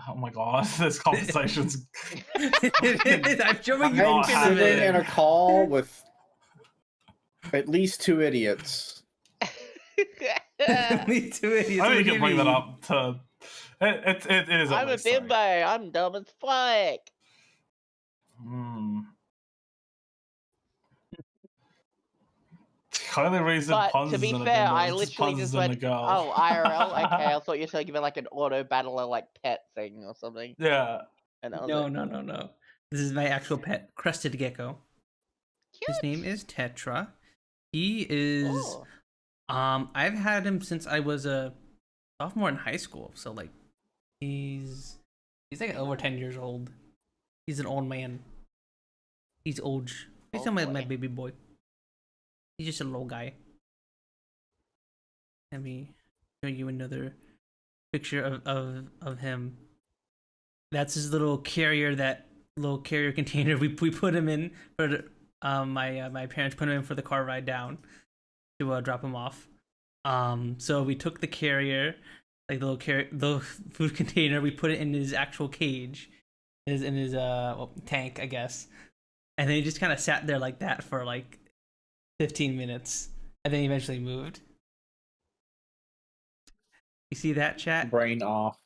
Oh my god, this conversation's It is. I'm showing you I'm I'm pictures of sitting in it. a call with at least 2 idiots. Me too, idiots. I What think you do can bring that mean? up to it is at I'm a least like- bimbo. I'm dumb as fuck. Kylie raised But Punz to be in a fair, I bimbo, it's literally Punz just in a went, girl. oh, IRL? Okay, I thought you were talking about like an auto battler like pet thing or something. Yeah. And that was No, it. no. This is my actual pet, crested gecko. His Cute. name is Tetra. He is Oh. I've had him since I was a sophomore in high school. So like he's like over 10 years old. He's an old man. He's old. He's Oh, my boy. baby boy. He's just a little guy. Let me show you another picture of him. That's his little carrier, that little carrier container we put him in for the, my parents put him in for the car ride down to drop him off. So we took the carrier, like the food container, we put it in his actual cage, in his tank, I guess, and then he just kind of sat there like that for like 15 minutes, and then he eventually moved. You see that, chat? Brain off.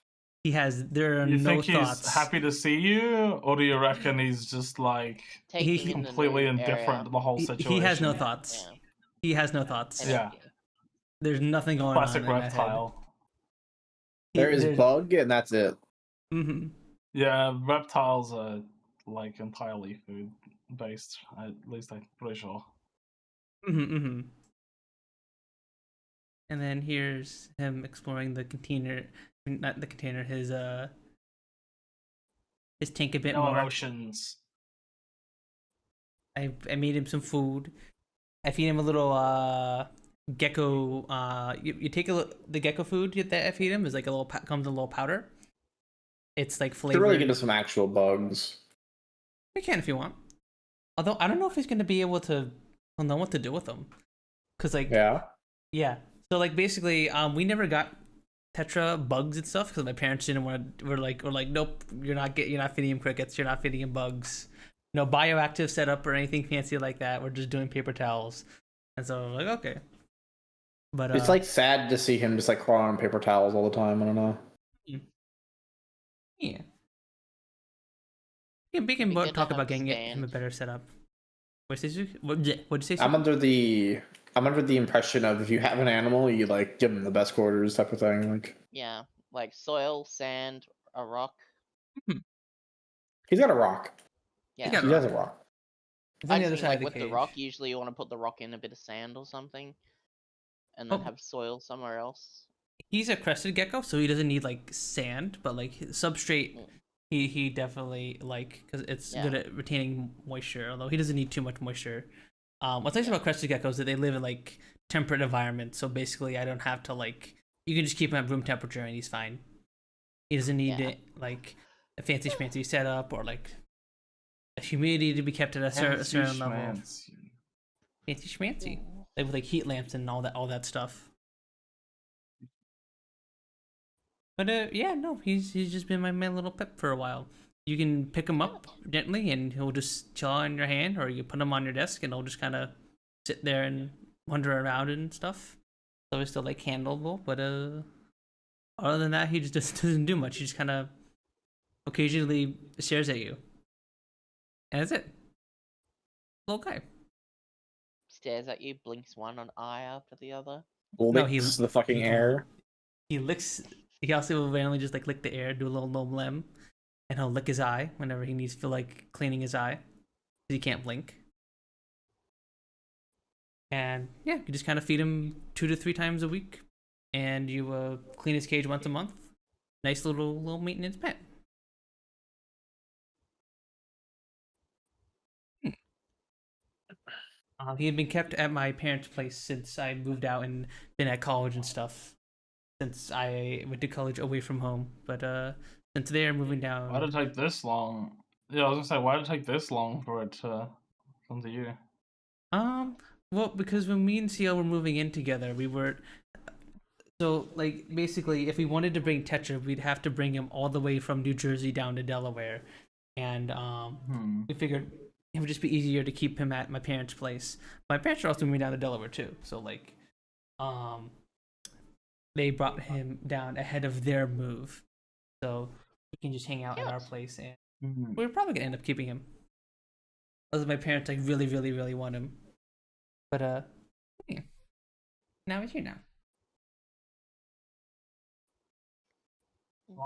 There are You no think thoughts. he's happy to see you, or do you reckon he's just like Taking in the completely new indifferent area. to the whole He situation? has no thoughts. Yeah. He has no thoughts. And Yeah. There's nothing going Classic on in that head. reptile. There is bug, and that's it. Mm-hmm. Yeah, reptiles are like entirely food based. At least I'm pretty sure. Mm-hmm. And then here's him exploring the container, not the container, his tank a bit No more. emotions. I made him some food. I feed him a little gecko. You take the gecko food that I feed him is like a little comes in a little powder. It's like To flavored. really get into some actual bugs. You can if you want. Although I don't know if he's gonna be able to know what to do with them, cause like yeah. So like basically, we never got Tetra bugs and stuff because my parents didn't want to. We're like, nope, you're not feeding him crickets. You're not feeding him bugs. No bioactive setup or anything fancy like that. We're just doing paper towels. And so I'm like, okay. But it's like sad to see him just like crawling on paper towels all the time. I don't know. Yeah. Yeah, we can talk about getting him a better setup. What did you say? I'm under the impression of if you have an animal, you like give them the best quarters type of thing. Like Yeah, like soil, sand, a rock. he's got a rock. Yeah, He has a rock. It's on I the just other think, side like of the with cage. the rock, usually you want to put the rock in a bit of sand or something, and then Oh. have soil somewhere else. He's a crested gecko, so he doesn't need like sand, but like substrate. Mm. He definitely like because it's good at retaining moisture. Although he doesn't need too much moisture. What's nice about crested geckos is that they live in like temperate environments. So basically, I don't have to like. You can just keep him at room temperature and he's fine. He doesn't need it like a fancy schmancy setup or like a humidity to be kept at a certain level. Fancy schmancy. Like with like heat lamps and all that stuff. But yeah, no, he's just been my little pet for a while. You can pick him up gently and he'll just chill on your hand, or you put him on your desk and he'll just kind of sit there and wander around and stuff. So he's still like handleable, but other than that, he just doesn't do much. He just kind of occasionally stares at you, and that's it. Little guy. Stares at you, blinks one eye after the other. Licks the fucking air. He licks. He also will randomly just like lick the air, do a little nom lem, and he'll lick his eye whenever he needs to feel like cleaning his eye, because he can't blink. And yeah, you just kind of feed him 2 to 3 times a week, and you clean his cage once a month. Nice little maintenance pet. He had been kept at my parents' place since I moved out and been at college and stuff. Since I went to college away from home, but since they're moving down. Why did it take this long? Yeah, I was gonna say, why did it take this long for it to come to you? Well, because when me and Siel were moving in together, we were. So, like, basically, if we wanted to bring Tetra, we'd have to bring him all the way from New Jersey down to Delaware, and we figured it would just be easier to keep him at my parents' place. My parents are also moving down to Delaware too, so like, they brought him down ahead of their move, so he can just hang out at our place, and we're probably gonna end up keeping him. Unless my parents like really want him, but yeah. Now it's here now.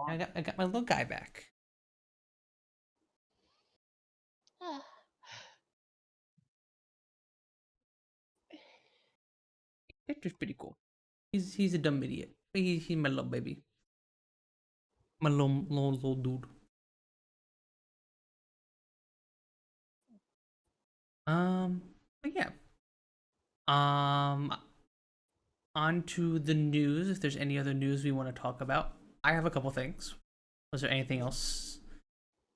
I got my little guy back. Victor's pretty cool. He's a dumb idiot. He's my little baby. My little dude. But yeah. On to the news. If there's any other news we want to talk about, I have a couple things. Was there anything else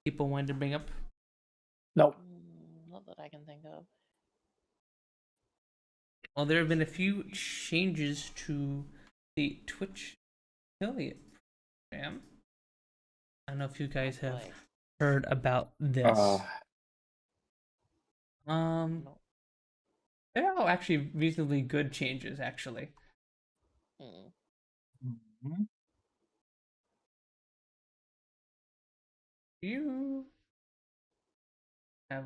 people wanted to bring up? Nope. Not that I can think of. Well, there have been a few changes to the Twitch affiliate program. I don't know if you guys have heard about this. They're all actually reasonably good changes, actually. You have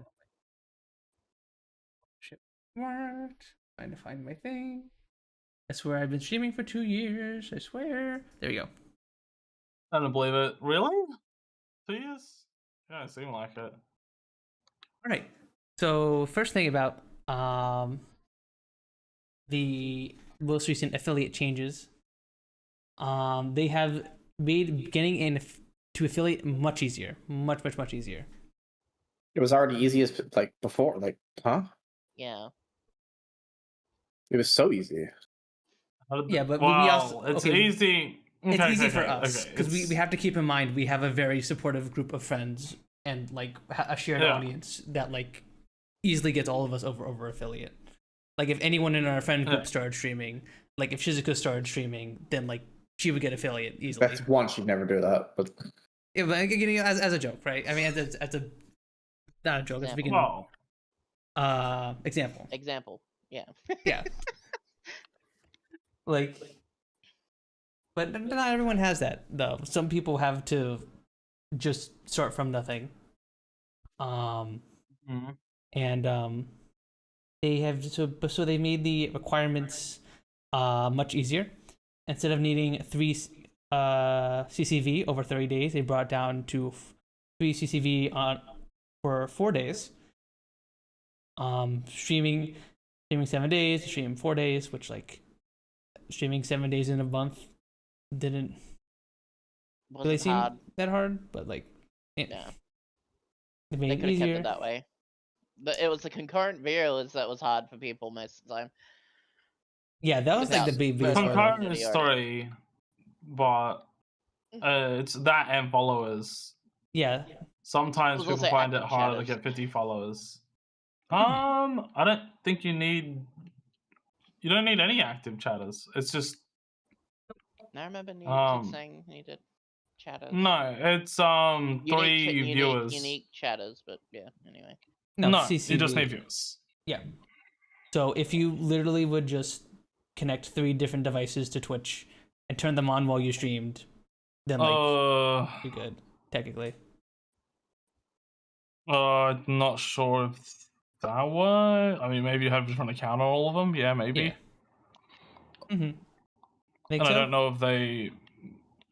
trying to find my thing. I swear I've been streaming for 2 years. I swear. There you go. I don't believe it. Really? 2 years? Yeah, it seemed like it. All right. So first thing about the most recent affiliate changes. They have made getting in to affiliate much easier, much easier. It was already easy as like before, like, huh? Yeah. It was so easy. Yeah, but wow, we also it's easy. It's easy for us because we have to keep in mind we have a very supportive group of friends and like a shared audience that like easily gets all of us over affiliate. Like if anyone in our friend group started streaming, like if Shizuka started streaming, then like she would get affiliate easily. That's one, she'd never do that, but yeah, but as a joke, right? I mean, as a not a joke. As a beginning. Example. Yeah. Yeah. Like, but not everyone has that though. Some people have to just start from nothing. And they have so they made the requirements much easier. Instead of needing 3 CCV over 30 days, they brought it down to 3 CCV for 4 days. Streaming 7 days, stream 4 days, which like streaming 7 days in a month didn't really seem that hard, but like yeah, they made they it could have kept easier. it that way. It was the concurrent videos that was hard for people most of the time. Yeah, that was like the biggest concurrent story, but it's that and followers. Yeah. Sometimes people find it harder to get 50 followers. I don't think you don't need any active chatters. It's just I remember you saying you needed chatters. No, it's 3 viewers. Unique chatters, but yeah, anyway. No, CCV. You just need viewers. Yeah. So if you literally would just connect 3 different devices to Twitch and turn them on while you streamed, then like you're good, technically. Not sure if that was. I mean, maybe you have a different account on all of them. Yeah, maybe. Yeah. And I don't know if they.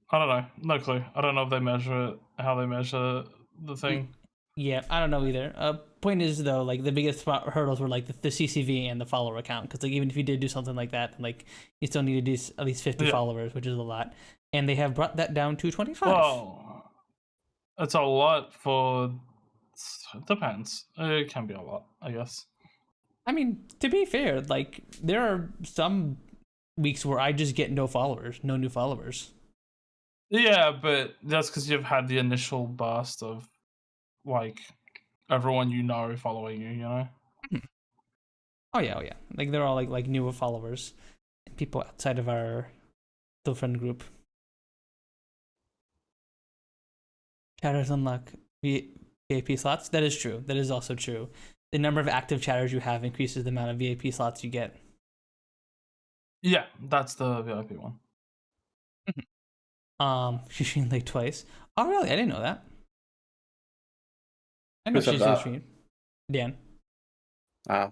I don't know. No clue. I don't know if they measure it, how they measure the thing. Yeah, I don't know either. Point is though, like the biggest hurdles were like the CCV and the follower account, because like even if you did do something like that, like you still need to do at least 50 followers, which is a lot, and they have brought that down to 25. Well, it's a lot for. It depends. It can be a lot, I guess. I mean, to be fair, like there are some weeks where I just get no new followers. Yeah, but that's because you've had the initial burst of like everyone you know following you, you know? Oh yeah. Like they're all like newer followers, people outside of our still friend group. Chatters unlock VIP slots. That is true. That is also true. The number of active chatters you have increases the amount of VIP slots you get. Yeah, that's the VIP one. She streamed like twice. Oh really? I didn't know that. I know she's streamed. Dan. Yeah.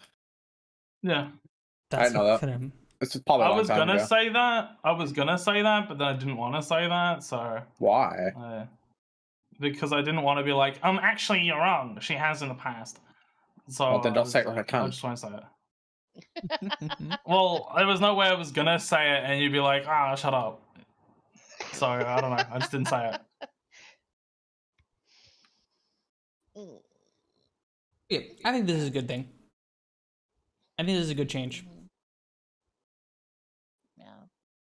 That's I know that. This is probably a I long was time gonna ago. say that. I was gonna say that, but then I didn't want to say that. So Why? because I didn't want to be like, actually, you're wrong. She has in the past. So Well, then I don't was say it like, like a I cunt. just want to say it. Well, there was no way I was gonna say it, and you'd be like, shut up. So I don't know. I just didn't say it. Yeah, I think this is a good thing. I think this is a good change. Yeah.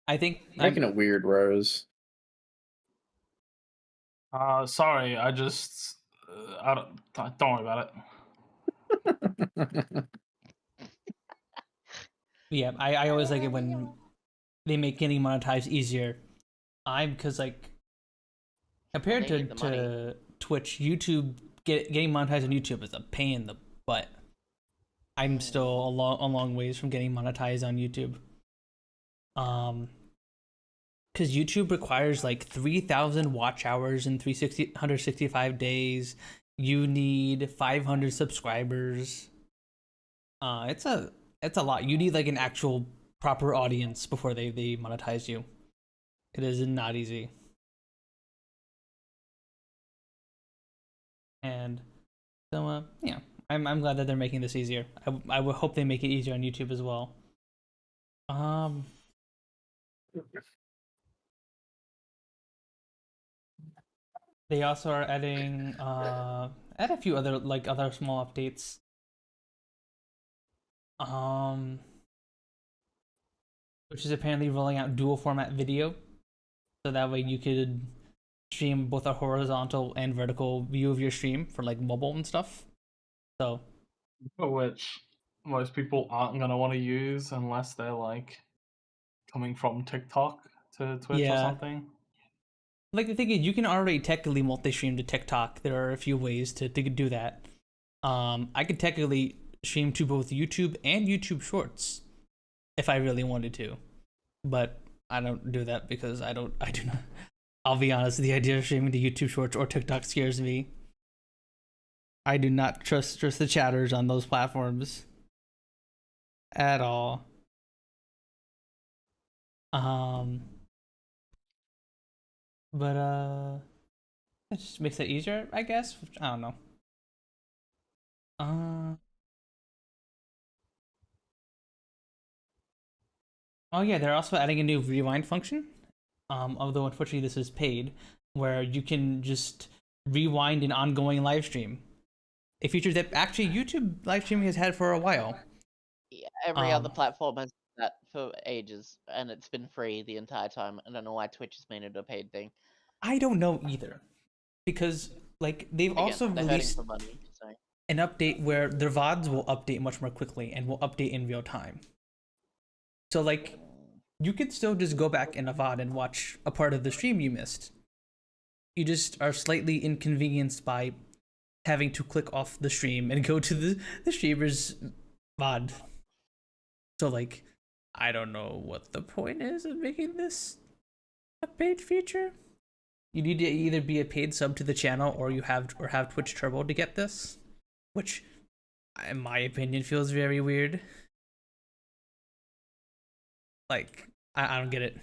I think Making it weird, Rose. Sorry. I just don't worry about it. Yeah, I always like it when they make getting monetized easier. Because like compared They need the money. to Twitch, YouTube getting monetized on YouTube is a pain in the butt. I'm still a long ways from getting monetized on YouTube. Because YouTube requires like 3,000 watch hours in 365 days. You need 500 subscribers. It's a lot. You need like an actual proper audience before they monetize you. It is not easy. And so yeah, I'm glad that they're making this easier. I would hope they make it easier on YouTube as well. They also are adding add a few other small updates. Which is apparently rolling out dual format video, so that way you could stream both a horizontal and vertical view of your stream for like mobile and stuff. So, Which most people aren't gonna want to use unless they're like coming from TikTok to Twitch or something. Like the thing is, you can already technically multi-stream to TikTok. There are a few ways to do that. I could technically stream to both YouTube and YouTube Shorts if I really wanted to, but I don't do that because I do not. I'll be honest, the idea of streaming to YouTube Shorts or TikTok scares me. I do not trust the chatters on those platforms at all. But it just makes it easier, I guess. I don't know. Oh yeah, they're also adding a new rewind function. Although unfortunately this is paid, where you can just rewind an ongoing live stream. A feature that actually YouTube live streaming has had for a while. Yeah, every other platform has that for ages, and it's been free the entire time. I don't know why Twitch has made it a paid thing. I don't know either, because like they've also released money, so. An update where their VODs will update much more quickly and will update in real time. So like, you could still just go back in a VOD and watch a part of the stream you missed. You just are slightly inconvenienced by having to click off the stream and go to the streamer's VOD. So like, I don't know what the point is of making this a paid feature. You need to either be a paid sub to the channel or have Twitch Turbo to get this, which, in my opinion, feels very weird. Like, I don't get it.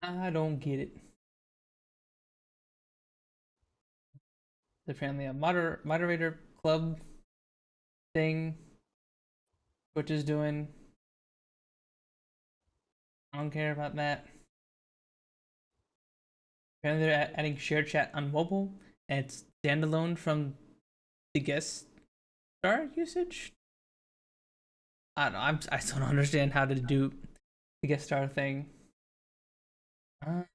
I don't get it. Apparently a moderator club thing Twitch is doing. I don't care about that. Apparently they're adding share chat on mobile, and it's standalone from the guest star usage. I don't know. I still don't understand how to do the guest star thing. I'm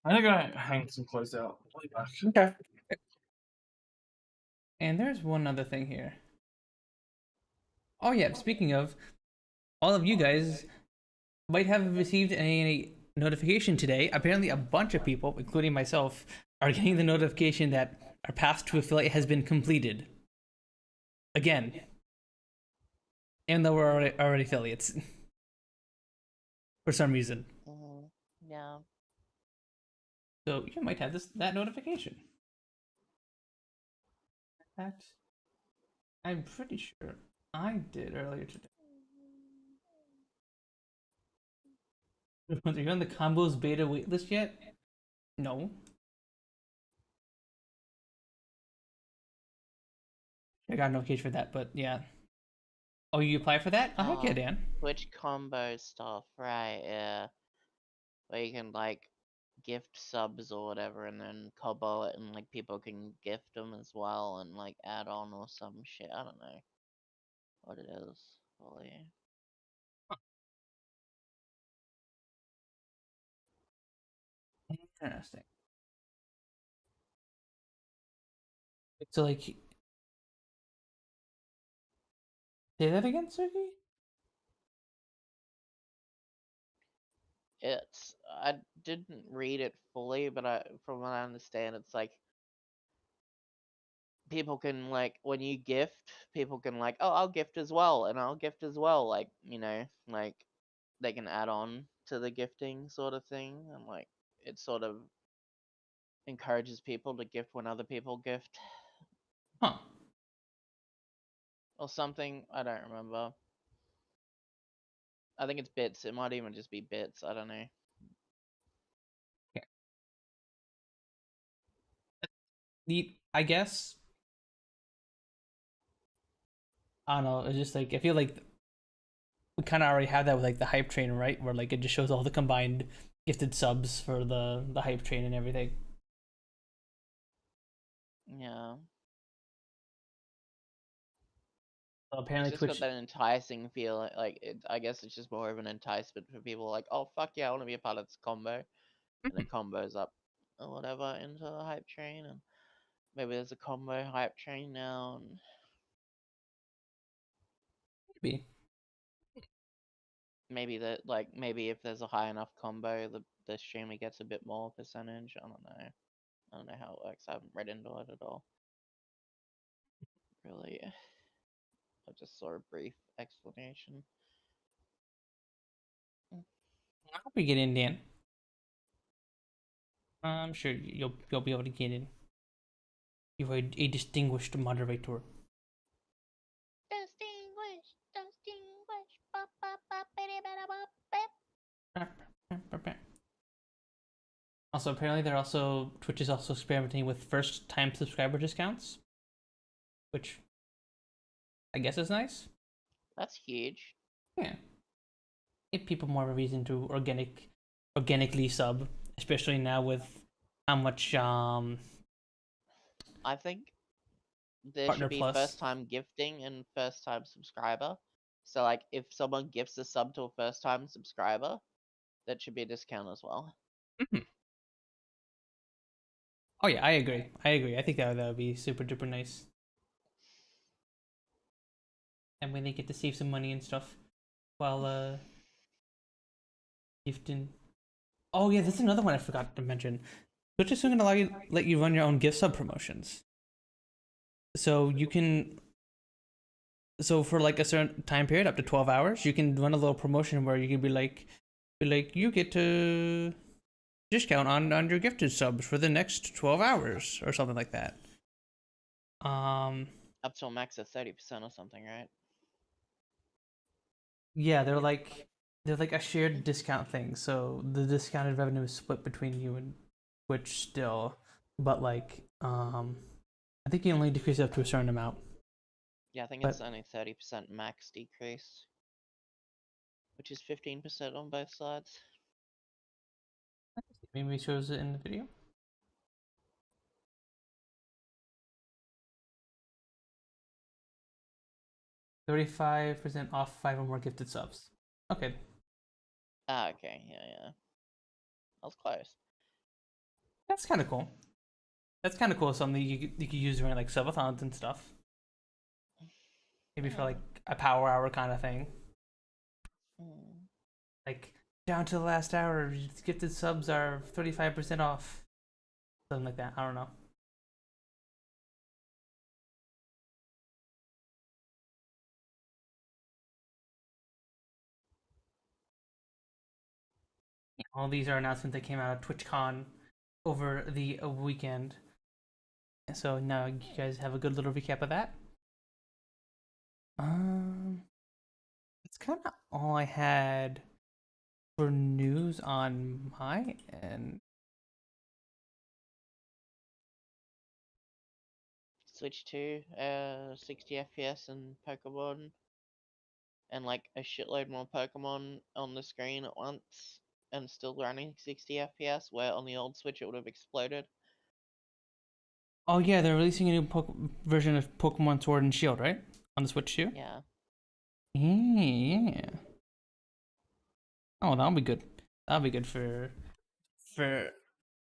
gonna hang some clothes out. I'll be back. Okay. And there's one other thing here. Oh yeah, speaking of, all of you guys might have received a notification today. Apparently a bunch of people, including myself, are getting the notification that our path to affiliate has been completed. Again. Even though we're already affiliates. For some reason. Yeah. So you might have that notification. that? I'm pretty sure I did earlier today. Are you on the combos beta waitlist yet? No. I got a notification for that, but yeah. Oh, you applied for that? Oh, heck yeah, Dan. Twitch combo stuff, right? Yeah, where you can like gift subs or whatever, and then combo it, and like people can gift them as well, and like add on or some shit. I don't know what it is fully. Interesting. So, like, say that again, Sooky? I didn't read it fully, but from what I understand, it's like people can like when you gift, people can like, oh, I'll gift as well, and I'll gift as well, like like they can add on to the gifting sort of thing, and like it sort of encourages people to gift when other people gift. Huh. Or something. I don't remember. I think it's bits. It might even just be bits. I don't know. Neat, I guess. I don't know. It's just like I feel like we kind of already have that with like the hype train, right? Where like it just shows all the combined gifted subs for the hype train and everything. Yeah. So apparently, It's just Twitch. got that enticing feel. I guess it's just more of an enticement for people. Like, oh fuck yeah, I want to be a part of this combo, and it combos up or whatever into the hype train, and maybe there's a combo hype train now, and Maybe. maybe that maybe if there's a high enough combo, the streamer gets a bit more percentage. I don't know. I don't know how it works. I haven't read into it at all. Really. I just saw a brief explanation. I hope you get in, Dan. I'm sure you'll be able to get in. You're a distinguished moderator. Also, apparently, Twitch is also experimenting with first-time subscriber discounts, which I guess is nice. That's huge. Yeah, give people more of a reason to organically sub, especially now with how much I think there Partner should be Plus. first time gifting and first time subscriber. So like if someone gifts a sub to a first time subscriber, that should be a discount as well. Mm-hmm. Oh yeah, I agree. I think that would be super duper nice. And when they get to save some money and stuff while gifting. Oh yeah, that's another one I forgot to mention. Twitch is soon gonna let you run your own gift sub promotions. So you can. So for like a certain time period, up to 12 hours, you can run a little promotion where you can be like you get to discount on your gifted subs for the next 12 hours or something like that. Up to a max of 30% or something, right? Yeah, they're like a shared discount thing. So the discounted revenue is split between you and Twitch still, but like I think you only decrease it up to a certain amount. Yeah, I think it's only 30% max decrease, which is 15% on both sides. Maybe it shows it in the video. $35% off 5 or more gifted subs. Okay. Ah, okay, yeah. That was close. That's kind of cool. That's kind of cool. Something you could use during like subathons and stuff. Maybe for like a power hour kind of thing. Like down to the last hour, gifted subs are 35% off. Something like that. I don't know. All these are announcements that came out of TwitchCon over the weekend. So now you guys have a good little recap of that. That's kind of all I had for news on my end. Switch 2, 60 FPS and Pokemon, and like a shitload more Pokemon on the screen at once, and still running 60 FPS, where on the old Switch it would have exploded. Oh yeah, they're releasing a new version of Pokemon Sword and Shield, right? On the Switch too? Yeah. Yeah. Oh, that'll be good. That'll be good for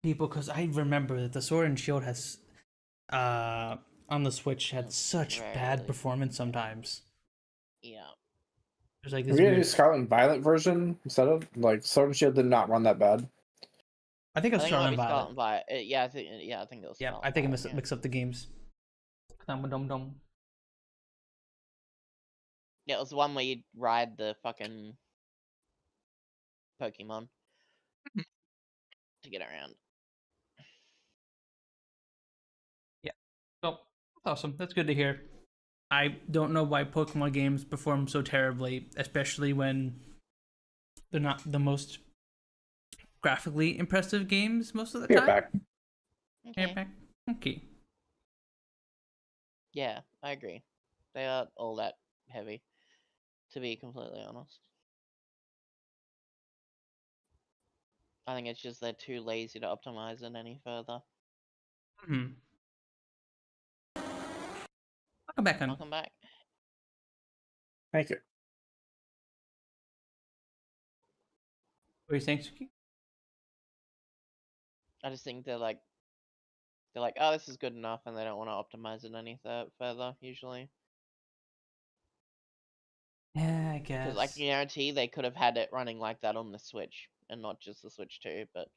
people, because I remember that the Sword and Shield has on the Switch had such bad Really? performance sometimes. Yeah. There's like We this didn't do weird... Scarlet and Violet version instead of like Sword and Shield did not run that bad. I think it I was think it Scarlet might and be Scarlet Violet. and Violet. Yeah, I think it was Yeah, Scarlet I think I and Violet, mix up the games. Dum. Yeah, it was the one where you'd ride the fucking Pokemon to get around. Yeah. So that's awesome. That's good to hear. I don't know why Pokemon games perform so terribly, especially when they're not the most graphically impressive games most of the Here time. back. Okay. Okay. Yeah, I agree. They aren't all that heavy, to be completely honest. I think it's just they're too lazy to optimize it any further. Welcome back on. Welcome back. Thank you. What are you saying, Sooky? I just think they're like, oh, this is good enough, and they don't want to optimize it any further, usually. Yeah, I guess. Because I can guarantee they could have had it running like that on the Switch, and not just the Switch 2, but...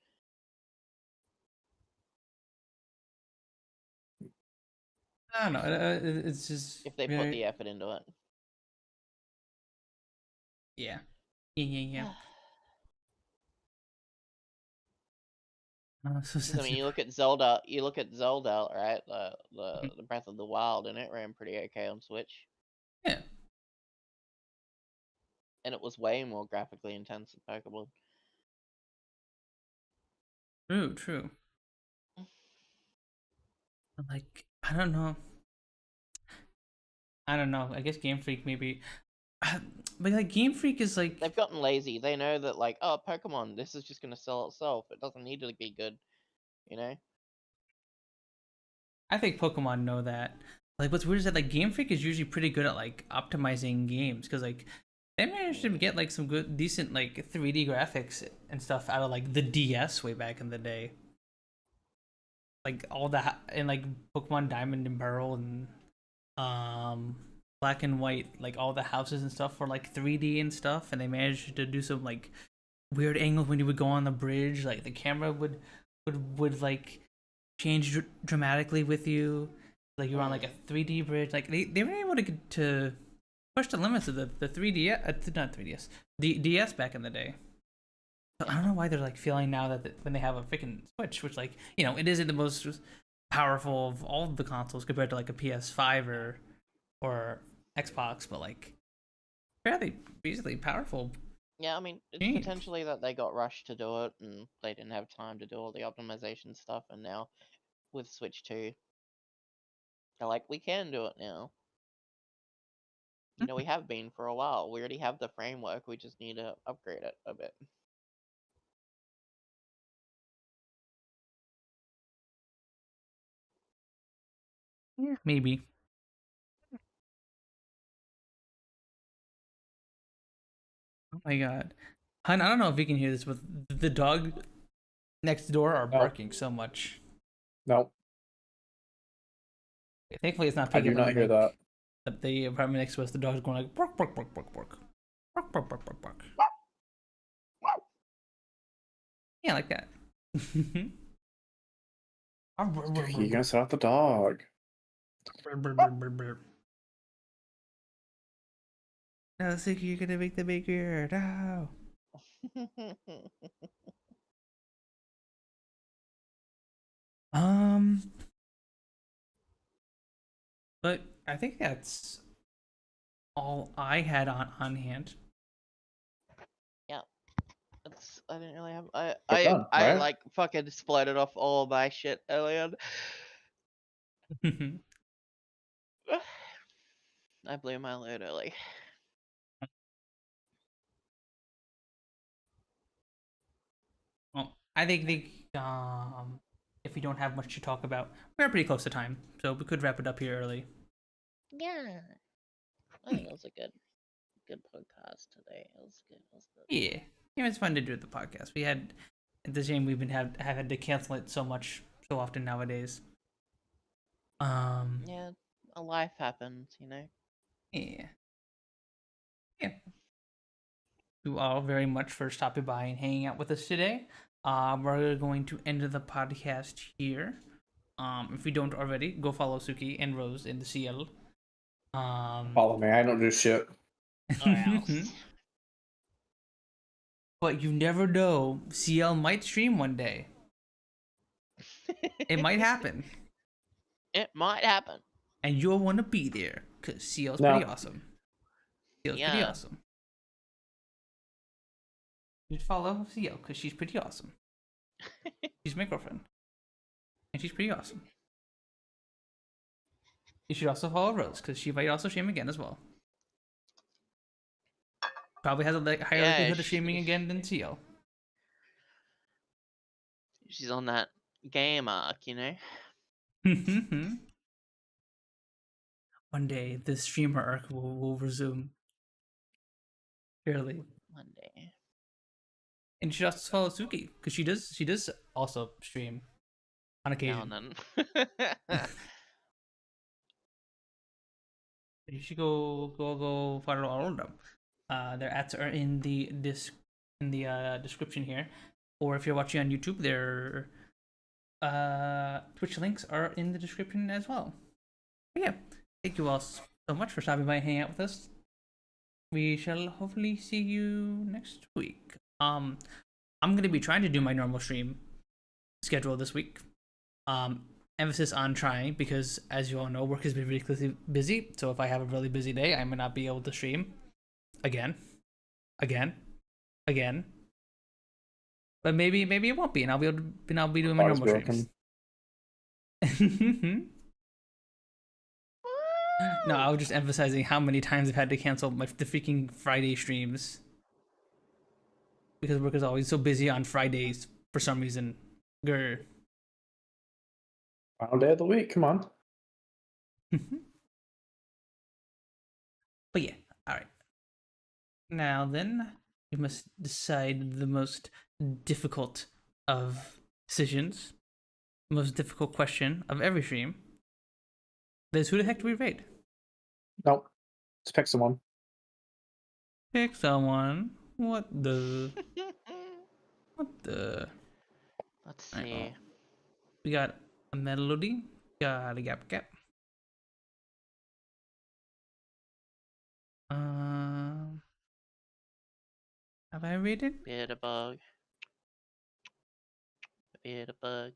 I don't know. It's just... if they put the effort into it. Yeah. So I mean, you look at Zelda, right? The Breath of the Wild, and it ran pretty okay on Switch. Yeah. And it was way more graphically intense than Pokemon. True. Like, I don't know. I guess Game Freak maybe... But like, Game Freak is like... They've gotten lazy. They know that, like, oh, Pokemon, this is just going to sell itself. It doesn't need to be good, you know? I think Pokemon know that. Like, what's weird is that like Game Freak is usually pretty good at like optimizing games, because like they managed to get like some good, decent like 3D graphics and stuff out of like the DS way back in the day. Like all that, and like Pokemon Diamond and Pearl and Black and White, like all the houses and stuff were like 3D and stuff, and they managed to do some like weird angles when you would go on the bridge. Like the camera would like change dramatically with you, like you're on like a 3D bridge. Like they were able to get to push the limits of the 3D, not 3DS, DS back in the day. But I don't know why they're like feeling now that when they have a freaking Switch, which like, you know, it isn't the most powerful of all of the consoles compared to like a PS5 or Xbox, but like fairly easily powerful. Yeah, I mean, it's potentially that they got rushed to do it, and they didn't have time to do all the optimization stuff, and now, with Switch 2, they're like, we can do it now. You know, we have been for a while. We already have the framework, we just need to upgrade it a bit. Yeah, maybe. Oh my god. Hun, I don't know if you can hear this, but the dog next door are barking so much. Nope. Thankfully, it's not I do picking up not hear that. At the apartment next to us, the dog's going like bark, bark, bark, bark, bark, bark, bark, bark, bark, bark. Yeah, like that. You gonna set out the dog? No, Sooky, you're gonna make the bigger. No. But I think that's all I had on hand. I didn't really have. We're I done, I right? like fucking splitted off all my shit earlier. I blew my load early. Well, I think if we don't have much to talk about, we're pretty close to time, so we could wrap it up here early. Yeah, I think it was a good podcast today. It was good. It was good. Yeah, it was fun to do the podcast. We had it's a shame we've been have had to cancel it so often nowadays. Yeah, a life happens, you know. Yeah. You all very much for stopping by and hanging out with us today. We're going to end the podcast here. If you don't already, go follow Sooky and Rose in the Siel. Follow me. I don't do shit. But you never know. CL might stream one day. It might happen. It might happen. And you'll want to be there. Because CL's No. pretty awesome. CL's pretty Yeah. awesome. You should follow CL because she's pretty awesome. She's my girlfriend. And she's pretty awesome. You should also follow Rose because she might also stream again as well. Probably has a higher Yeah, likelihood of streaming again than CL. She's on that game arc, you know. One day, the streamer arc will resume. Surely. One day. And you should also follow Sooky because she does also stream on occasion. Now and then. You should go follow all of them. Their ads are in the description here, or if you're watching on YouTube, their Twitch links are in the description as well. But yeah, thank you all so much for stopping by and hanging out with us. We shall hopefully see you next week. I'm gonna be trying to do my normal stream schedule this week. Emphasis on trying because, as you all know, work has been ridiculously busy. So if I have a really busy day, I may not be able to stream again. But maybe it won't be, and I'll be doing my normal streams. No, I was just emphasizing how many times I've had to cancel the freaking Friday streams because work is always so busy on Fridays for some reason. Grr. Final day of the week. Come on. But yeah, all right. Now then, we must decide the most difficult of decisions, the most difficult question of every stream. That is, who the heck do we raid? Nope. Let's pick someone. Pick someone. What the? Let's Alright, see. we got a melody. Got a gap. Have I rated? Bit of bug. Bit of bug.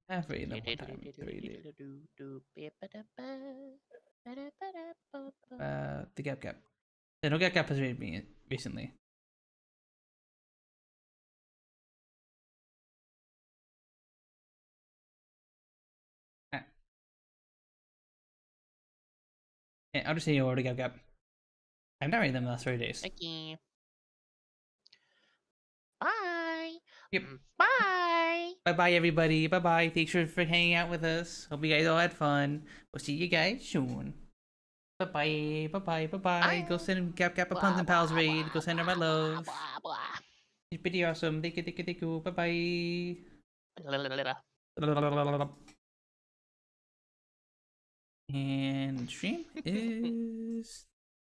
I've rated them one time. The gap. Yeah, no gap has rated me recently. Yeah, I'll just say you already gap. I've not rated them the last 3 days. Okay. Bye. Yep. Bye. Bye everybody. Bye. Thanks for hanging out with us. Hope you guys all had fun. We'll see you guys soon. Bye. Go send Gap a Punz N Palz raid. Go send her my love. She's pretty awesome. Thank you. Bye. And stream is